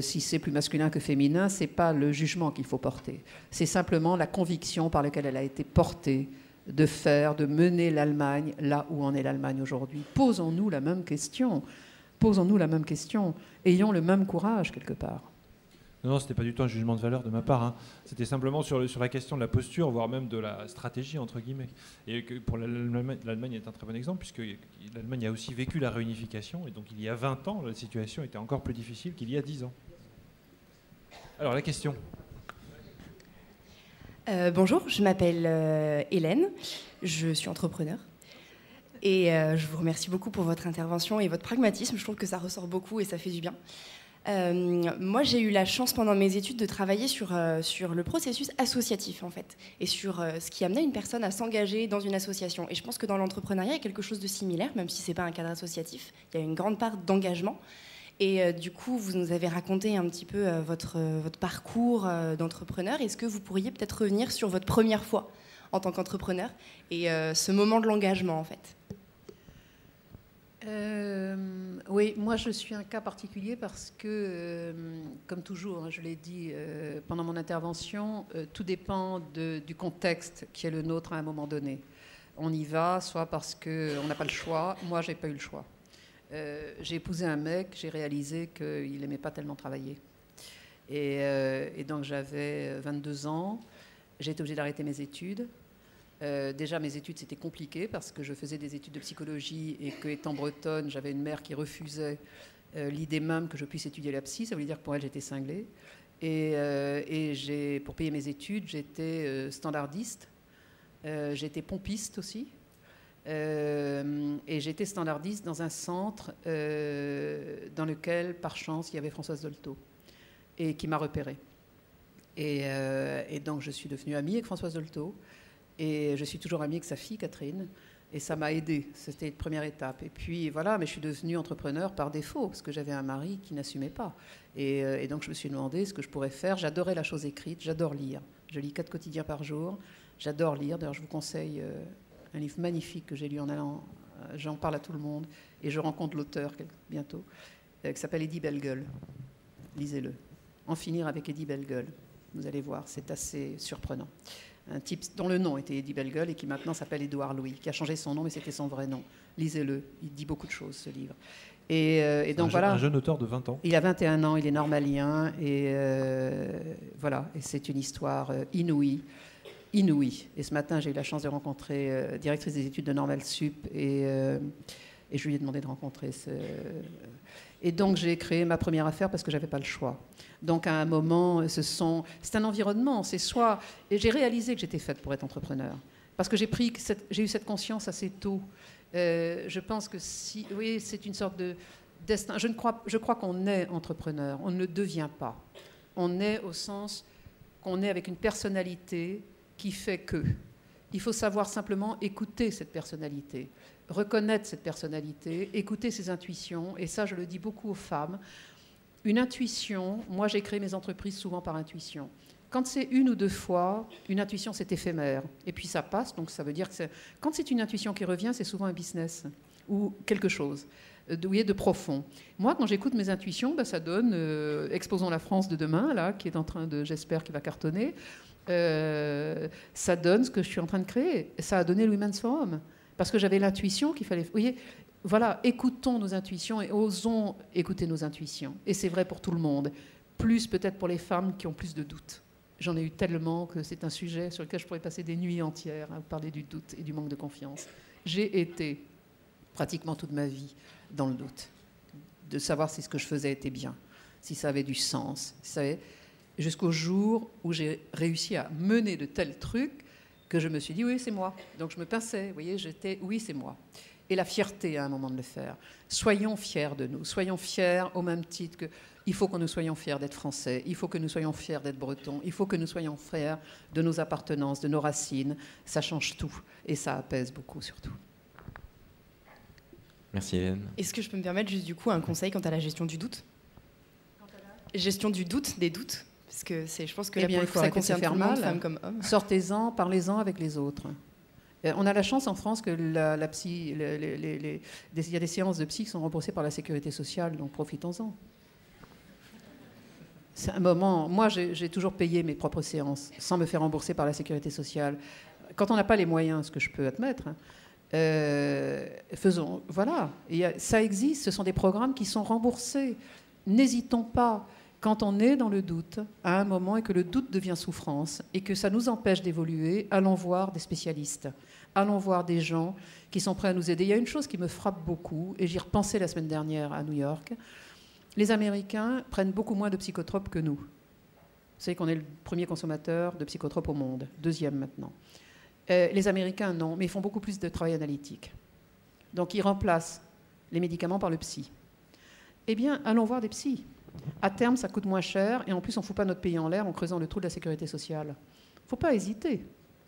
Si c'est plus masculin que féminin, c'est pas le jugement qu'il faut porter. C'est simplement la conviction par laquelle elle a été portée de mener l'Allemagne là où en est l'Allemagne aujourd'hui. Posons-nous la même question. Posons-nous la même question. Ayons le même courage, quelque part. Non, ce n'était pas du tout un jugement de valeur de ma part. Hein. C'était simplement sur la question de la posture, voire même de la stratégie, entre guillemets. Et que pour l'Allemagne est un très bon exemple, puisque l'Allemagne a aussi vécu la réunification. Et donc, il y a 20 ans, la situation était encore plus difficile qu'il y a 10 ans. Alors, la question. Bonjour, je m'appelle Hélène. Je suis entrepreneur. Et je vous remercie beaucoup pour votre intervention et votre pragmatisme. Je trouve que ça ressort beaucoup et ça fait du bien. Moi, j'ai eu la chance pendant mes études de travailler sur le processus associatif, en fait, et sur ce qui amenait une personne à s'engager dans une association. Et je pense que dans l'entrepreneuriat, il y a quelque chose de similaire, même si ce n'est pas un cadre associatif. Il y a une grande part d'engagement. Et du coup, vous nous avez raconté un petit peu votre parcours d'entrepreneur. Est-ce que vous pourriez peut-être revenir sur votre première fois en tant qu'entrepreneur et ce moment de l'engagement, en fait ? Oui, moi je suis un cas particulier parce que, comme toujours, je l'ai dit pendant mon intervention, tout dépend du contexte qui est le nôtre à un moment donné. On y va, soit parce qu'on n'a pas le choix. Moi, j'ai pas eu le choix. J'ai épousé un mec, j'ai réalisé qu'il n'aimait pas tellement travailler. Et donc j'avais 22 ans, j'ai été obligée d'arrêter mes études. Déjà, mes études, c'était compliqué parce que je faisais des études de psychologie et qu'étant bretonne, j'avais une mère qui refusait l'idée même que je puisse étudier la psy. Ça voulait dire que pour elle, j'étais cinglée. Et pour payer mes études, j'étais standardiste. J'étais pompiste aussi. Et j'étais standardiste dans un centre dans lequel, par chance, il y avait Françoise Dolto et qui m'a repérée. Et donc, je suis devenue amie avec Françoise Dolto. Et je suis toujours amie avec sa fille, Catherine. Et ça m'a aidée. C'était une première étape. Et puis voilà, mais je suis devenue entrepreneur par défaut, parce que j'avais un mari qui n'assumait pas. Et donc je me suis demandé ce que je pourrais faire. J'adorais la chose écrite, j'adore lire. Je lis 4 quotidiens par jour. J'adore lire. D'ailleurs, je vous conseille un livre magnifique que j'ai lu en allant. J'en parle à tout le monde. Et je rencontre l'auteur bientôt, qui s'appelle Eddie Bellegueule. Lisez-le. En finir avec Eddie Bellegueule. Vous allez voir, c'est assez surprenant. Un type dont le nom était Eddie Bellegueule et qui maintenant s'appelle Édouard Louis, qui a changé son nom, mais c'était son vrai nom. Lisez-le, il dit beaucoup de choses, ce livre. Et donc voilà. Un jeune auteur de 20 ans. Il a 21 ans, il est normalien, et voilà. Et c'est une histoire inouïe. Et ce matin, j'ai eu la chance de rencontrer directrice des études de Normal Sup, et je lui ai demandé de rencontrer ce... Et donc, j'ai créé ma première affaire parce que je n'avais pas le choix. Donc, à un moment, c'est un environnement. C'est soit... Et j'ai réalisé que j'étais faite pour être entrepreneur. Parce que j'ai eu cette conscience assez tôt. Je pense que oui, c'est une sorte de destin. Je crois qu'on est entrepreneur. On ne le devient pas. On est au sens qu'on est avec une personnalité qui fait que. Il faut savoir simplement écouter cette personnalité, reconnaître cette personnalité, écouter ses intuitions. Et ça, je le dis beaucoup aux femmes. Une intuition, moi j'ai créé mes entreprises souvent par intuition. Quand c'est 1 ou 2 fois, une intuition c'est éphémère. Et puis ça passe, donc ça veut dire que quand c'est une intuition qui revient, c'est souvent un business ou quelque chose de profond. Moi, quand j'écoute mes intuitions, ça donne Exposons la France de demain, là, qui est en train de, j'espère, qui va cartonner. Ça donne ce que je suis en train de créer. Ça a donné le Women's Forum. Parce que j'avais l'intuition qu'il fallait... Vous voyez, voilà, écoutons nos intuitions et osons écouter nos intuitions. Et c'est vrai pour tout le monde. Plus peut-être pour les femmes qui ont plus de doutes. J'en ai eu tellement que c'est un sujet sur lequel je pourrais passer des nuits entières à parler du doute et du manque de confiance. J'ai été pratiquement toute ma vie dans le doute. De savoir si ce que je faisais était bien, si ça avait du sens. Jusqu'au jour où j'ai réussi à mener de tels trucs que je me suis dit, oui, c'est moi. Donc je me pinçais, vous voyez, oui, c'est moi. Et la fierté à un moment de le faire. Soyons fiers de nous. Soyons fiers au même titre que... Il faut que nous soyons fiers d'être français. Il faut que nous soyons fiers d'être bretons. Il faut que nous soyons fiers de nos appartenances, de nos racines. Ça change tout. Et ça apaise beaucoup, surtout. Merci, Hélène. Est-ce que je peux me permettre juste du coup un conseil quant à la gestion du doute ? Gestion du doute, des doutes. Parce que je pense que là, pour ça concerne tout le monde, femmes comme hommes. Sortez-en, parlez-en avec les autres. On a la chance en France que la psy, il y a des séances de psy qui sont remboursées par la sécurité sociale, donc profitons-en. C'est un moment... Moi, j'ai toujours payé mes propres séances sans me faire rembourser par la sécurité sociale. Quand on n'a pas les moyens, ce que je peux admettre, faisons... Voilà, ça existe, ce sont des programmes qui sont remboursés. N'hésitons pas. Quand on est dans le doute, à un moment, et que le doute devient souffrance, et que ça nous empêche d'évoluer, allons voir des spécialistes. Allons voir des gens qui sont prêts à nous aider. Il y a une chose qui me frappe beaucoup, et j'y repensais la semaine dernière à New York. Les Américains prennent beaucoup moins de psychotropes que nous. Vous savez qu'on est le premier consommateur de psychotropes au monde, 2e maintenant. Les Américains, non, mais ils font beaucoup plus de travail analytique. Donc ils remplacent les médicaments par le psy. Eh bien, allons voir des psys. À terme, ça coûte moins cher et en plus, on ne fout pas notre pays en l'air en creusant le trou de la sécurité sociale. Il ne faut pas hésiter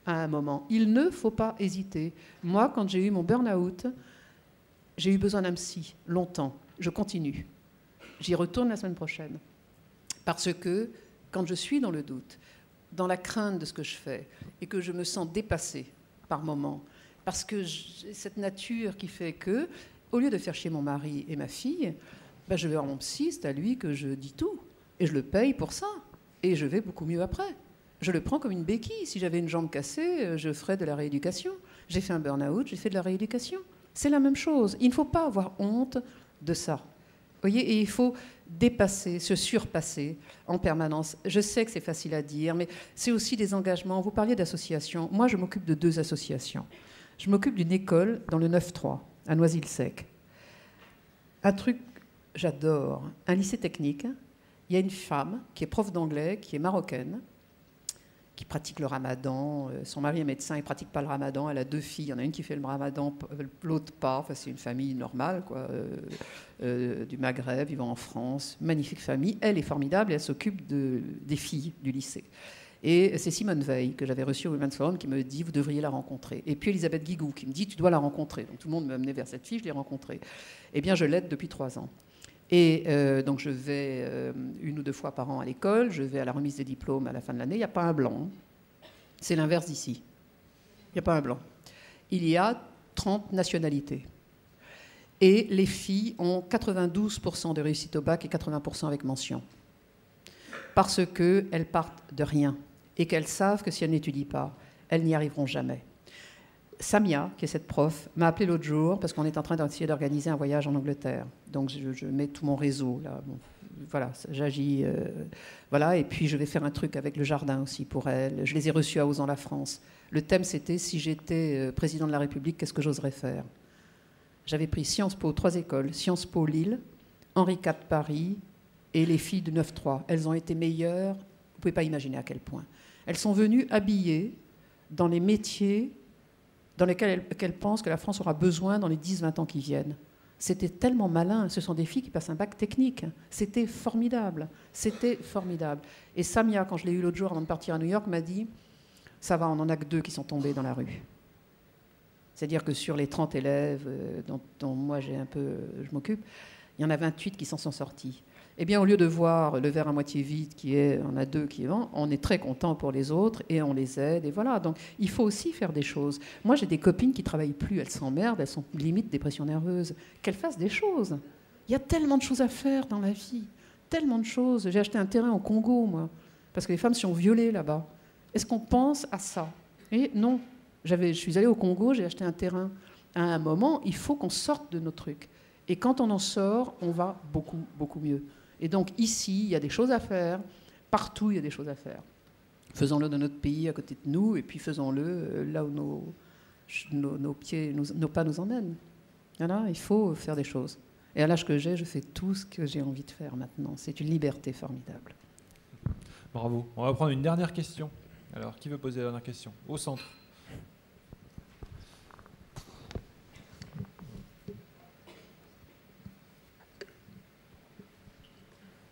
à un moment. Il ne faut pas hésiter. Moi, quand j'ai eu mon burn-out, j'ai eu besoin d'un psy, longtemps. Je continue. J'y retourne la semaine prochaine. Parce que quand je suis dans le doute, dans la crainte de ce que je fais et que je me sens dépassée par moments, parce que cette nature qui fait que... au lieu de faire chier mon mari et ma fille, ben, je vais voir mon psy, c'est à lui que je dis tout. Et je le paye pour ça. Et je vais beaucoup mieux après. Je le prends comme une béquille. Si j'avais une jambe cassée, je ferais de la rééducation. J'ai fait un burn-out, j'ai fait de la rééducation. C'est la même chose. Il ne faut pas avoir honte de ça. Vous voyez, et il faut dépasser, se surpasser en permanence. Je sais que c'est facile à dire, mais c'est aussi des engagements. Vous parliez d'associations. Moi, je m'occupe de 2 associations. Je m'occupe d'une école dans le 9-3, à Noisy-le-Sec. Un truc, j'adore, un lycée technique. Il y a une femme qui est prof d'anglais, qui est marocaine, qui pratique le ramadan. Son mari est médecin, il ne pratique pas le ramadan. Elle a 2 filles. Il y en a une qui fait le ramadan, l'autre pas. Enfin, c'est une famille normale, quoi, du Maghreb, vivant en France. Magnifique famille. Elle est formidable et elle s'occupe des filles du lycée. Et c'est Simone Veil, que j'avais reçue au Women's Forum, qui me dit « Vous devriez la rencontrer ». Et puis Elisabeth Guigou, qui me dit « Tu dois la rencontrer ». Donc tout le monde m'a amené vers cette fille, je l'ai rencontrée. Eh bien, je l'aide depuis 3 ans. Et donc je vais 1 ou 2 fois par an à l'école, je vais à la remise des diplômes à la fin de l'année, il n'y a pas un blanc. C'est l'inverse d'ici. Il n'y a pas un blanc. Il y a 30 nationalités. Et les filles ont 92% de réussite au bac et 80% avec mention. Parce qu'elles partent de rien et qu'elles savent que si elles n'étudient pas, elles n'y arriveront jamais. Samia, qui est cette prof, m'a appelé l'autre jour parce qu'on est en train d'essayer d'organiser un voyage en Angleterre. Donc je mets tout mon réseau là. Bon, voilà, j'agis. Voilà, et puis je vais faire un truc avec le jardin aussi pour elle. Je les ai reçus à Ozan-la-France. Le thème c'était si j'étais président de la République, qu'est-ce que j'oserais faire? J'avais pris Sciences Po, 3 écoles, Sciences Po Lille, Henri IV Paris et les filles du 9-3. Elles ont été meilleures. Vous ne pouvez pas imaginer à quel point. Elles sont venues habillées dans les métiers dans lesquelles elles pensent que la France aura besoin dans les 10-20 ans qui viennent. C'était tellement malin. Ce sont des filles qui passent un bac technique. C'était formidable. C'était formidable. Et Samia, quand je l'ai eu l'autre jour avant de partir à New York, m'a dit « Ça va, on n'en a que 2 qui sont tombés dans la rue. » C'est-à-dire que sur les 30 élèves dont moi je m'occupe, il y en a 28 qui s'en sont sortis. Eh bien, au lieu de voir le verre à moitié vide, on a 2 qui vont, on est très content pour les autres et on les aide. Et voilà. Donc, il faut aussi faire des choses. Moi, j'ai des copines qui ne travaillent plus. Elles s'emmerdent, elles sont limite dépression nerveuse. Qu'elles fassent des choses. Il y a tellement de choses à faire dans la vie. Tellement de choses. J'ai acheté un terrain au Congo, moi, parce que les femmes sont violées là-bas. Est-ce qu'on pense à ça? Et non. Je suis allée au Congo, j'ai acheté un terrain. À un moment, il faut qu'on sorte de nos trucs. Et quand on en sort, on va beaucoup, beaucoup mieux. Et donc ici, il y a des choses à faire. Partout, il y a des choses à faire. Faisons-le dans notre pays, à côté de nous, et puis faisons-le là où nos pas nous emmènent. Voilà, il faut faire des choses. Et à l'âge que j'ai, je fais tout ce que j'ai envie de faire maintenant. C'est une liberté formidable. Bravo. On va prendre une dernière question. Alors, qui veut poser la dernière question? Au centre.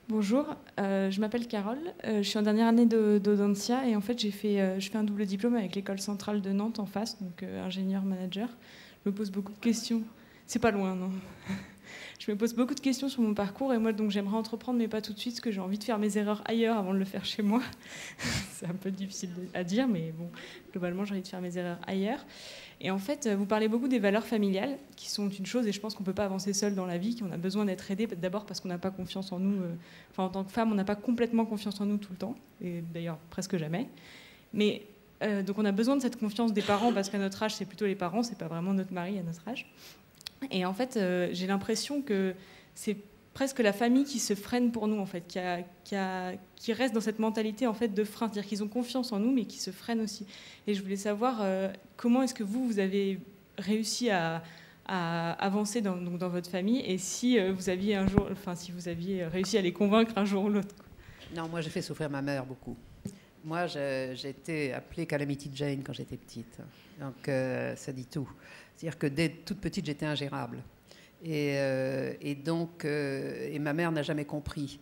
Bonjour, je m'appelle Carole, je suis en dernière année d'Audencia et en fait je fais un double diplôme avec l'école centrale de Nantes en face, donc ingénieur-manager. Je me pose beaucoup de questions, c'est pas loin non. Je me pose beaucoup de questions sur mon parcours et moi donc j'aimerais entreprendre mais pas tout de suite parce que j'ai envie de faire mes erreurs ailleurs avant de le faire chez moi. C'est un peu difficile à dire mais bon, globalement j'ai envie de faire mes erreurs ailleurs. Et en fait, vous parlez beaucoup des valeurs familiales, qui sont une chose, et je pense qu'on ne peut pas avancer seul dans la vie, qu'on a besoin d'être aidé, d'abord parce qu'on n'a pas confiance en nous, en tant que femme, on n'a pas complètement confiance en nous tout le temps, et d'ailleurs presque jamais. Mais donc on a besoin de cette confiance des parents, parce qu'à notre âge, c'est plutôt les parents, c'est pas vraiment notre mari à notre âge. Et en fait, j'ai l'impression que c'est presque la famille qui se freine pour nous, en fait, qui reste dans cette mentalité en fait, de frein, c'est-à-dire qu'ils ont confiance en nous, mais qui se freinent aussi. Et je voulais savoir comment est-ce que vous avez réussi à avancer dans votre famille, et si vous aviez réussi à les convaincre un jour ou l'autre. Non, moi j'ai fait souffrir ma mère beaucoup. Moi j'ai été appelée Calamity Jane quand j'étais petite, donc ça dit tout. C'est-à-dire que dès toute petite j'étais ingérable. Et donc, ma mère n'a jamais compris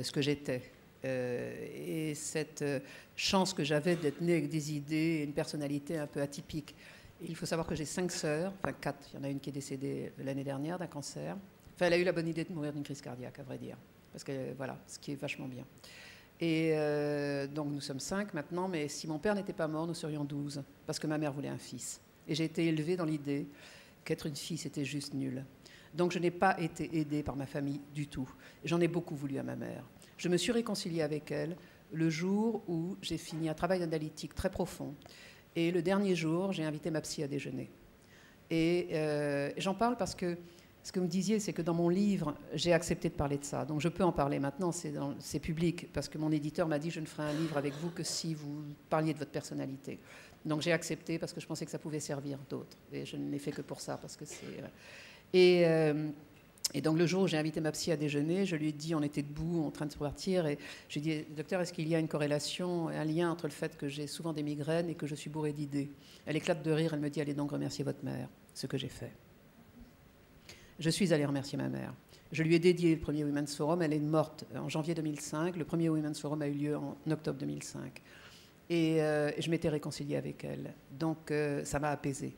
ce que j'étais. Et cette chance que j'avais d'être née avec des idées et une personnalité un peu atypique. Et il faut savoir que j'ai 5 sœurs, enfin 4. Il y en a une qui est décédée l'année dernière d'un cancer. Enfin, elle a eu la bonne idée de mourir d'une crise cardiaque, à vrai dire. Parce que, voilà, ce qui est vachement bien. Et donc, nous sommes 5 maintenant, mais si mon père n'était pas mort, nous serions 12. Parce que ma mère voulait un fils. Et j'ai été élevée dans l'idée qu'être une fille, c'était juste nul. Donc je n'ai pas été aidée par ma famille du tout. J'en ai beaucoup voulu à ma mère. Je me suis réconciliée avec elle le jour où j'ai fini un travail analytique très profond. Et le dernier jour, j'ai invité ma psy à déjeuner. Et j'en parle parce que ce que vous me disiez, c'est que dans mon livre, j'ai accepté de parler de ça. Donc je peux en parler maintenant, c'est public, parce que mon éditeur m'a dit je ne ferai un livre avec vous que si vous parliez de votre personnalité. Donc j'ai accepté parce que je pensais que ça pouvait servir d'autres. Et je ne l'ai fait que pour ça, parce que c'est... Et donc le jour où j'ai invité ma psy à déjeuner, je lui ai dit, on était debout, en train de se partir, et j'ai dit, docteur, est-ce qu'il y a une corrélation, un lien entre le fait que j'ai souvent des migraines et que je suis bourrée d'idées? Elle éclate de rire, elle me dit, allez donc remercier votre mère, ce que j'ai fait. Je suis allée remercier ma mère. Je lui ai dédié le premier Women's Forum, elle est morte en janvier 2005, le premier Women's Forum a eu lieu en octobre 2005. Et je m'étais réconciliée avec elle, donc ça m'a apaisée.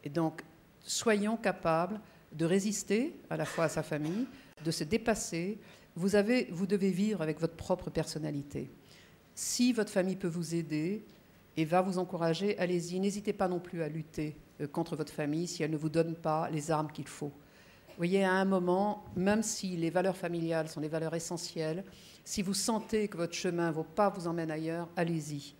Et donc, soyons capables de résister à la fois à sa famille, de se dépasser. Vous devez vivre avec votre propre personnalité. Si votre famille peut vous aider et va vous encourager, allez-y. N'hésitez pas non plus à lutter contre votre famille si elle ne vous donne pas les armes qu'il faut. Vous voyez, à un moment, même si les valeurs familiales sont des valeurs essentielles, si vous sentez que votre chemin ne va pas vous emmène ailleurs, allez-y.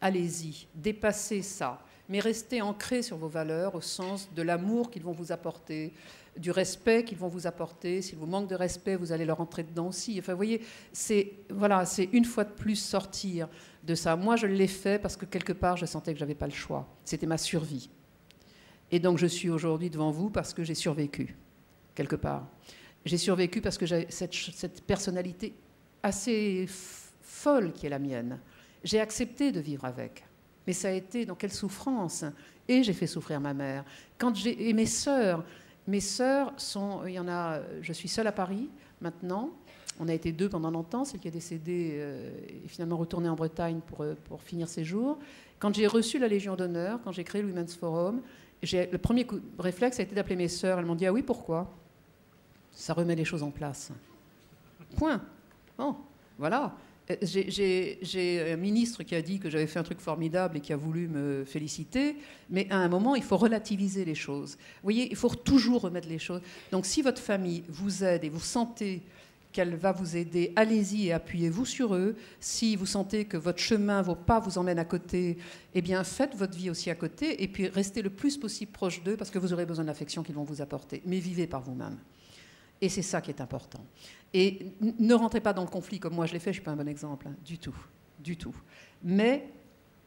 Allez-y, dépassez ça. Mais restez ancrés sur vos valeurs au sens de l'amour qu'ils vont vous apporter, du respect qu'ils vont vous apporter. S'ils vous manquent de respect, vous allez leur entrer dedans aussi. Enfin, vous voyez, c'est une fois de plus sortir de ça. Moi, je l'ai fait parce que quelque part, je sentais que je n'avais pas le choix. C'était ma survie. Et donc, je suis aujourd'hui devant vous parce que j'ai survécu, quelque part. J'ai survécu parce que j'ai cette personnalité assez folle qui est la mienne. J'ai accepté de vivre avec. Mais ça a été dans quelle souffrance. Et j'ai fait souffrir ma mère. Et mes sœurs sont... Il y en a... Je suis seule à Paris, maintenant. On a été 2 pendant longtemps. Celle qui est décédée est finalement retournée en Bretagne pour finir ses jours. Quand j'ai reçu la Légion d'honneur, quand j'ai créé le Women's Forum, le premier réflexe a été d'appeler mes sœurs. Elles m'ont dit « Ah oui, pourquoi ?» Ça remet les choses en place. Point. Bon, voilà. J'ai un ministre qui a dit que j'avais fait un truc formidable et qui a voulu me féliciter, mais à un moment, il faut relativiser les choses. Vous voyez, il faut toujours remettre les choses. Donc si votre famille vous aide et vous sentez qu'elle va vous aider, allez-y et appuyez-vous sur eux. Si vous sentez que votre chemin vous emmène à côté, eh bien faites votre vie aussi à côté et puis restez le plus possible proche d'eux parce que vous aurez besoin de l'affection qu'ils vont vous apporter. Mais vivez par vous-même. Et c'est ça qui est important. Et ne rentrez pas dans le conflit comme moi je l'ai fait, je ne suis pas un bon exemple, hein, du tout, du tout. Mais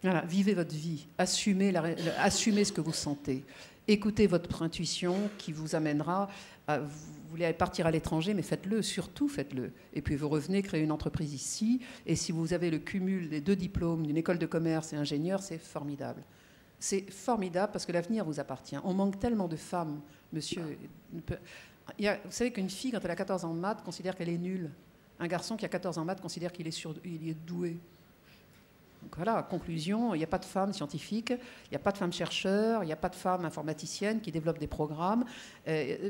voilà, vivez votre vie, assumez ce que vous sentez, écoutez votre intuition qui vous amènera, vous voulez partir à l'étranger, mais faites-le, surtout faites-le. Et puis vous revenez créer une entreprise ici, et si vous avez le cumul des 2 diplômes d'une école de commerce et ingénieur, c'est formidable. C'est formidable parce que l'avenir vous appartient. On manque tellement de femmes, monsieur... vous savez qu'une fille, quand elle a 14 ans en maths, considère qu'elle est nulle. Un garçon qui a 14 ans en maths considère qu'il est doué. Donc voilà, conclusion, il n'y a pas de femmes scientifiques, il n'y a pas de femmes chercheurs, il n'y a pas de femmes informaticiennes qui développent des programmes.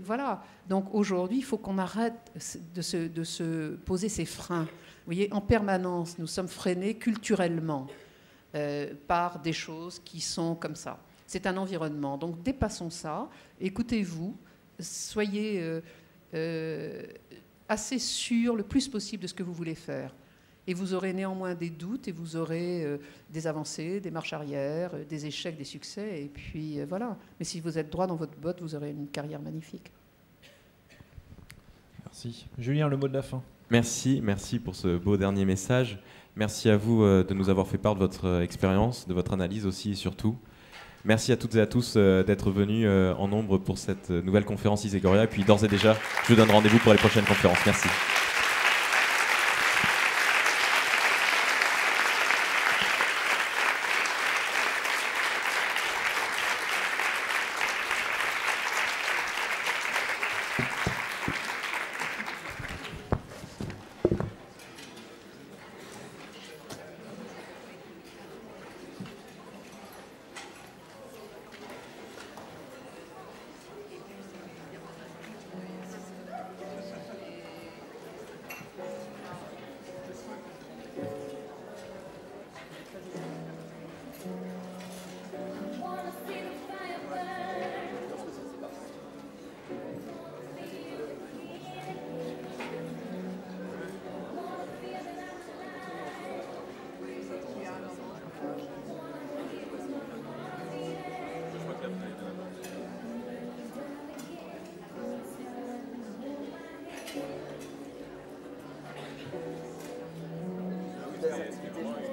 Voilà. Donc aujourd'hui, il faut qu'on arrête de se poser ces freins. Vous voyez, en permanence, nous sommes freinés culturellement par des choses qui sont comme ça. C'est un environnement. Donc dépassons ça, écoutez-vous, soyez assez sûr le plus possible de ce que vous voulez faire. Et vous aurez néanmoins des doutes et vous aurez des avancées, des marches arrière, des échecs, des succès. Et puis voilà. Mais si vous êtes droit dans votre botte, vous aurez une carrière magnifique. Merci. Julien, le mot de la fin. Merci pour ce beau dernier message. Merci à vous de nous avoir fait part de votre expérience, de votre analyse aussi et surtout. Merci à toutes et à tous d'être venus en nombre pour cette nouvelle conférence Isegoria. Et puis d'ores et déjà, je vous donne rendez-vous pour les prochaines conférences. Merci. était juste